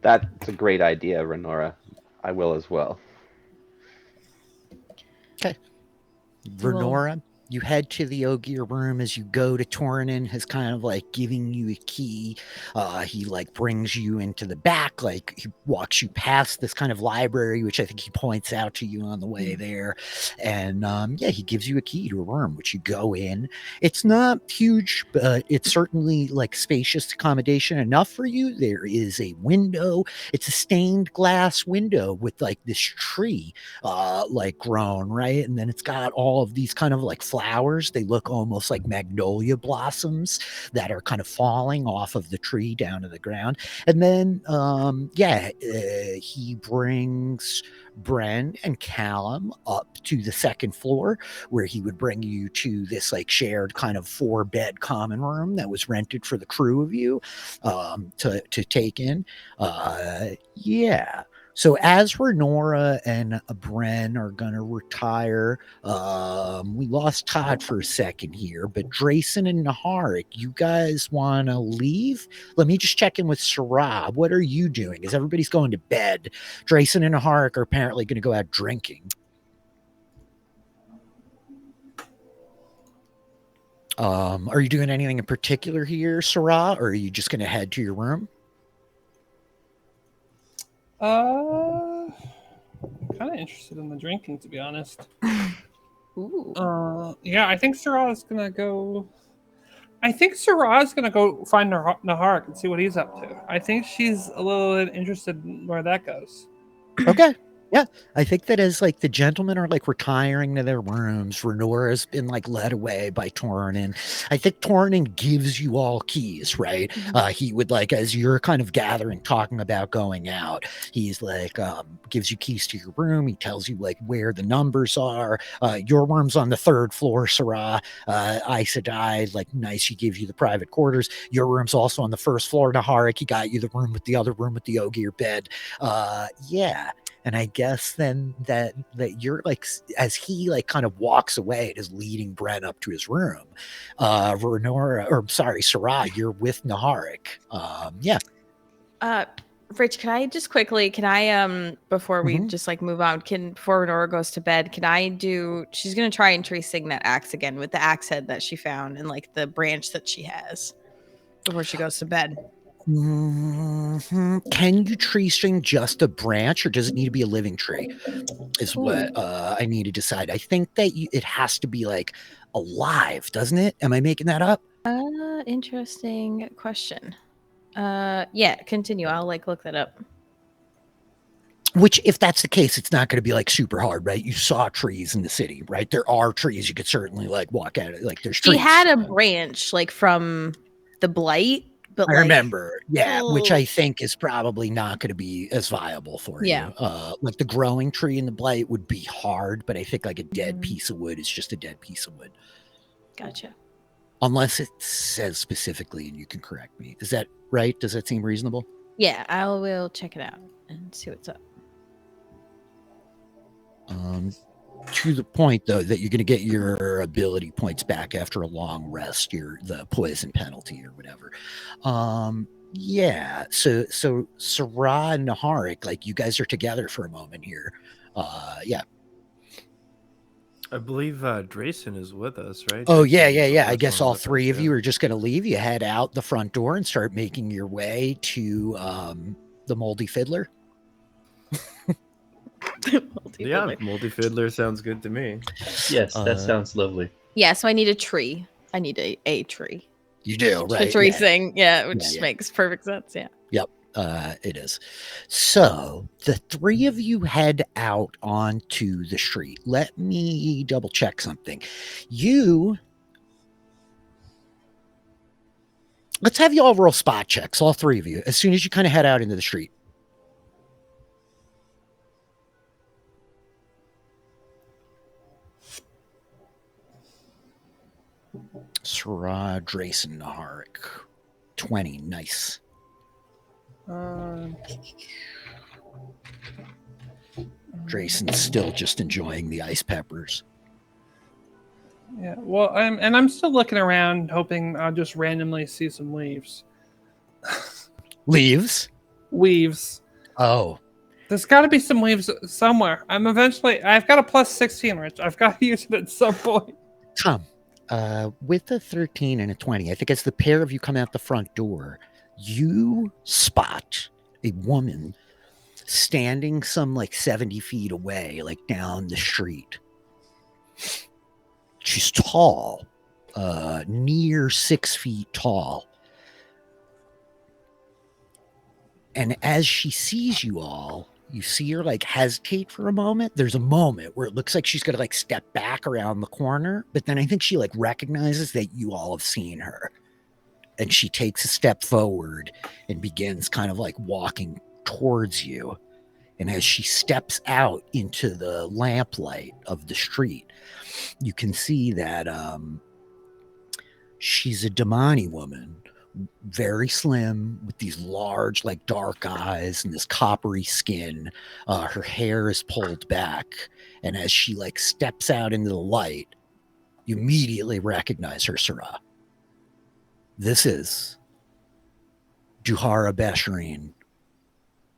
That's a great idea, Renora. I will as well. Okay. Renora, you head to the Ogier room. As you go to Tornin has kind of like giving you a key. He like brings you into the back, like he walks you past this kind of library, which I think he points out to you on the way there. And he gives you a key to a room, which you go in. It's not huge, but it's certainly like spacious accommodation enough for you. There is a window. It's a stained glass window with like this tree like grown, right? And then it's got all of these kind of like flowers. They look almost like magnolia blossoms that are kind of falling off of the tree down to the ground. And then he brings Bren and Callum up to the second floor, where he would bring you to this like shared kind of 4-bed common room that was rented for the crew of you to take in. So as Renora and Bren are going to retire, we lost Todd for a second here, but Drayson and Naharik, you guys want to leave? Let me just check in with Sarah. What are you doing? As everybody's going to bed, Drayson and Naharik are apparently going to go out drinking. Are you doing anything in particular here, Sarah, or are you just going to head to your room? Kind of interested in the drinking, to be honest. Ooh. I think Sarah's gonna go. I think Sarah's gonna go find Naharik and see what he's up to. I think she's a little bit interested in where that goes. Okay. Yeah, I think that as like the gentlemen are like retiring to their rooms, Renora's been like led away by Tornin. I think Tornin gives you all keys, right? He would like, as you're kind of gathering, talking about going out, he's like, gives you keys to your room. He tells you like where the numbers are. Your room's on the 3rd floor, Sarah. Aes Sedai, like nice, he gives you the private quarters. Your room's also on the 1st floor, Naharik. He got you the room with the other room with the Ogier bed. And I guess then that you're like, as he like kind of walks away and is leading Bren up to his room, Sarah, you're with Naharik. Rich, can I just quickly, before we just like move on, before Renora goes to bed, she's going to try and tracing that axe again with the axe head that she found and like the branch that she has before she goes to bed. Can you tree string just a branch, or does it need to be a living tree? Is what I need to decide. I think that it has to be like alive, doesn't it? Am I making that up? Interesting question. Continue. I'll like look that up. Which, if that's the case, it's not going to be like super hard, right? You saw trees in the city, right? There are trees. You could certainly like walk at it. Like there's trees. She had a branch like from the blight. But I remember, which I think is probably not going to be as viable for you. Like the growing tree in the blight would be hard, but I think like a dead piece of wood is just a dead piece of wood. Gotcha. Unless it says specifically, and you can correct me. Is that right? Does that seem reasonable? Yeah, I will check it out and see what's up. To the point, though, that you're going to get your ability points back after a long rest, the poison penalty or whatever. So Sarah and Naharik, like you guys are together for a moment here. I believe Drayson is with us, right? Oh, yeah. I guess all three of you are just going to leave. You head out the front door and start making your way to the Moldy Fiddler. Moldy Fiddler sounds good to me. Yes, that sounds lovely. Yeah, so I need a tree. I need a tree. You do, right? The tree thing, which makes perfect sense, yeah. Yep, it is. So the three of you head out onto the street. Let me double check something. Let's have you all roll spot checks, all three of you, as soon as you kind of head out into the street. Sarah, Drayson, Naharik. 20, nice. Drayson's still just enjoying the ice peppers. Yeah, well, I'm still looking around, hoping I'll just randomly see some leaves. Leaves? Weaves. Oh. There's got to be some leaves somewhere. I've got a plus 16, Rich. I've got to use it at some point. Come. With a 13 and a 20, I think as the pair of you come out the front door, you spot a woman standing some like 70 feet away, like down the street. She's tall, near 6 feet tall. And as she sees you all, you see her like hesitate for a moment. There's a moment where it looks like she's going to like step back around the corner, but then I think she like recognizes that you all have seen her. And she takes a step forward and begins kind of like walking towards you. And as she steps out into the lamplight of the street, you can see that she's a Damani woman, very slim, with these large, like dark eyes and this coppery skin. Her hair is pulled back, and as she like steps out into the light, you immediately recognize her, Sarah. This is Duhara Besharine,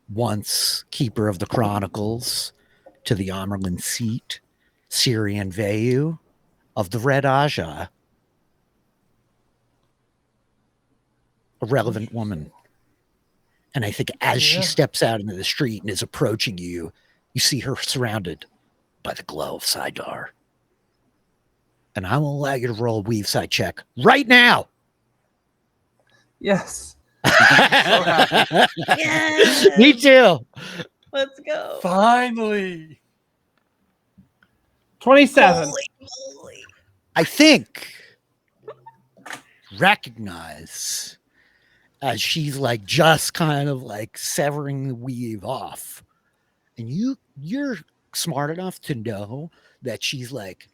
once keeper of the Chronicles to the Amerlin seat, Syrian Vayu of the Red Aja. A relevant woman. And I think as she steps out into the street and is approaching you, you see her surrounded by the glow of Sidar. And I will allow you to roll a weave side check right now. Yes. Yes! Me too. Let's go. Finally. 27. Holy moly. I think recognize as she's like just kind of like severing the weave off. And you're smart enough to know that she's like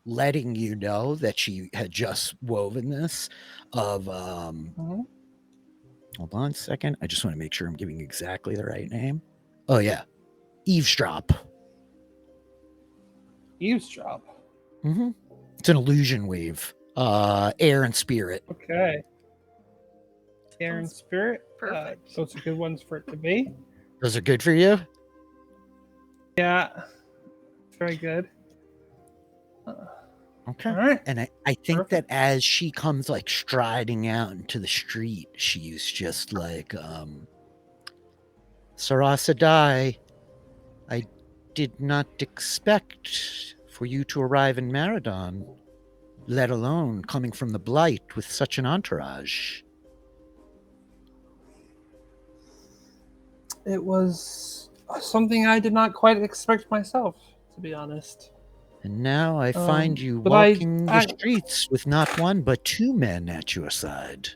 letting you know that she had just woven this of hold on a second. I just want to make sure I'm giving exactly the right name. Oh yeah. Eavesdrop. Eavesdrop. Mm-hmm. It's an illusion weave. Air and spirit. Okay. Air and spirit. Perfect. Those are good ones for it to be. Those are good for you? Yeah. Very good. Okay. All right. And I think Perfect. that as she comes like striding out into the street, she's just like, Sarasadai, I did not expect for you to arrive in Maradon, let alone coming from the Blight with such an entourage. It was something I did not quite expect myself, to be honest. And now I find you but walking I- the streets with not one but two men at your side.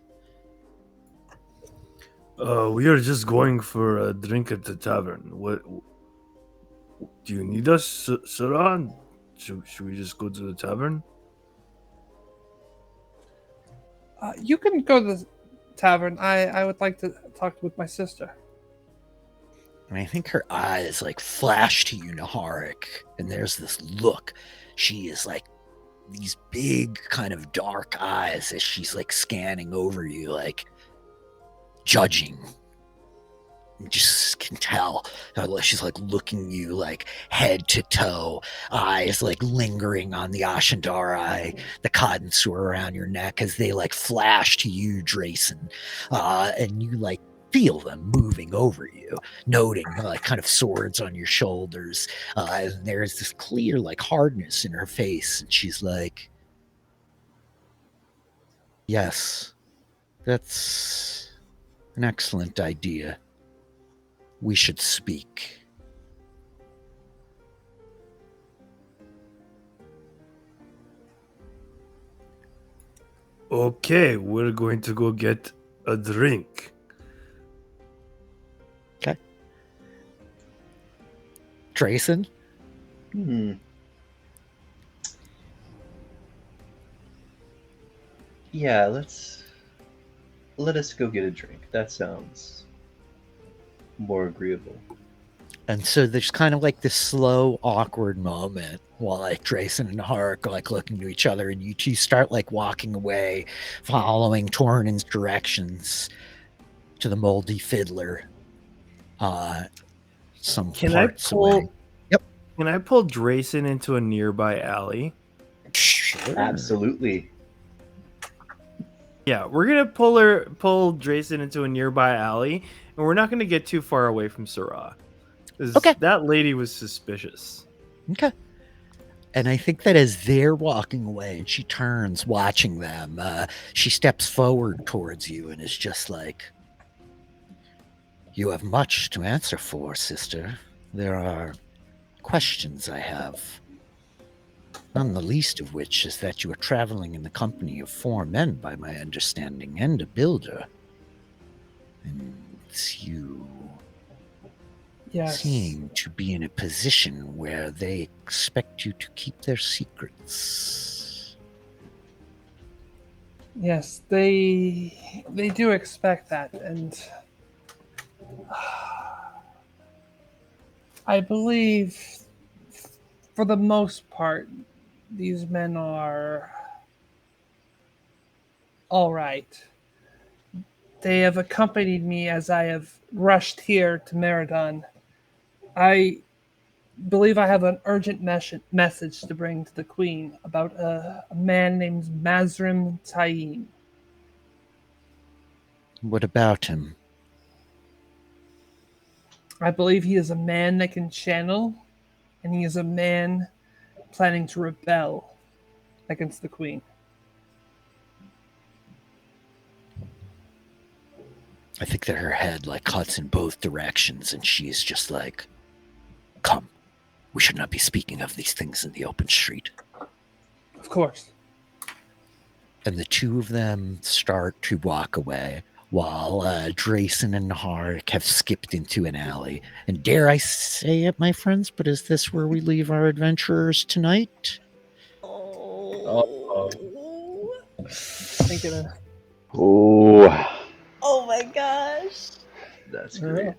We are just going for a drink at the tavern. What do you need us, Saran? Should we just go to the tavern? You can go to the tavern. I would like to talk with my sister. And I think her eyes like flash to you, Naharik, and there's this look. She is like these big kind of dark eyes as she's like scanning over you, like judging. You just can tell how she's like looking you like head to toe, eyes like lingering on the Ashandari, the cotton sore around your neck as they like flash to you, Drayson, and you like feel them moving over you, noting like kind of swords on your shoulders, and there's this clear like hardness in her face, and she's like, yes, that's an excellent idea. We should speak. Okay, we're going to go get a drink. Okay. Drayson? Yeah, let us go get a drink. That sounds more agreeable. And so there's kind of like this slow, awkward moment while like Drayson and Hark are like looking to each other, and you two start like walking away, following Tornin's directions to the Moldy Fiddler. Some Can I parts away. pull Drayson into a nearby alley? Sure. Absolutely. Yeah, we're gonna pull Drayson into a nearby alley, and we're not gonna get too far away from Sarah. Okay. That lady was suspicious. Okay. And I think that as they're walking away and she turns watching them, she steps forward towards you and is just like, "You have much to answer for, sister. There are questions I have. None the least of which is that you are traveling in the company of 4 men, by my understanding, and a builder. And you Yes. seem to be in a position where they expect you to keep their secrets." Yes, they do expect that, and I believe, for the most part, these men are all right. They have accompanied me as I have rushed here to Maradon. I believe I have an urgent message to bring to the Queen about a man named Mazrim Taim. What about him? I believe he is a man that can channel, and he is a man planning to rebel against the Queen. I think that her head like cuts in both directions, and she's just like, "Come, we should not be speaking of these things in the open street." Of course. And the two of them start to walk away while Drayson and Naharik have skipped into an alley. And dare I say it, my friends, but is this where we leave our adventurers tonight? Oh. Thinking of Oh, Oh my gosh. That's great.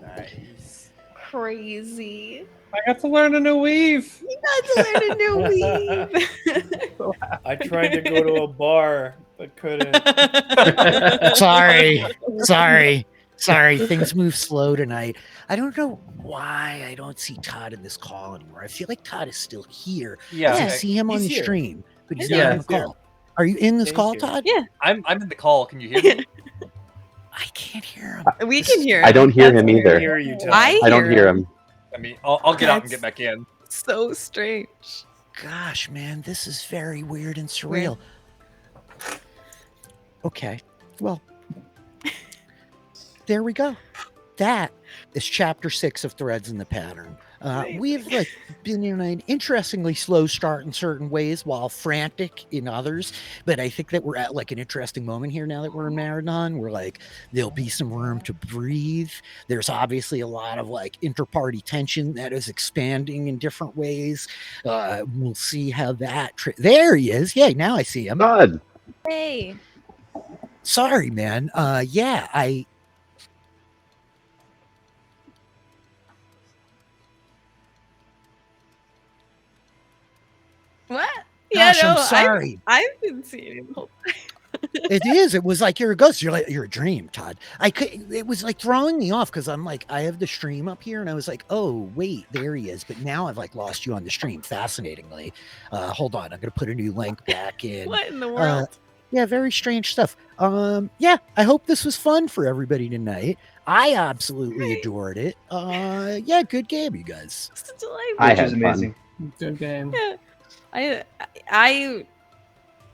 Nice. Crazy. I got to learn a new weave. You got to learn a new weave. I tried to go to a bar, but couldn't. Sorry. Things move slow tonight. I don't know why I don't see Todd in this call anymore. I feel like Todd is still here. Yeah, I see him on he's the here. stream, but he's Yeah, not on the he's here. call. Are you in this Yeah, he's call, here. Todd? Yeah. I'm in the call. Can you hear me? I can't hear him. We can hear I him. don't hear That's him weird to either. hear you, Todd. I I don't hear him. I mean, I'll get out and That's- get back in. So strange. Gosh, man, this is very weird and surreal. Okay, well, there we go. That is chapter 6 of Threads in the Pattern. We've been in an interestingly slow start in certain ways while frantic in others, but I think that we're at an interesting moment here now that we're in Maradon. We're there'll be some room to breathe. There's obviously a lot of inter-party tension that is expanding in different ways. We'll see how that there he is. Yay, now I see him. God. Hey. Sorry, man. What? Gosh, I'm sorry. I've been seeing him the whole time. It is. It was like you're a ghost. You're a dream, Todd. It was throwing me off because I'm I have the stream up here, and I was like, oh wait, there he is. But now I've lost you on the stream. Fascinatingly, hold on, I'm gonna put a new link back in. What in the world? Yeah, very strange stuff. Yeah, I hope this was fun for everybody tonight. I absolutely adored it. Yeah, good game, you guys. It's delightful. I Which had is fun. amazing. Good game. I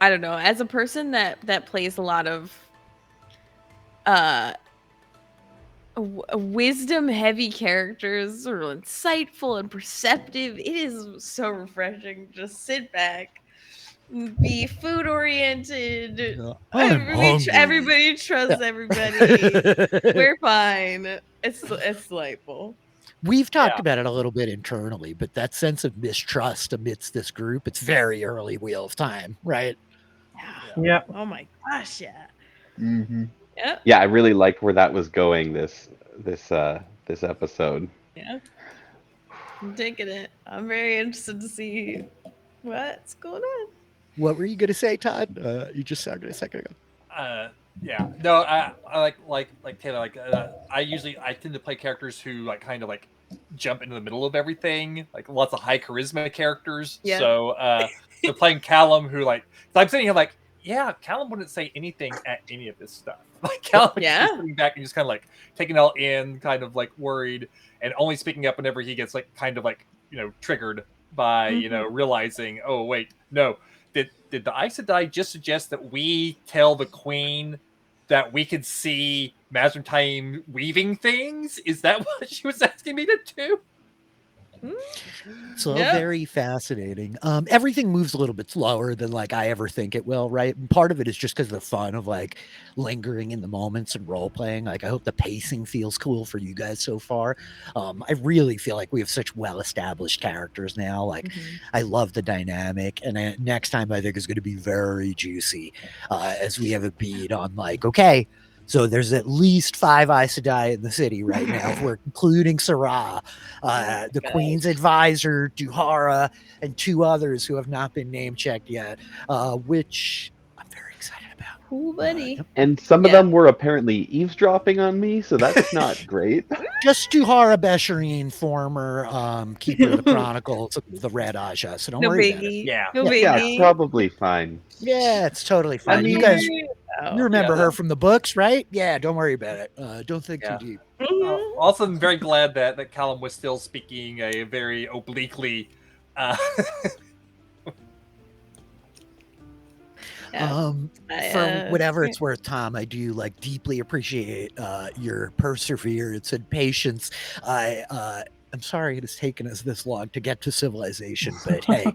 don't know. As a person that plays a lot of wisdom heavy characters, or insightful and perceptive, it is so refreshing. Just sit back, be food oriented. Everybody trusts everybody. We're fine. It's delightful. We've talked about it a little bit internally, but that sense of mistrust amidst this group, it's very early Wheel of Time, right? Yeah. Oh my gosh, yeah. Mm-hmm. Yep. Yeah, I really liked where that was going this episode. Yeah. I'm taking it. I'm very interested to see what's going on. What were you going to say, Todd? You just sounded a second ago. Yeah. No, I like Taylor. I tend to play characters who kind of jump into the middle of everything. Lots of high charisma characters. Yeah. So they're playing Callum, who like so I'm sitting here like, yeah, Callum wouldn't say anything at any of this stuff. Like Callum is Yeah. just sitting back and just kind of like taking it all in, kind of like worried, and only speaking up whenever he gets like kind of like triggered by realizing, oh wait, no, did the Aes Sedai just suggest that we tell the Queen that we could see Mazrantine weaving things? Is that what she was asking me to do? It's all very fascinating. Everything moves a little bit slower than like I ever think it will, right? And part of it is just because of the fun of like lingering in the moments and role playing. Like I hope the pacing feels cool for you guys so far. I really feel like we have such well established characters now. Like I love the dynamic, and next time I think is going to be very juicy as we have a beat on like, okay, so there's at least 5 Aes Sedai in the city right now, if we're including Sarah, the Queen's advisor, Duhara, and 2 others who have not been name checked yet, which I'm very excited about. Cool, buddy. And some of them were apparently eavesdropping on me, so that's not great. Just Duhara Besharine, former keeper of the Chronicles of the Red Aja, so don't worry about it. Yeah. No Yeah, biggie. probably fine. Yeah, it's totally fine. mean, you guys, Oh, you remember yeah. her from the books, right? Yeah, don't worry about it. Don't think Yeah. too deep. Also, I'm very glad that Callum was still speaking a very obliquely. For whatever it's worth, Tom, I do like deeply appreciate your perseverance and patience. I'm sorry it has taken us this long to get to civilization, but hey,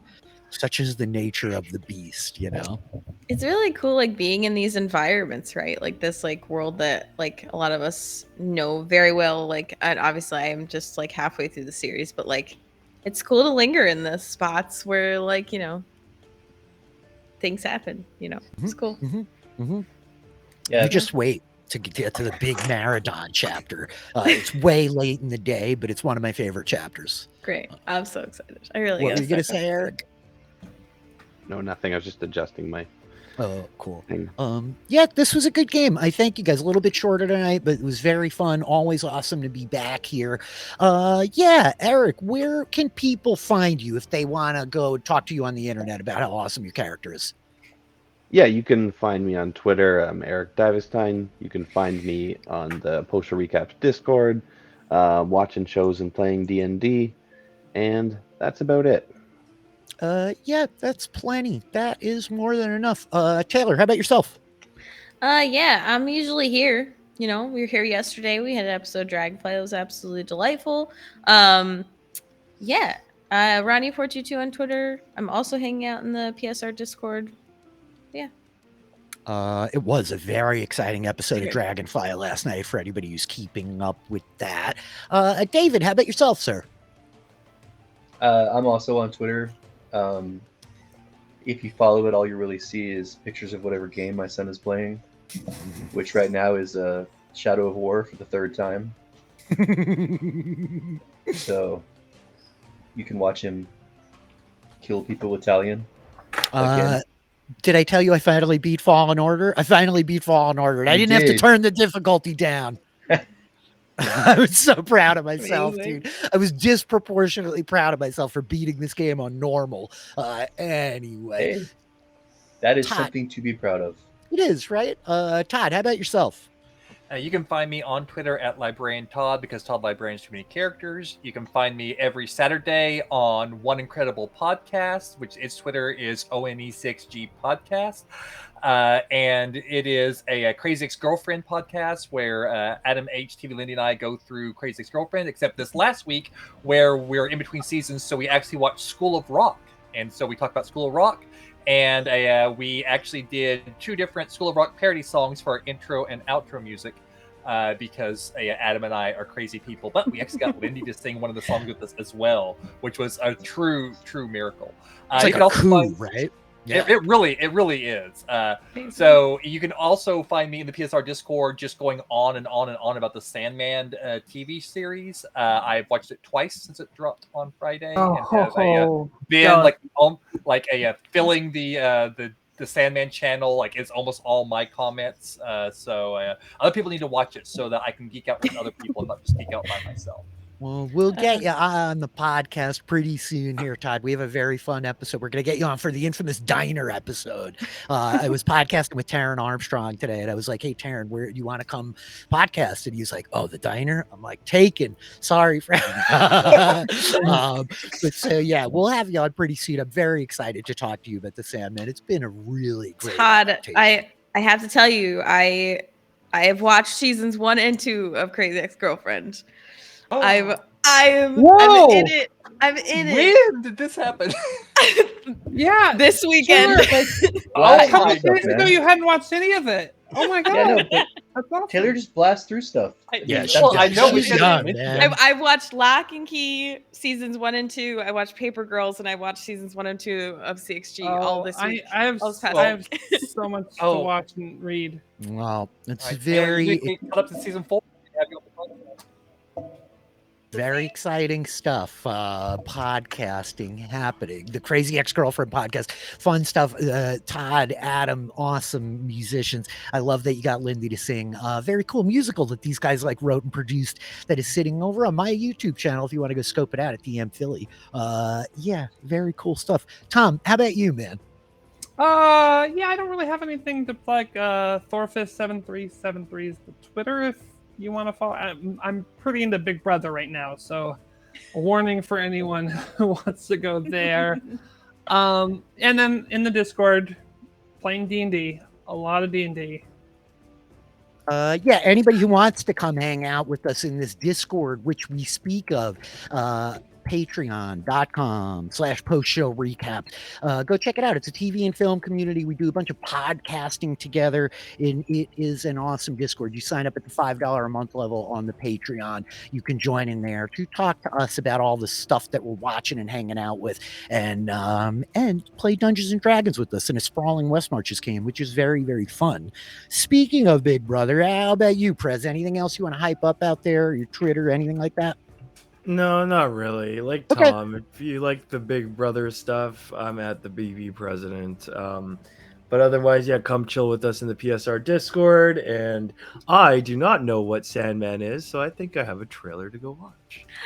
such is the nature of the beast, you know. It's really cool, like being in these environments, right? Like this, like world that like a lot of us know very well. Like, and obviously, I'm just like halfway through the series, but like, it's cool to linger in the spots where, like, things happen. It's cool. Yeah, You just wait to get to the big Maradon chapter. It's way late in the day, but it's one of my favorite chapters. Great. I'm so excited. I really. What were gotta you gonna start say, Eric? No, nothing. I was just adjusting my Oh, cool. thing. Yeah, this was a good game. I thank you guys. A little bit shorter tonight, but it was very fun. Always awesome to be back here. Yeah, Eric, where can people find you if they want to go talk to you on the internet about how awesome your character is? Yeah, you can find me on Twitter. I'm Eric Divestein. You can find me on the Poster Recaps Discord, watching shows and playing D&D, and that's about it. Yeah, that's plenty. That is more than enough. Taylor, how about yourself? Yeah, I'm usually here. We were here yesterday. We had an episode of Dragonfly. It was absolutely delightful. Yeah. Ronnie422 on Twitter. I'm also hanging out in the PSR Discord. Yeah. It was a very exciting episode of Dragonfly last night for anybody who's keeping up with that. David, how about yourself, sir? I'm also on Twitter. If you follow it, all you really see is pictures of whatever game my son is playing, which right now is Shadow of War for the 3rd time. So you can watch him kill people Italian. Again. Did I tell you I finally beat Fallen Order? I finally beat Fallen Order. I didn't have to turn the difficulty down. I was so proud of myself, Amazing. dude. I was disproportionately proud of myself for beating this game on normal. Anyway. Hey, that is Todd. something to be proud of. It is, right? Todd, how about yourself? You can find me on Twitter at Librarian Todd, because Todd Librarian's too many characters. You can find me every Saturday on One Incredible Podcast, which its Twitter is ONE6G Podcast. And it is a Crazy Ex-Girlfriend podcast where Adam H, TV Lindy, and I go through Crazy Ex-Girlfriend, except this last week where we're in between seasons, so we actually watched School of Rock. And so we talked about School of Rock. And we actually did 2 different School of Rock parody songs for our intro and outro music because Adam and I are crazy people. But we actually got Lindy to sing one of the songs with us as well, which was a true miracle. It's like a coup, right? Yeah. It really is. So you can also find me in the PSR Discord just going on and on and on about the Sandman TV series. I've watched it twice since it dropped on Friday, and have been filling the Sandman channel. Like it's almost all my comments. So other people need to watch it so that I can geek out with other people and not just geek out by myself. Well, we'll get you on the podcast pretty soon here, Todd. We have a very fun episode. We're going to get you on for the infamous diner episode. I was podcasting with Taryn Armstrong today, and I was like, hey, Taryn, where do you want to come podcast? And he's like, oh, the diner? I'm like, taken. Sorry, friend. But so, yeah, we'll have you on pretty soon. I'm very excited to talk to you about the Sandman. It's been a really great Todd, I have to tell you, I have watched seasons 1 and 2 of Crazy Ex-Girlfriend. Oh, I'm Whoa! in it. I'm in it. when did this happen? Yeah, This weekend. Taylor, Blast a couple through of stuff, days ago, man. you hadn't watched any of it. Oh my god, Yeah, no, but that's awesome. Taylor just blasts through stuff. Yeah, well, I know we she's should young, mention man. that. I've watched Lock and Key seasons 1 and 2. I watched Paper Girls, and I watched seasons 1 and 2 of CXG all this week. I have all this past I have week. so much to Oh. watch and read. Well, it's All right, Taylor, you very, need to get caught up to season 4. Have you on the podcast. very exciting stuff. Podcasting happening. The Crazy Ex-Girlfriend podcast. Fun stuff. Todd, Adam, awesome musicians. I love that you got Lindy to sing. Very cool musical that these guys like wrote and produced that is sitting over on my YouTube channel if you want to go scope it out at DM Philly. Yeah, very cool stuff. Tom, how about you, man? Yeah, I don't really have anything to plug. Thorfist7373 is the Twitter if you want to follow. I'm pretty into Big Brother right now, so a warning for anyone who wants to go there. And then in the Discord, playing D&D, a lot of D&D. Yeah, anybody who wants to come hang out with us in this Discord, which we speak of, patreon.com/post-show recap. Go check it out. It's a TV and film community. We do a bunch of podcasting together, and it is an awesome Discord. You sign up at the $5 a month level on the Patreon. You can join in there to talk to us about all the stuff that we're watching and hanging out with, and play Dungeons and Dragons with us in a sprawling West Marches game, which is very, very fun. Speaking of Big Brother, how about you, Prez? Anything else you want to hype up out there, your Twitter, anything like that? No, not really. Like Okay. Tom, if you like the Big Brother stuff, I'm at the BB President. But otherwise, yeah, come chill with us in the PSR Discord. And I do not know what Sandman is, so I think I have a trailer to go watch.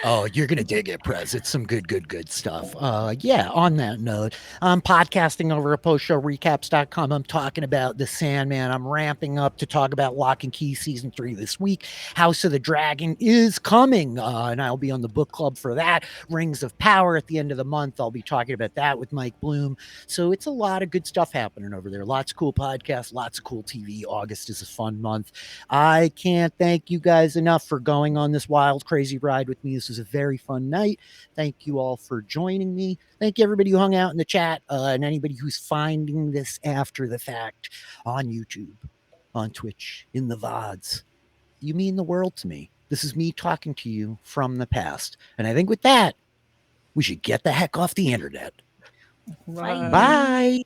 Oh, you're gonna dig it, Prez. It's some good stuff. Yeah, on that note, I'm podcasting over at postshow.recaps.com. I'm talking about the Sandman. I'm ramping up to talk about Lock and Key season 3 this week. House of the Dragon is coming, and I'll be on the book club for that. Rings of Power at the end of the month. I'll be talking about that with Mike Bloom. So it's a lot of good stuff happening over there. Lots of cool podcasts, lots of cool TV. August is a fun month. I can't thank you guys enough for going on this wild, crazy ride with me. This was a very fun night. Thank you all for joining me. Thank you, everybody who hung out in the chat, and anybody who's finding this after the fact on YouTube, on Twitch, in the VODs. You mean the world to me. This is me talking to you from the past. And I think with that, we should get the heck off the internet. Bye. Bye.